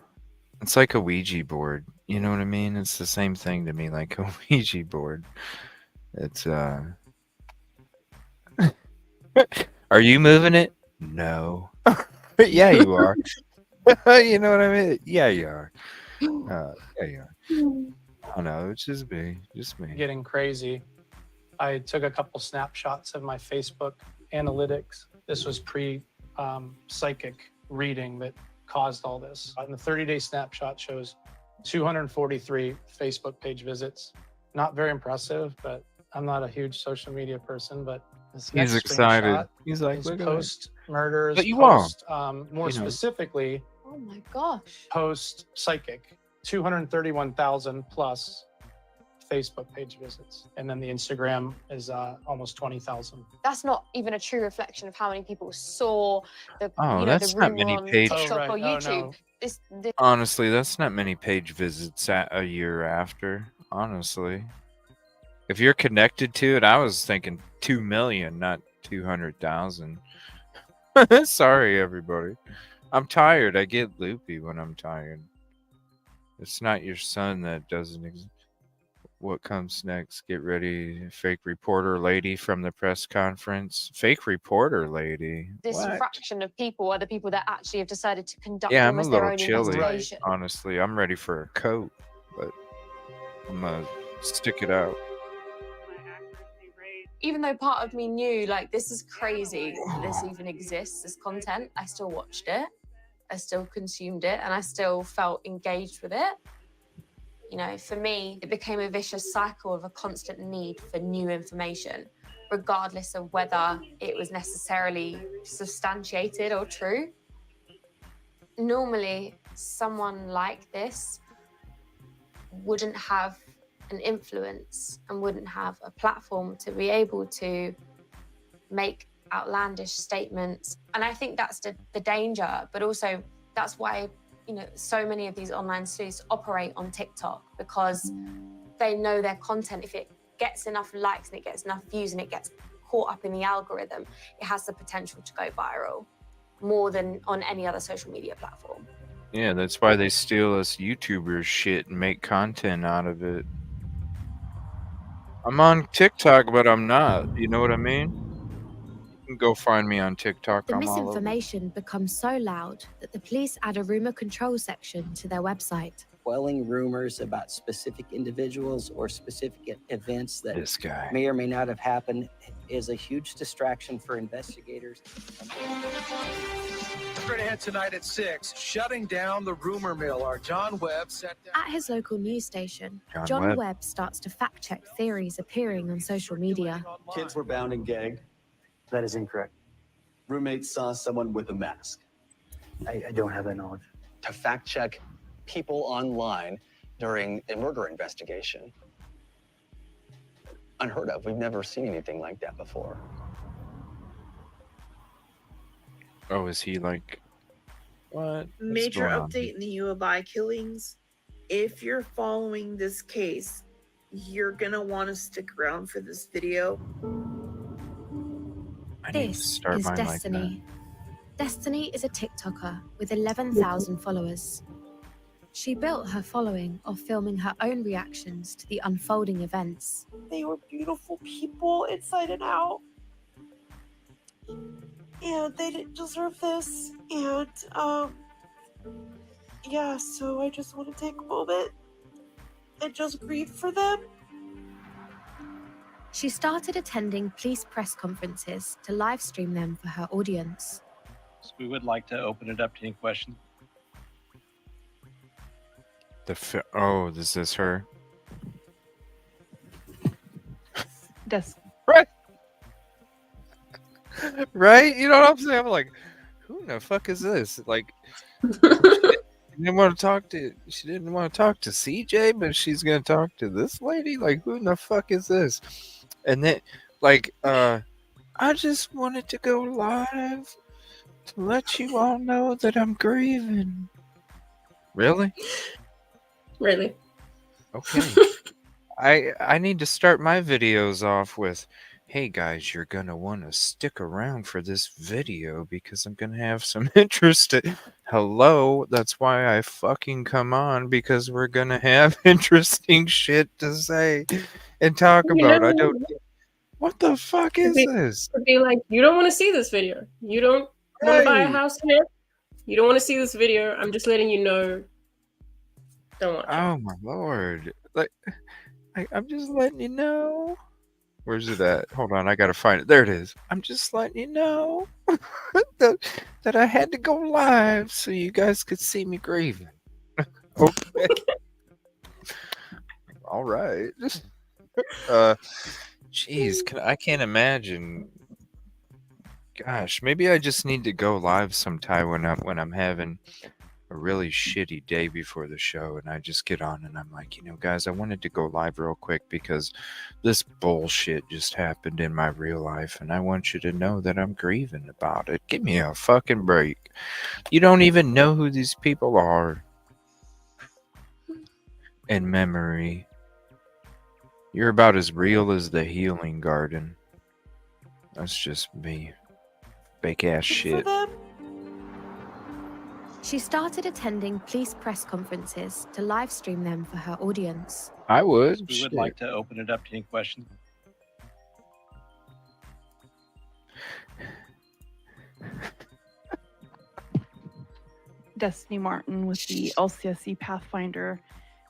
It's like a Ouija board. You know what I mean? It's the same thing to me, like a Ouija board. It's Are you moving it? No. Yeah, you are. You know what I mean? Yeah, you are. Yeah, you are. I don't know. It's just me. Getting crazy. I took a couple snapshots of my Facebook analytics. This was psychic reading that caused all this. And the 30-day snapshot shows 243 Facebook page visits. Not very impressive, but I'm not a huge social media person. But this He's next excited. screenshot He's like, is look at post murders. But you post, are. more You know. specifically, Oh my gosh. post psychic, 231,000 plus Facebook page visits, and then the Instagram is almost 20,000. That's not even a true reflection of how many people saw the Oh, the that's not rumor many on page. TikTok Oh, right. or Oh, YouTube. no. This Honestly, that's not many page visits a year after. Honestly, if you're connected to it, I was thinking 2 million, not 200,000. Sorry, everybody. I'm tired. I get loopy when I'm tired. It's not your son that doesn't exist. What comes next? Get ready, fake reporter lady from the press conference. Fake reporter lady. this What? fraction of people are the people that actually have decided to conduct Yeah, I'm a almost their little own chilly. investigation. Honestly, I'm ready for a coat, but I'm gonna stick it out. Even though part of me knew, like, this is crazy that this even exists, this content, I still watched it, I still consumed it, and I still felt engaged with it. You know, for me, it became a vicious cycle of a constant need for new information, regardless of whether it was necessarily substantiated or true. Normally, someone like this wouldn't have an influence and wouldn't have a platform to be able to make outlandish statements. And I think that's the danger, but also that's why, you know, so many of these online sleuths operate on TikTok, because they know their content, if it gets enough likes and it gets enough views and it gets caught up in the algorithm, it has the potential to go viral more than on any other social media platform. Yeah, that's why they steal us YouTubers shit and make content out of it. I'm on TikTok, but I'm not. You know what I mean? You can go find me on TikTok. The I'm all over. misinformation becomes so loud that the police add a rumor control section to their website. Quelling rumors about specific individuals or specific events that This guy. may or may not have happened is a huge distraction for investigators. Straight ahead tonight at 6, shutting down the rumor mill. Our John Webb set down. At his local news station, John John Webb. Webb starts to fact-check theories appearing on social media. Kids were bound and gagged. That is incorrect. Roommates saw someone with a mask. I don't have that knowledge. To fact check people online during a murder investigation. Unheard of. We've never seen anything like that before. Oh, is he like what? Major update in the U of I killings. If you're following this case, you're gonna want to stick around for this video. This start is mine like Destiny. Destiny is a TikToker with 11,000 followers. She built her following off filming her own reactions to the unfolding events. They were beautiful people inside and out. And they didn't deserve this. And, yeah, so I just want to take a moment and just grieve for them. She started attending police press conferences to live stream them for her audience. So we would like to open it up to any questions. Oh, is this her? Right. Right? You know what I'm saying? I'm like, who in the fuck is this? Like, she didn't want to talk to CJ, but she's gonna talk to this lady. Like, who in the fuck is this? And then, like, I just wanted to go live to let you all know that I'm grieving. Really? Really? Okay. I need to start my videos off with, hey guys, you're gonna want to stick around for this video because I'm gonna have some interest. Hello, that's why I fucking come on, because we're gonna have interesting shit to say and talk about. I don't. What the fuck is this? Could be like, you don't want to see this video. You don't want to buy a house here. You don't want to see this video. I'm just letting you know. Don't watch. Oh my lord! Like, I'm just letting you know. Where's it at? Hold on, I gotta find it. There it is. I'm just letting you know that I had to go live so you guys could see me grieving. Okay. All right. Jeez, I can't imagine. Gosh, maybe I just need to go live sometime when I'm having a really shitty day before the show, and I just get on and I'm like, guys, I wanted to go live real quick because this bullshit just happened in my real life, and I want you to know that I'm grieving about it. Give me a fucking break. You don't even know who these people are. In memory, you're about as real as the healing garden. That's just me. Fake ass shit. She started attending police press conferences to live stream them for her audience. I would. So we would like to open it up to any questions. Destiny Martin with the LCSC Pathfinder.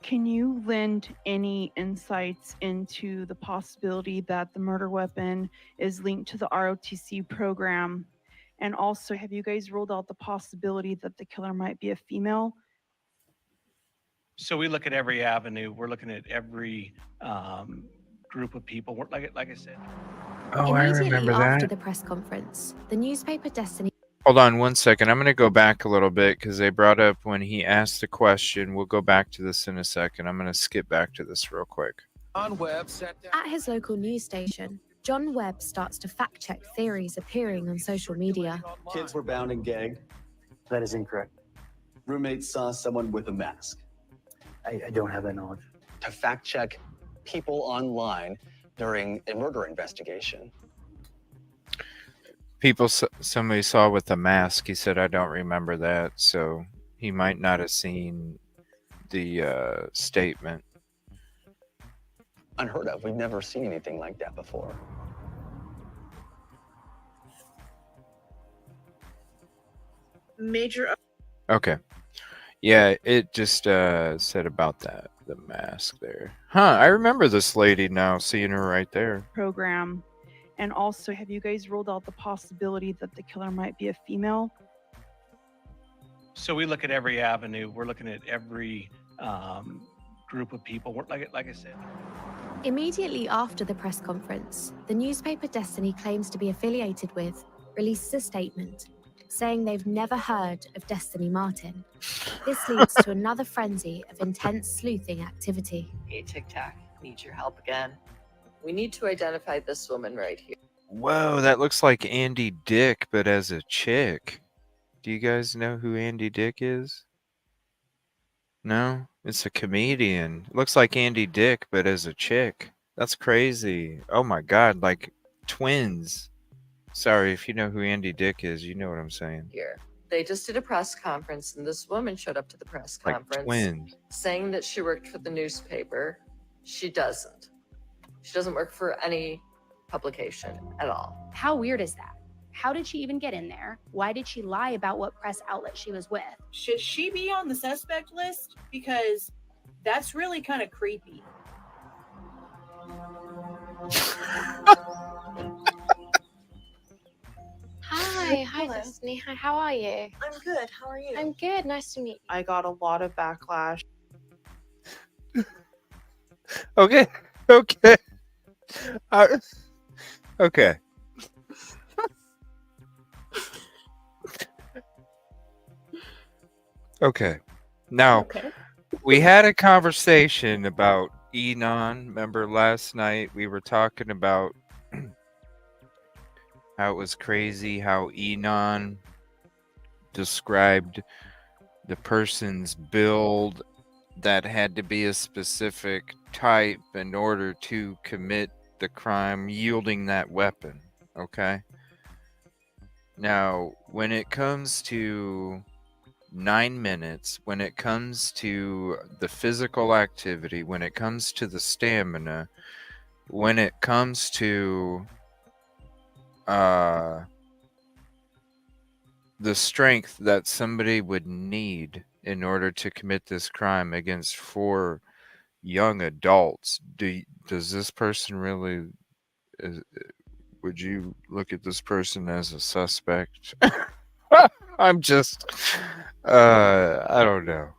Can you lend any insights into the possibility that the murder weapon is linked to the ROTC program? And also, have you guys ruled out the possibility that the killer might be a female? So we look at every avenue. We're looking at every group of people. Like I said. Oh, I Immediately remember after that. the press conference, the newspaper Destiny. Hold on 1 second. I'm going to go back a little bit because they brought up when he asked the question. We'll go back to this in a second. I'm going to skip back to this real quick. John Webb sat down. At his local news station, John Webb starts to fact-check theories appearing on social media. Kids were bound and gagged. That is incorrect. Roommates saw someone with a mask. I don't have that knowledge. To fact check people online during a murder investigation. Somebody saw with a mask. He said, I don't remember that. So he might not have seen the statement. Unheard of. We've never seen anything like that before. Major. Okay. Yeah, it just said about that, the mask there. Huh, I remember this lady now, seeing her right there. Program. And also, have you guys ruled out the possibility that the killer might be a female? So we look at every avenue. We're looking at every group of people. Like I said. Immediately after the press conference, the newspaper Destiny claims to be affiliated with releases a statement saying they've never heard of Destiny Martin. This leads to another frenzy of intense sleuthing activity. Hey, Tik Tok, need your help again. We need to identify this woman right here. Whoa, that looks like Andy Dick, but as a chick. Do you guys know who Andy Dick is? No? It's a comedian. Looks like Andy Dick, but as a chick. That's crazy. Oh my god, like twins. Sorry, if you know who Andy Dick is, you know what I'm saying. Here. They just did a press conference, and this woman showed up to the press Like conference twins. saying that she worked for the newspaper. She doesn't. She doesn't work for any publication at all. How weird is that? How did she even get in there? Why did she lie about what press outlet she was with? Should she be on the suspect list? Because that's really kind of creepy. Destiny. Hi, how are you? I'm good. How are you? I'm good. Nice to meet you. I got a lot of backlash. Okay. Okay. Okay. Okay. Now, Okay. we had a conversation about Enon. Remember last night we were talking about how it was crazy how Enon described the person's build that had to be a specific type in order to commit the crime yielding that weapon. Okay. Now, when it comes to 9 minutes, when it comes to the physical activity, when it comes to the stamina, when it comes to the strength that somebody would need in order to commit this crime against 4 young adults, does this person really would you look at this person as a suspect? I'm just I don't know.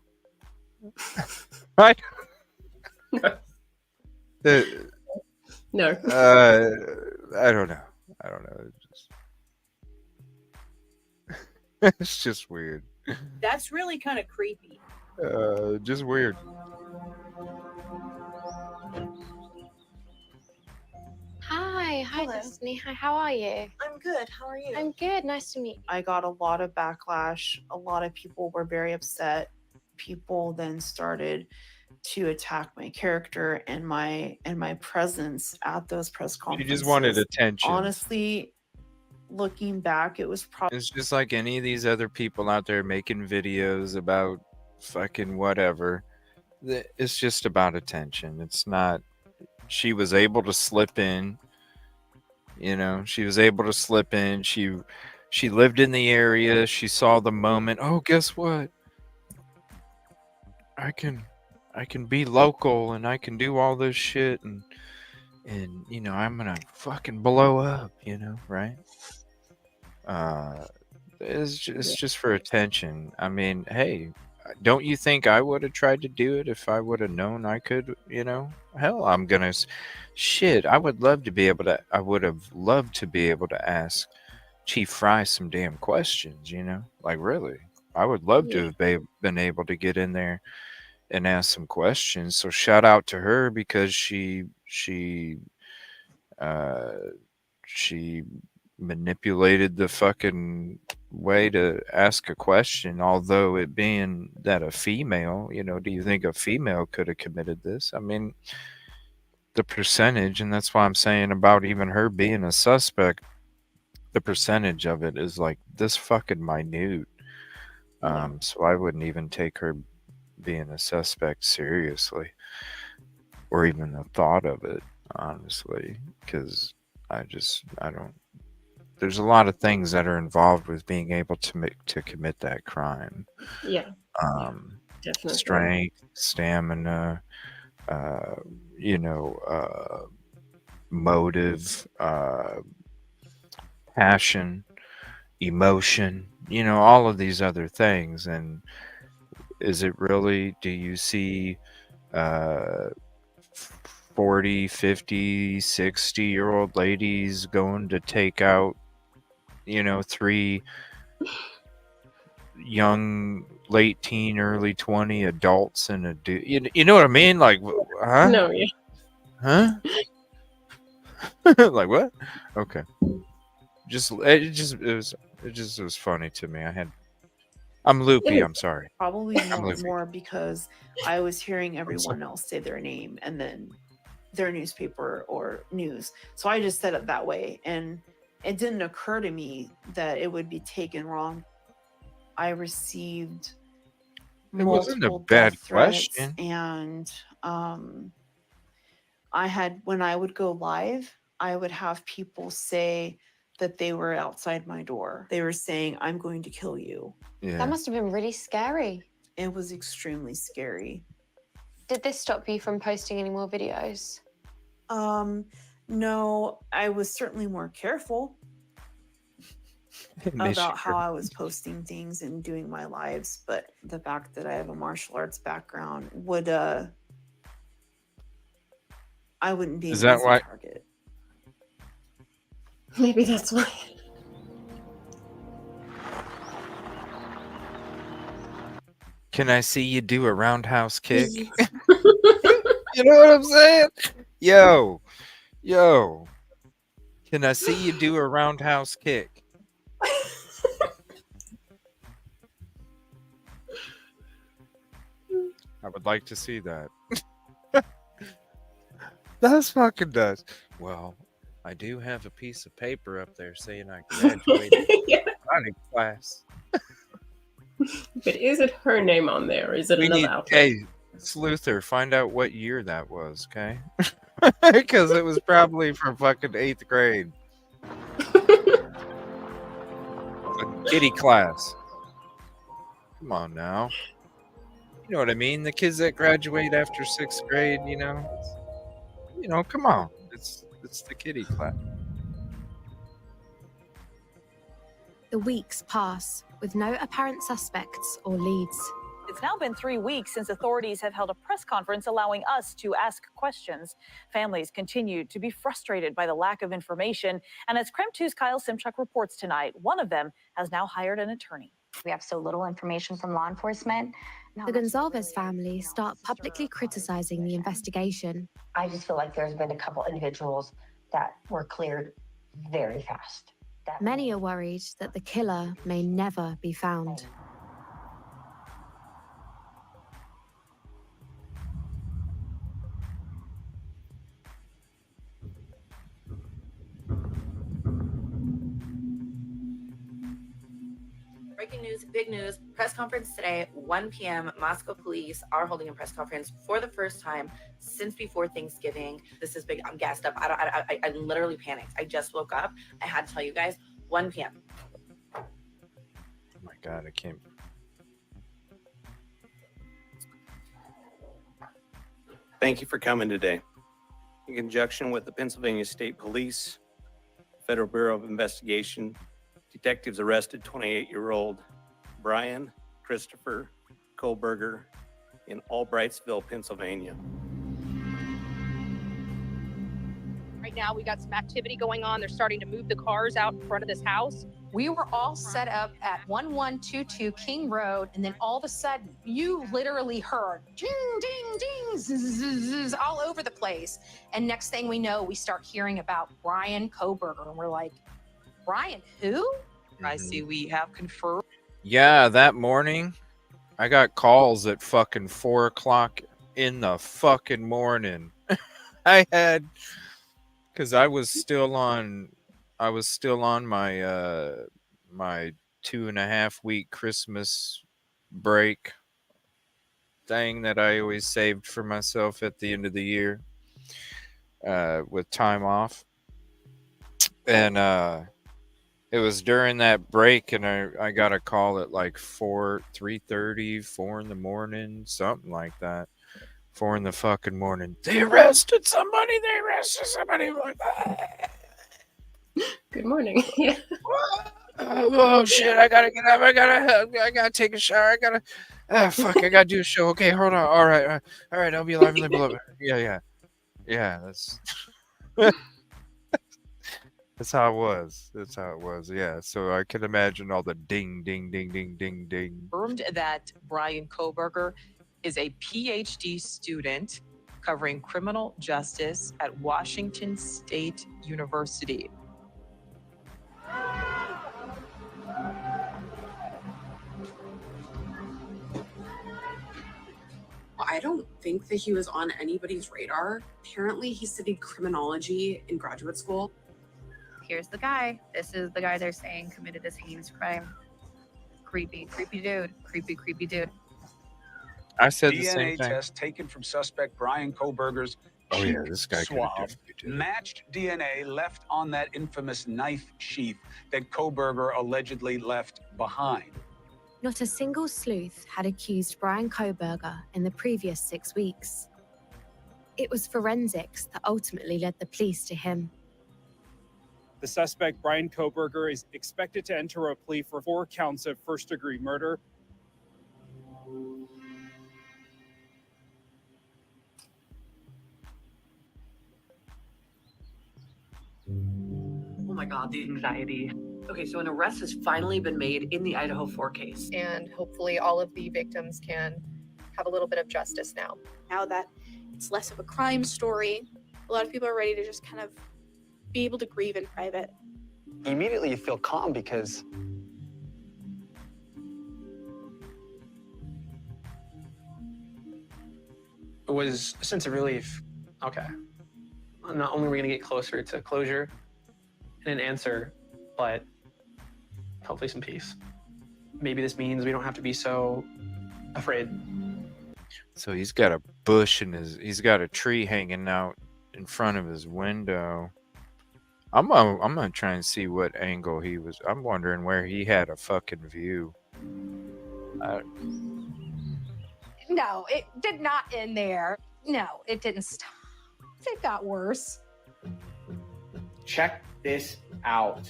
I No. I don't know. I don't know. It's just weird. That's really kind of creepy. Just weird. Hi, Destiny. Hi, how are you? I'm good. How are you? I'm good. Nice to meet you. I got a lot of backlash. A lot of people were very upset. People then started to attack my character and my presence at those press You conferences. just wanted attention. Honestly, looking back, it was probably It's just like any of these other people out there making videos about fucking whatever. It's just about attention. It's not. She was able to slip in. You know, she was able to slip in. She lived in the area. She saw the moment. Oh, guess what? I can be local and I can do all this shit and you know, I'm gonna fucking blow up, you know, right? It's just for attention. I mean, hey, don't you think I would have tried to do it if I would have known I could, you know? Hell, I'm gonna shit, I would love to be able to I would have loved to be able to ask Chief Fry some damn questions, you know? Like really. I would love to have been able to get in there and ask some questions. So shout out to her because she manipulated the fucking way to ask a question, although it being that a female, you know, do you think a female could have committed this? I mean, the percentage, and that's why I'm saying about even her being a suspect, the percentage of it is like this fucking minute. So I wouldn't even take her being a suspect seriously, or even the thought of it, honestly, because I don't. There's a lot of things that are involved with being able to commit that crime. Yeah. Definitely. Strength, stamina, you know, motive, passion, emotion, you know, all of these other things. And is it really, do you see 40, 50, 60-year-old ladies going to take out, you know, 3 young late teen, early 20 adults and a dude? You know what I mean? Like, huh? No, yeah. Huh? Like what? Okay. It was funny to me. I'm loopy. I'm sorry. probably I'm loopy. more because I was hearing everyone else say their name and then their newspaper or news. So I just said it that way. And it didn't occur to me that it would be taken wrong. I received It wasn't a multiple bad death threats, question. and I had, when I would go live, I would have people say that they were outside my door. They were saying, "I'm going to kill you." That must have been really scary. It was extremely scary. Did this stop you from posting any more videos? No, I was certainly more careful. about how I was posting things and doing my lives, but the fact that I have a martial arts background would I wouldn't be an Is that easy why? target. Maybe that's why. Can I see you do a roundhouse kick? You know what I'm saying? Yo. Can I see you do a roundhouse kick? I would like to see that. That's fucking nuts. Well, I do have a piece of paper up there saying I graduated karate class. But is it her name on there? Or is it We another need, outfit? hey, Sleuther, find out what year that was, okay? Because it was probably from fucking 8th grade. Fucking kitty class. Come on now. You know what I mean? The kids that graduate after 6th grade, come on. It's the kitty class. The weeks pass with no apparent suspects or leads. It's now been 3 weeks since authorities have held a press conference allowing us to ask questions. Families continue to be frustrated by the lack of information. And as Creme 2's Kyle Simchuk reports tonight, one of them has now hired an attorney. We have so little information from law enforcement. The Gonzalez family start publicly criticizing the investigation. I just feel like there's been a couple individuals that were cleared very fast. Many are worried that the killer may never be found. Breaking news, big news, press conference today, 1 p.m. Moscow police are holding a press conference for the first time since before Thanksgiving. This is big. I'm gassed up. I literally panicked. I just woke up. I had to tell you guys, 1 p.m. Oh my God, I can't. Thank you for coming today. In conjunction with the Pennsylvania State Police, Federal Bureau of Investigation, detectives arrested 28-year-old Brian Christopher Kohlberger in Albrightsville, Pennsylvania. Right now, we got some activity going on. They're starting to move the cars out in front of this house. We were all set up at 1122 King Road, and then all of a sudden, you literally heard ding, ding, ding, zzz, zzz, zzz, all over the place. And next thing we know, we start hearing about Brian Kohlberger, and we're like, Brian, who? I see we have confirmed. Yeah, that morning, I got calls at fucking 4 o'clock in the fucking morning. I had, because I was still on my my 2.5-week Christmas break thing that I always saved for myself at the end of the year, with time off, and it was during that break, and I got a call at like 3:30, 4 in the morning, something like that. 4 in the fucking morning. They arrested somebody. I'm like, Good morning. Yeah. oh shit! I gotta get up. I gotta take a shower. Fuck! I gotta do a show. Okay, hold on. All right. I'll be live. Yeah. That's. That's how it was. Yeah. So I can imagine all the ding, ding, ding, ding, ding, ding. Confirmed that Brian Kohlberger is a PhD student covering criminal justice at Washington State University. I don't think that he was on anybody's radar. Apparently, he studied criminology in graduate school. Here's the guy. This is the guy they're saying committed this heinous crime. Creepy dude. Creepy dude. I said the same DNA thing. test taken from suspect Brian Kohlberger's Oh yeah, this guy could have swab definitely matched DNA left on that infamous knife sheath that Kohlberger allegedly left behind. Not a single sleuth had accused Brian Kohlberger in the previous 6 weeks. It was forensics that ultimately led the police to him. The suspect, Brian Koberger, is expected to enter a plea for 4 counts of first-degree murder. Oh my God, the anxiety. Okay, so an arrest has finally been made in the Idaho4 case. And hopefully all of the victims can have a little bit of justice now. Now that it's less of a crime story, a lot of people are ready to just kind of be able to grieve in private. Immediately you feel calm because it was a sense of relief. Okay. Not only are we going to get closer to closure and an answer, but hopefully some peace. Maybe this means we don't have to be so afraid. So he's got a bush in he's got a tree hanging out in front of his window. I'm gonna try and see what angle he was. I'm wondering where he had a fucking view. No, it did not end there. No, it didn't stop. It got worse. Check this out.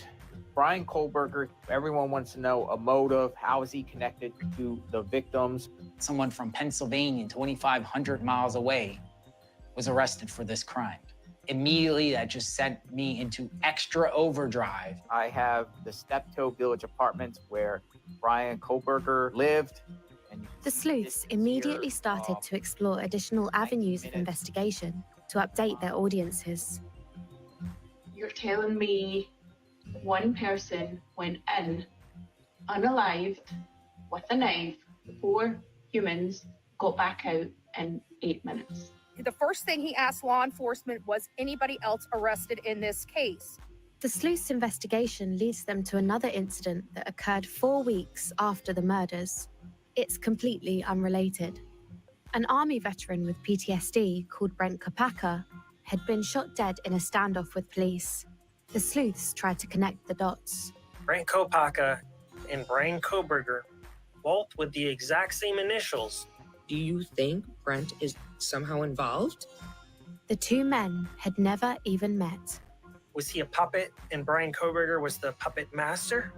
Brian Koberger, everyone wants to know a motive. How is he connected to the victims? Someone from Pennsylvania, 2,500 miles away, was arrested for this crime. Immediately, that just sent me into extra overdrive. I have the Steptoe Village apartments where Brian Koberger lived. The sleuths immediately started to explore additional avenues of investigation to update their audiences. You're telling me one person went in unalived with a knife, 4 humans got back out in 8 minutes. The first thing he asked law enforcement was anybody else arrested in this case. The sleuths' investigation leads them to another incident that occurred 4 weeks after the murders. It's completely unrelated. An army veteran with PTSD called Brent Kopacka had been shot dead in a standoff with police. The sleuths tried to connect the dots. Brent Kopacka and Brian Koberger, both with the exact same initials. Do you think Brent is somehow involved? The 2 men had never even met. Was he a puppet and Brian Koberger was the puppet master?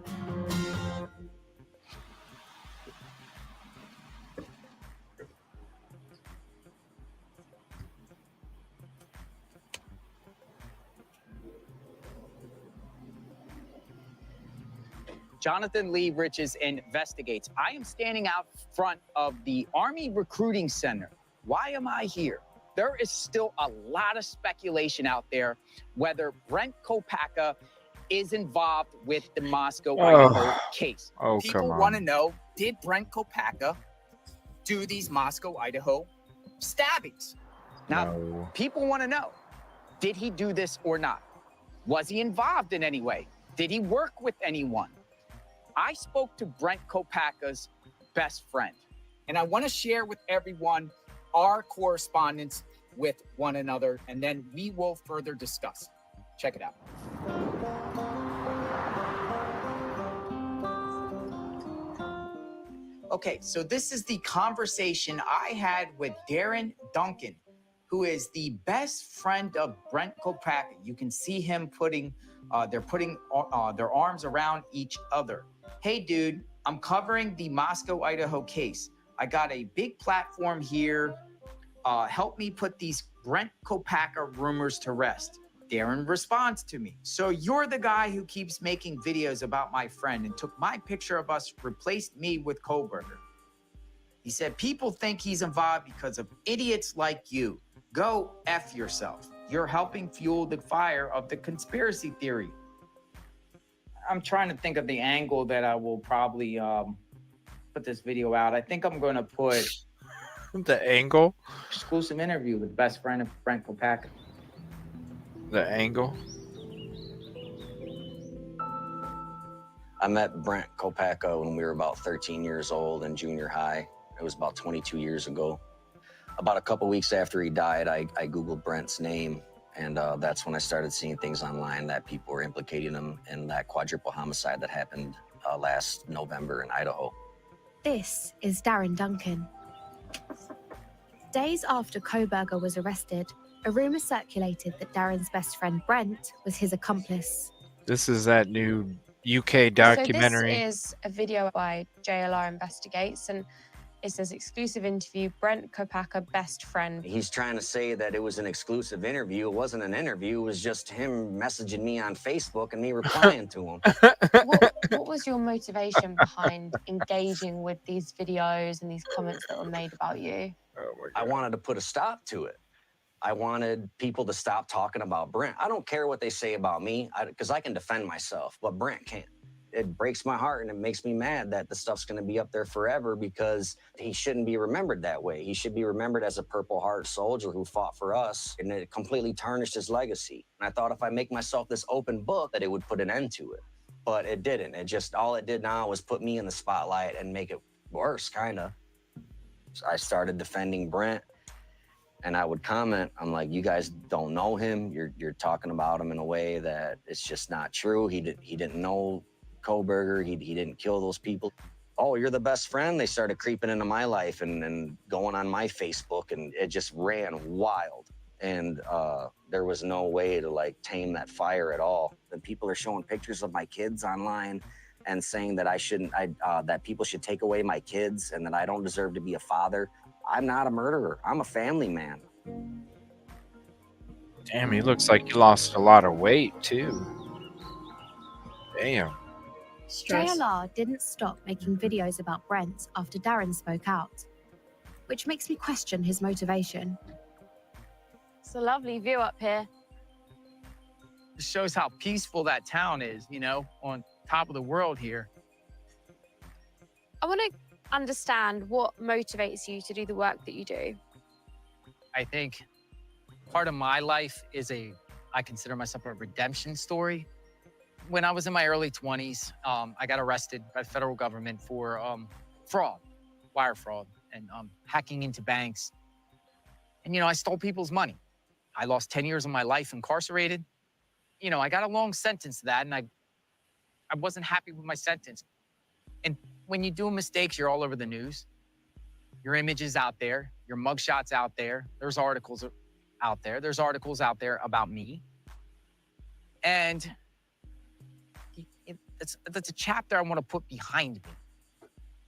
Jonathan Lee Riches investigates. I am standing out front of the Army Recruiting Center. Why am I here? There is still a lot of speculation out there whether Brent Kopacka is involved with the Moscow, Idaho case. People want to know, did Brent Kopacka do these Moscow, Idaho stabbings? Now, people want to know, did he do this or not? Was he involved in any way? Did he work with anyone? I spoke to Brent Kopacka's best friend. And I want to share with everyone our correspondence with one another, and then we will further discuss. Check it out. Okay, so this is the conversation I had with Darren Duncan, who is the best friend of Brent Kopacka. You can see him they're putting their arms around each other. Hey, dude, I'm covering the Moscow, Idaho case. I got a big platform here. Help me put these Brent Kopacka rumors to rest. Darren responds to me. So you're the guy who keeps making videos about my friend and took my picture of us, replaced me with Koberger. He said, people think he's involved because of idiots like you. Go F yourself. You're helping fuel the fire of the conspiracy theory. I'm trying to think of the angle that I will probably put this video out. I think I'm going to put the angle, exclusive interview with best friend of Brent Kopacka. The angle. I met Brent Kopacka when we were about 13 years old in junior high. It was about 22 years ago. About a couple weeks after he died, I Googled Brent's name, and that's when I started seeing things online that people were implicating him in that quadruple homicide that happened last November in Idaho. This is Darren Duncan. Days after Koberger was arrested, a rumor circulated that Darren's best friend Brent was his accomplice. This is that new UK documentary. So this is a video by JLR Investigates, and it says exclusive interview, Brent Kopacka, best friend. He's trying to say that it was an exclusive interview. It wasn't an interview. It was just him messaging me on Facebook and me replying to him. What was your motivation behind engaging with these videos and these comments that were made about you? I wanted to put a stop to it. I wanted people to stop talking about Brent. I don't care what they say about me because I can defend myself, but Brent can't. It breaks my heart and it makes me mad that the stuff's going to be up there forever because he shouldn't be remembered that way. He should be remembered as a Purple Heart soldier who fought for us, and it completely tarnished his legacy. And I thought if I make myself this open book that it would put an end to it, but it didn't. All it did now was put me in the spotlight and make it worse, kind of. So I started defending Brent. And I would comment, I'm like, you guys don't know him. You're talking about him in a way that it's just not true. He didn't know Kohberger. He didn't kill those people. Oh, you're the best friend? They started creeping into my life and going on my Facebook, and it just ran wild. And there was no way to like tame that fire at all. And people are showing pictures of my kids online and saying that that people should take away my kids and that I don't deserve to be a father. I'm not a murderer. I'm a family man. Damn, he looks like he lost a lot of weight too. Damn. JLR didn't stop making videos about Brent after Darren spoke out, which makes me question his motivation. It's a lovely view up here. It shows how peaceful that town is, you know, on top of the world here. I want to understand what motivates you to do the work that you do. I think part of my life is I consider myself a redemption story. When I was in my early 20s, I got arrested by the federal government for fraud, wire fraud, and hacking into banks. And, you know, I stole people's money. I lost 10 years of my life incarcerated. You know, I got a long sentence to that, and I wasn't happy with my sentence. And when you do mistakes, you're all over the news. Your image is out there. Your mugshot's out there. There's articles out there. There's articles out there about me. And that's a chapter I want to put behind me.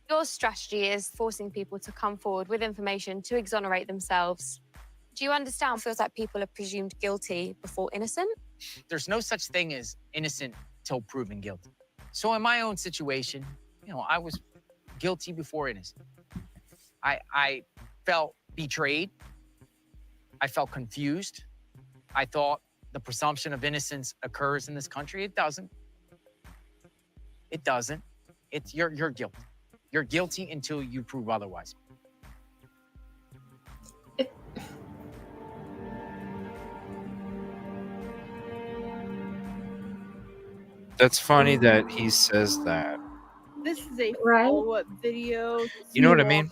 Your strategy is forcing people to come forward with information to exonerate themselves. Do you understand? It feels like people are presumed guilty before innocent. There's no such thing as innocent till proven guilty. So in my own situation, you know, I was guilty before innocent. I felt betrayed. I felt confused. I thought the presumption of innocence occurs in this country. It doesn't. It doesn't. You're guilty. You're guilty until you prove otherwise. That's funny that he says that. This is a follow-up video. You know what I mean?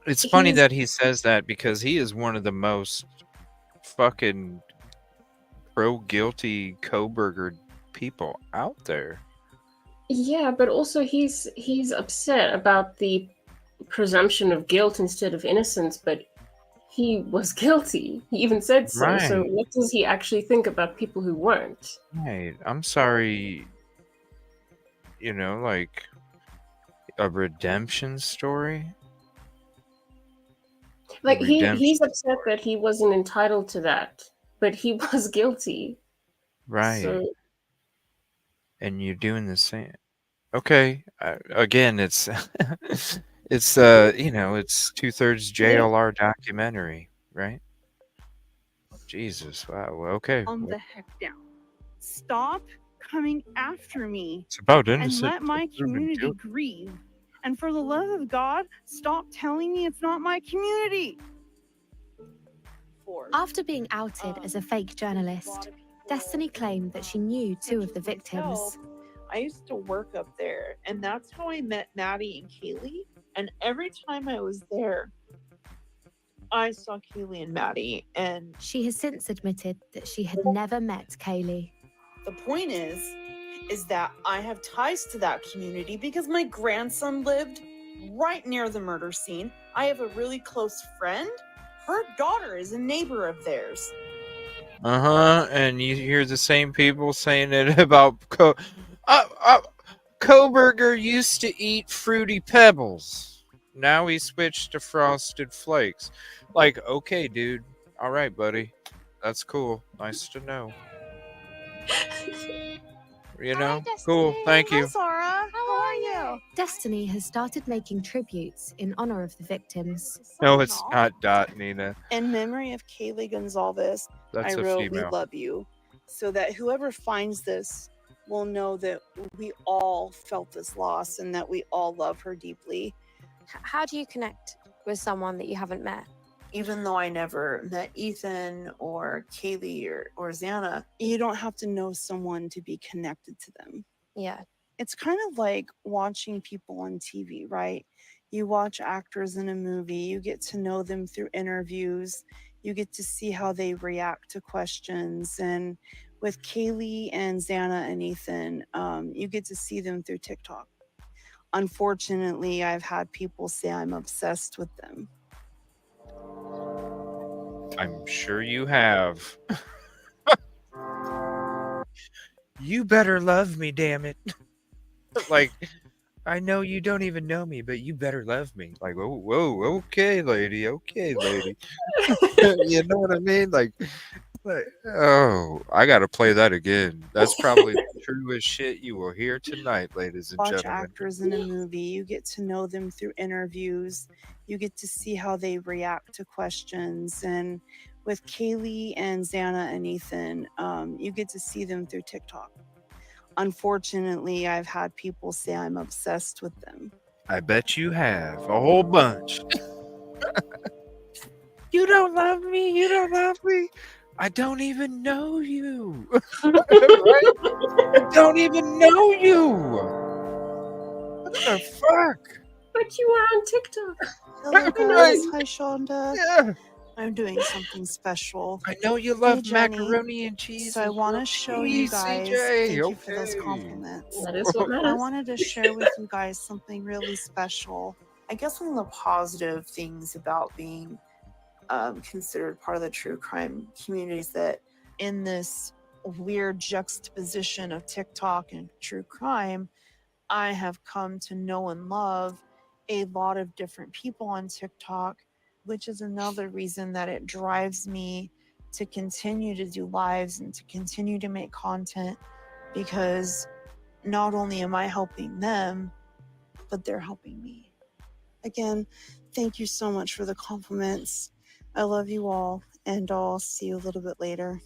It's funny that he says that because he is one of the most fucking pro-guilty Kohberger people out there. Yeah, but also he's upset about the presumption of guilt instead of innocence, but he was guilty. He even said so. Right. So what does he actually think about people who weren't? Right. I'm sorry. You know, like a redemption story. Like he's upset that he wasn't entitled to that, but he was guilty. Right. So, and you're doing the same. Okay. Again, it's it's you know, it's 2/3 JLR documentary, right? Jesus. Wow. Okay. Calm the heck down. Stop coming after me. It's about and innocent let my till proven community guilty. grieve. And for the love of God, stop telling me it's not my community. After being outed as a fake journalist, Destiny claimed that she knew two of the victims. I used to work up there, and that's how I met Maddie and Kaylee. And every time I was there, I saw Kaylee and Maddie, and she has since admitted that she had never met Kaylee. The point is that I have ties to that community because my grandson lived right near the murder scene. I have a really close friend. Her daughter is a neighbor of theirs. And you hear the same people saying it about Koberger used to eat Fruity Pebbles. Now he switched to Frosted Flakes. Like, okay, dude. All right, buddy. That's cool. Nice to know. You know? Cool. Thank you. Zara. How are you? Destiny has started making tributes in honor of the victims. No, it's not Dot, Nina. In memory of Kaylee Gonzalez, That's I a wrote, "We female. love you," so that whoever finds this will know that we all felt this loss and that we all love her deeply. How do you connect with someone that you haven't met? Even though I never met Ethan or Kaylee or Xana, you don't have to know someone to be connected to them. Yeah. It's kind of like watching people on TV, right? You watch actors in a movie, you get to know them through interviews, you get to see how they react to questions. And with Kaylee and Xana and Ethan, you get to see them through TikTok. Unfortunately, I've had people say I'm obsessed with them. I'm sure you have. You better love me, damn it. Like, I know you don't even know me, but you better love me. Like, whoa, okay, lady, you know what I mean? Like, oh, I gotta play that again. That's probably the truest shit you will hear tonight, ladies and Watch gentlemen. actors in a movie, you get to know them through interviews, you get to see how they react to questions. And with Kaylee and Xana and Ethan, you get to see them through TikTok. Unfortunately, I've had people say I'm obsessed with them. I bet you have a whole bunch. You don't love me. You don't love me. I don't even know you. Right? I don't even know you. What the fuck? But you are on TikTok. Hello, guys. Right. Hi, Shonda. Yeah. I'm doing something special. I know you love Jenny. macaroni and cheese. So I want to show you guys. Thank you for those compliments. That is what matters. I wanted to share with you guys something really special. I guess one of the positive things about being considered part of the true crime community is that in this weird juxtaposition of TikTok and true crime, I have come to know and love a lot of different people on TikTok, which is another reason that it drives me to continue to do lives and to continue to make content, because not only am I helping them, but they're helping me. Again, thank you so much for the compliments. I love you all, and I'll see you a little bit later.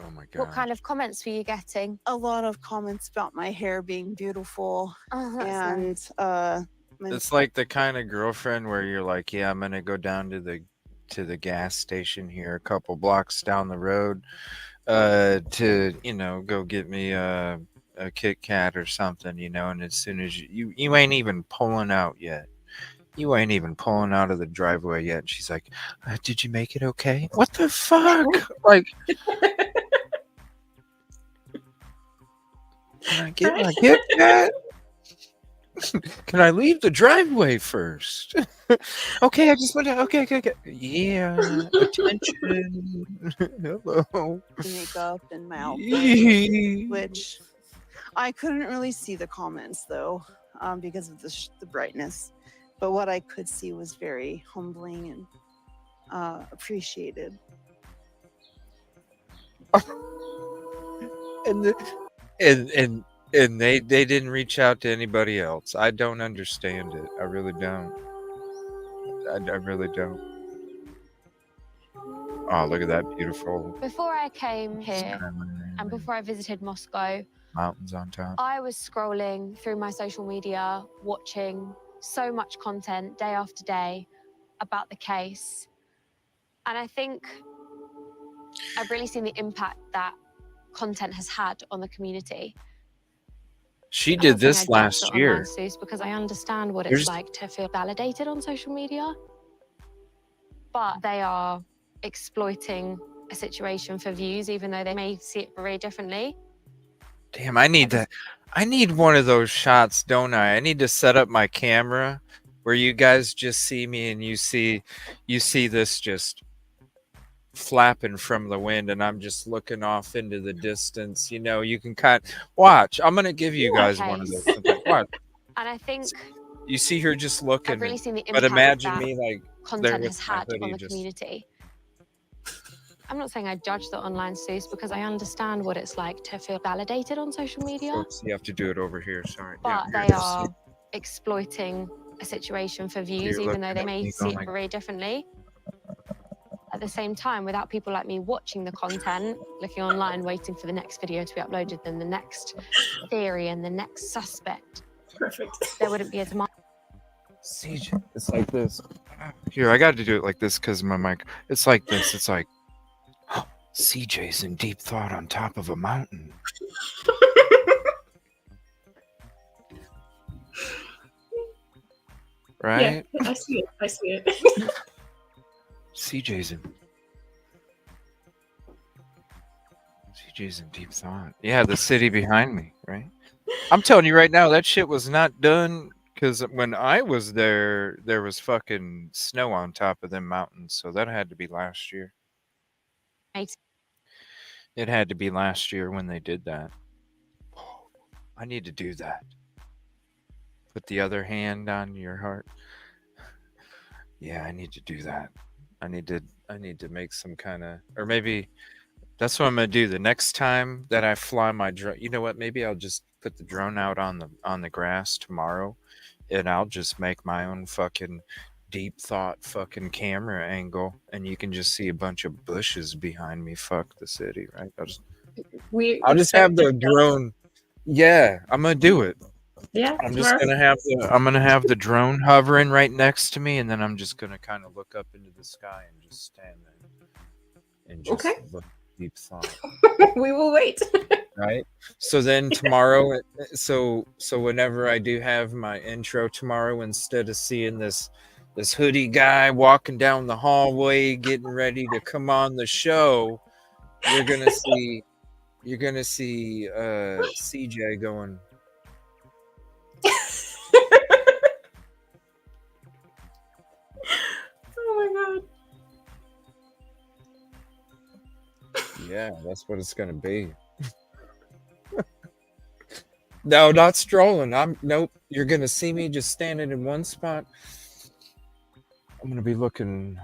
Oh my God. What kind of comments were you getting? A lot of comments about my hair being beautiful. Oh, that's And nice. It's like the kind of girlfriend where you're like, yeah, I'm gonna go down to the gas station here a couple blocks down the road to, you know, go get me a Kit Kat or something, you know, and as soon as you ain't even pulling out yet. You ain't even pulling out of the driveway yet. And she's like, did you make it okay? What the fuck? Like, can I get my Kit Kat? Can I leave the driveway first? Okay, I just went to, okay. Yeah, attention. Hello. Makeup and my outfit, which I couldn't really see the comments though, because of the brightness. But what I could see was very humbling and appreciated. And they didn't reach out to anybody else. I don't understand it. I really don't. I really don't. Oh, look at that beautiful Before I came here and before I visited Moscow, mountains on top. I was scrolling through my social media, watching so much content day after day about the case. And I think I've really seen the impact that content has had on the community. She I'm did not saying this I last judge year. online, Seuss, because I understand what There's- it's like to feel validated on social media. But they are exploiting a situation for views, even though they may see it very differently. Damn, I need that. I need one of those shots, don't I? I need to set up my camera where you guys just see me and you see this just flapping from the wind, and I'm just looking off into the distance. You know, you can watch. I'm gonna give you guys one of those. Watch. And I think You see her just looking. I've really seen the But impact imagine that me like there content with has my had on hoodie the just. community. I'm not saying I judge the online sleuths because I understand what it's like to feel validated on social media, Oops, you have to do it over here. Sorry. but Yeah, they are exploiting a situation for views, You're even though they looking at may me see it going- very differently. At the same time, without people like me watching the content, looking online, waiting for the next video to be uploaded, then the next theory and the next suspect, there wouldn't be a demand. CJ, it's like this. Here, I got to do it like this because my mic. It's like this. It's like CJ's in deep thought on top of a mountain. Right? Yeah, I see it. I see it. CJ's in deep thought. Yeah, the city behind me, right? I'm telling you right now, that shit was not done because when I was there, there was fucking snow on top of them mountains. So that had to be last year. It had to be last year when they did that. I need to do that. Put the other hand on your heart. Yeah, I need to do that. I need to make some kind of, or maybe that's what I'm gonna do the next time that I fly my drone. You know what? Maybe I'll just put the drone out on the grass tomorrow, and I'll just make my own fucking deep thought fucking camera angle, and you can just see a bunch of bushes behind me. Fuck the city, right? I'll just have the drone. Yeah, I'm gonna do it. Yeah, I'm just gonna have the drone hovering right next to me, and then I'm just gonna kind of look up into the sky and just stand there and just look deep thought. We will wait. Right. So then tomorrow, so whenever I do have my intro tomorrow, instead of seeing this hoodie guy walking down the hallway getting ready to come on the show, you're gonna see CJ going. Oh my god. Yeah, that's what it's gonna be. No, not strolling. Nope. You're gonna see me just standing in one spot. I'm gonna be looking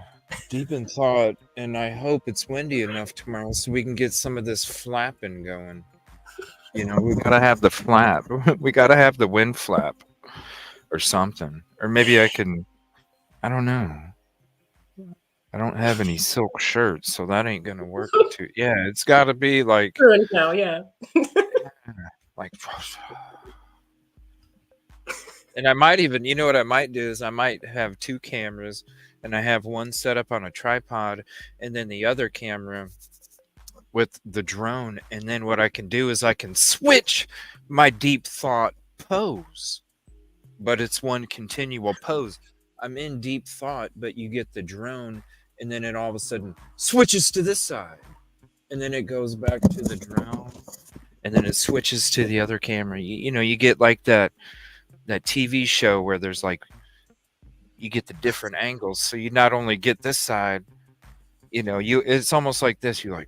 deep in thought, and I hope it's windy enough tomorrow so we can get some of this flapping going. You know, we gotta have the flap. We gotta have the wind flap or something. Or maybe I don't know. I don't have any silk shirts, so that ain't gonna work too. Yeah, it's gotta be like Current now, yeah. like, and I might even, you know what I might do is I might have two cameras, and I have one set up on a tripod, and then the other camera with the drone. And then what I can do is I can switch my deep thought pose, but it's one continual pose. I'm in deep thought, but you get the drone, and then it all of a sudden switches to this side, and then it goes back to the drone, and then it switches to the other camera. You know, you get like that TV show where there's like, you get the different angles. So you not only get this side, you know, it's almost like this. You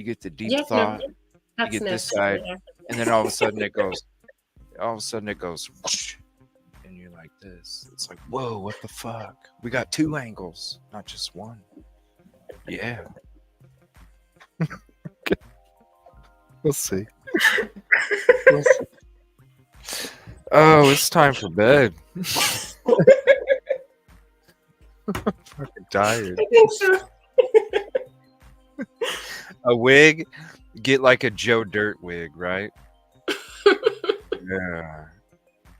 get the deep thought, you get this side, and then all of a sudden it goes, whoosh, and you're like this. It's like, whoa, what the fuck? We got two angles, not just one. Yeah. We'll see. Oh, it's time for bed. I'm fucking tired. I think so. A wig, get like a Joe Dirt wig, right? Yeah.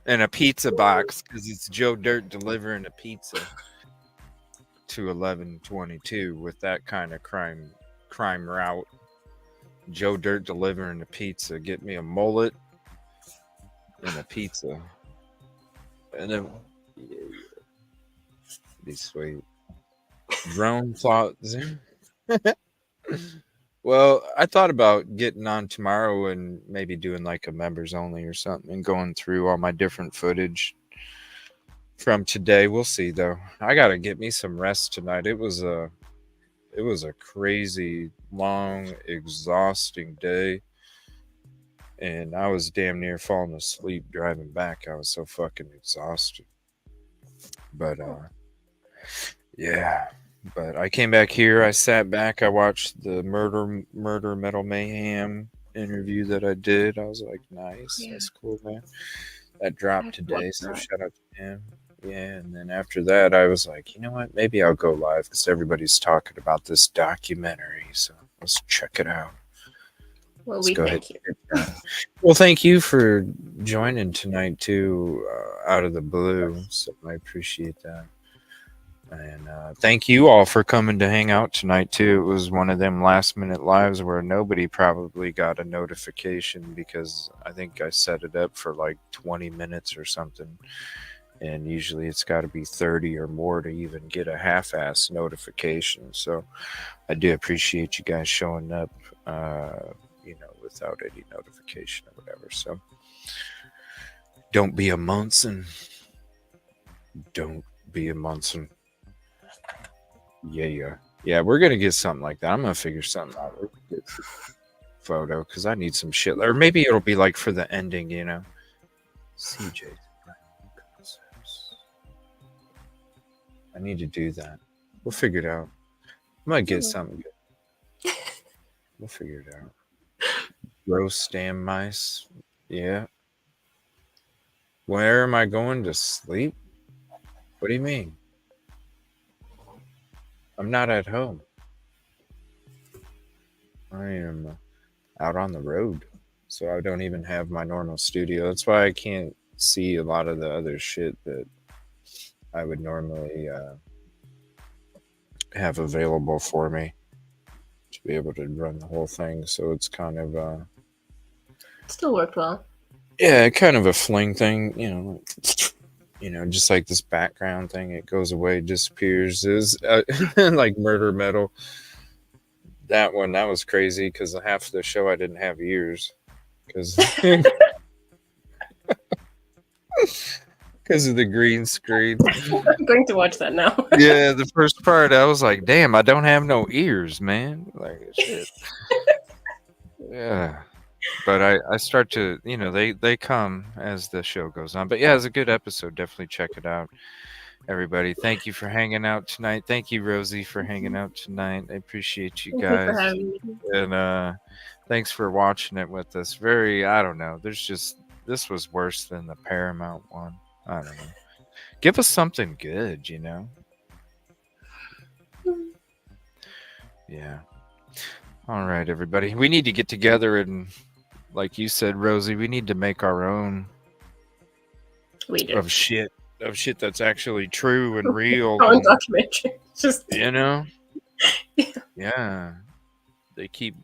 And a pizza box, because it's Joe Dirt delivering a pizza to 1122 with that kind of crime route. Joe Dirt delivering a pizza. Get me a mullet and a pizza. And then be sweet. Drone thoughts. Well, I thought about getting on tomorrow and maybe doing like a members only or something and going through all my different footage from today. We'll see though. I gotta get me some rest tonight. It was a crazy, long, exhausting day. And I was damn near falling asleep driving back. I was so fucking exhausted. But yeah. But I came back here. I sat back. I watched the Murder Metal Mayhem interview that I did. I was like, nice. Yeah. That's cool, man. That dropped I've today. watched So that. shout out to him. Yeah. And then after that, I was like, you know what? Maybe I'll go live because everybody's talking about this documentary. So let's check it out. Well, Let's we go ahead. thank you. Well, thank you for joining tonight too, out of the blue. So I appreciate that. And thank you all for coming to hang out tonight too. It was one of them last minute lives where nobody probably got a notification because I think I set it up for like 20 minutes or something. And usually it's got to be 30 or more to even get a half-ass notification. So I do appreciate you guys showing up, without any notification or whatever. So don't be a Munson. Don't be a Munson. Yeah, we're gonna get something like that. I'm gonna figure something out. We'll get photo because I need some shit, or maybe it'll be like for the ending, CJ, I need to do that. We'll figure it out. I might get something good. We'll figure it out. Roast damn mice. Yeah. Where am I going to sleep? What do you mean? I'm not at home. I am out on the road. So I don't even have my normal studio. That's why I can't see a lot of the other shit that I would normally have available for me to be able to run the whole thing. So it's kind of Still worked well. yeah, kind of a fling thing, just like this background thing. It goes away, disappears. Is like Murder Metal. That one, that was crazy because half of the show I didn't have ears because of the green screen. I'm going to watch that now. Yeah, the first part I was like, damn, I don't have no ears, man. Like shit. Yeah. But I start to, they come as the show goes on. But yeah, it's a good episode. Definitely check it out. Everybody, thank you for hanging out tonight. Thank you, Rosee, for hanging out tonight. I appreciate you Thank you guys. for having me. And thanks for watching it with us. I don't know. This was worse than the Paramount one. I don't know. Give us something good, Yeah. All right, everybody. We need to get together and, like you said, Rosee, we need to make our own of shit that's actually true and real. Our own documentary. Just Yeah. They keep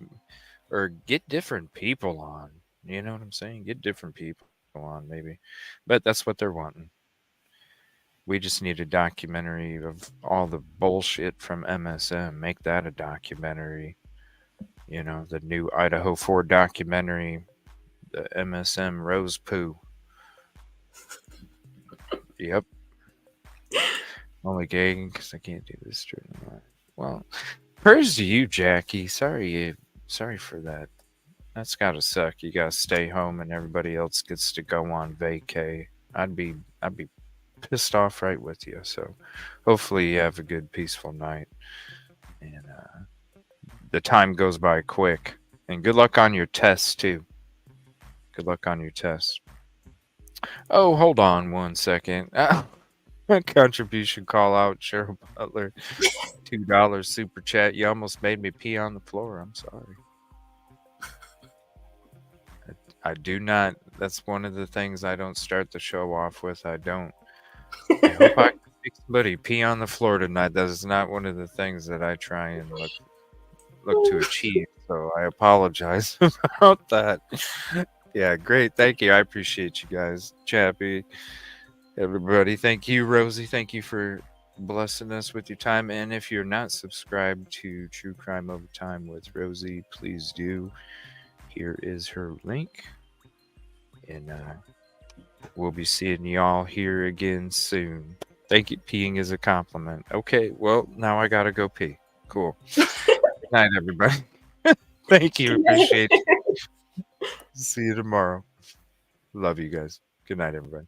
or get different people on. You know what I'm saying? Get different people on, maybe. But that's what they're wanting. We just need a documentary of all the bullshit from MSM. Make that a documentary. The new Idaho4 documentary, the MSM Rose Poo. Yep. Only gagging because I can't do this during the night. Well, prayers to you, Jackie. Sorry for that. That's gotta suck. You gotta stay home and everybody else gets to go on vacay. I'd be pissed off right with you. So hopefully you have a good, peaceful night. And the time goes by quick. And good luck on your tests too. Good luck on your tests. Oh, hold on 1 second. Contribution call out, Cheryl Butler. $2 super chat. You almost made me pee on the floor. I'm sorry. I do not. That's one of the things I don't start the show off with. I don't. I hope I can make somebody pee on the floor tonight. That is not one of the things that I try and look to achieve. So I apologize about that. Yeah, great. Thank you. I appreciate you guys. Chappie, everybody. Thank you, Rosee. Thank you for blessing us with your time. And if you're not subscribed to True Crime Overtime with Rosee, please do. Here is her link. And we'll be seeing y'all here again soon. Thank you. Peeing is a compliment. Okay, well, now I gotta go pee. Cool. Good night, everybody. Thank you. Appreciate you. See you tomorrow. Love you guys. Good night, everybody.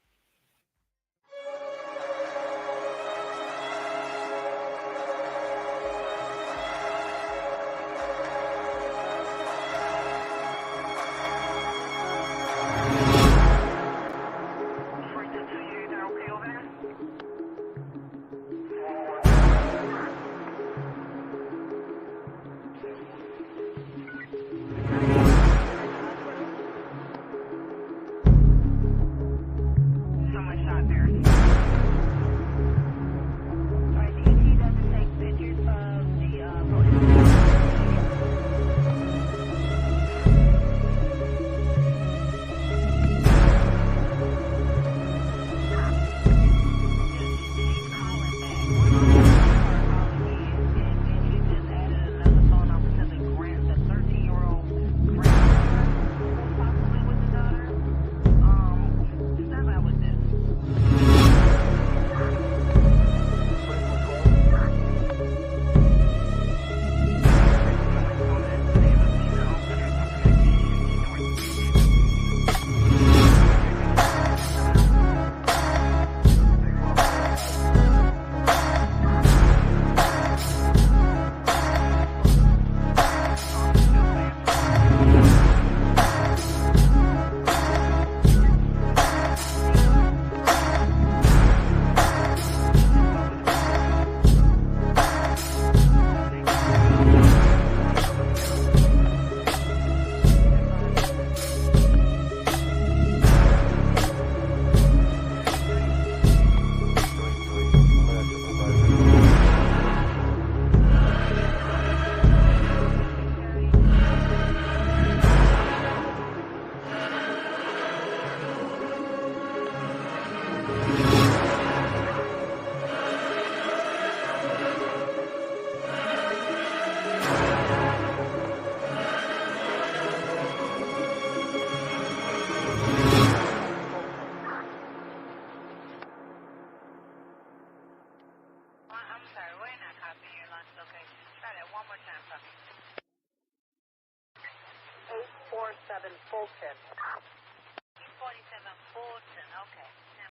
Ep.515.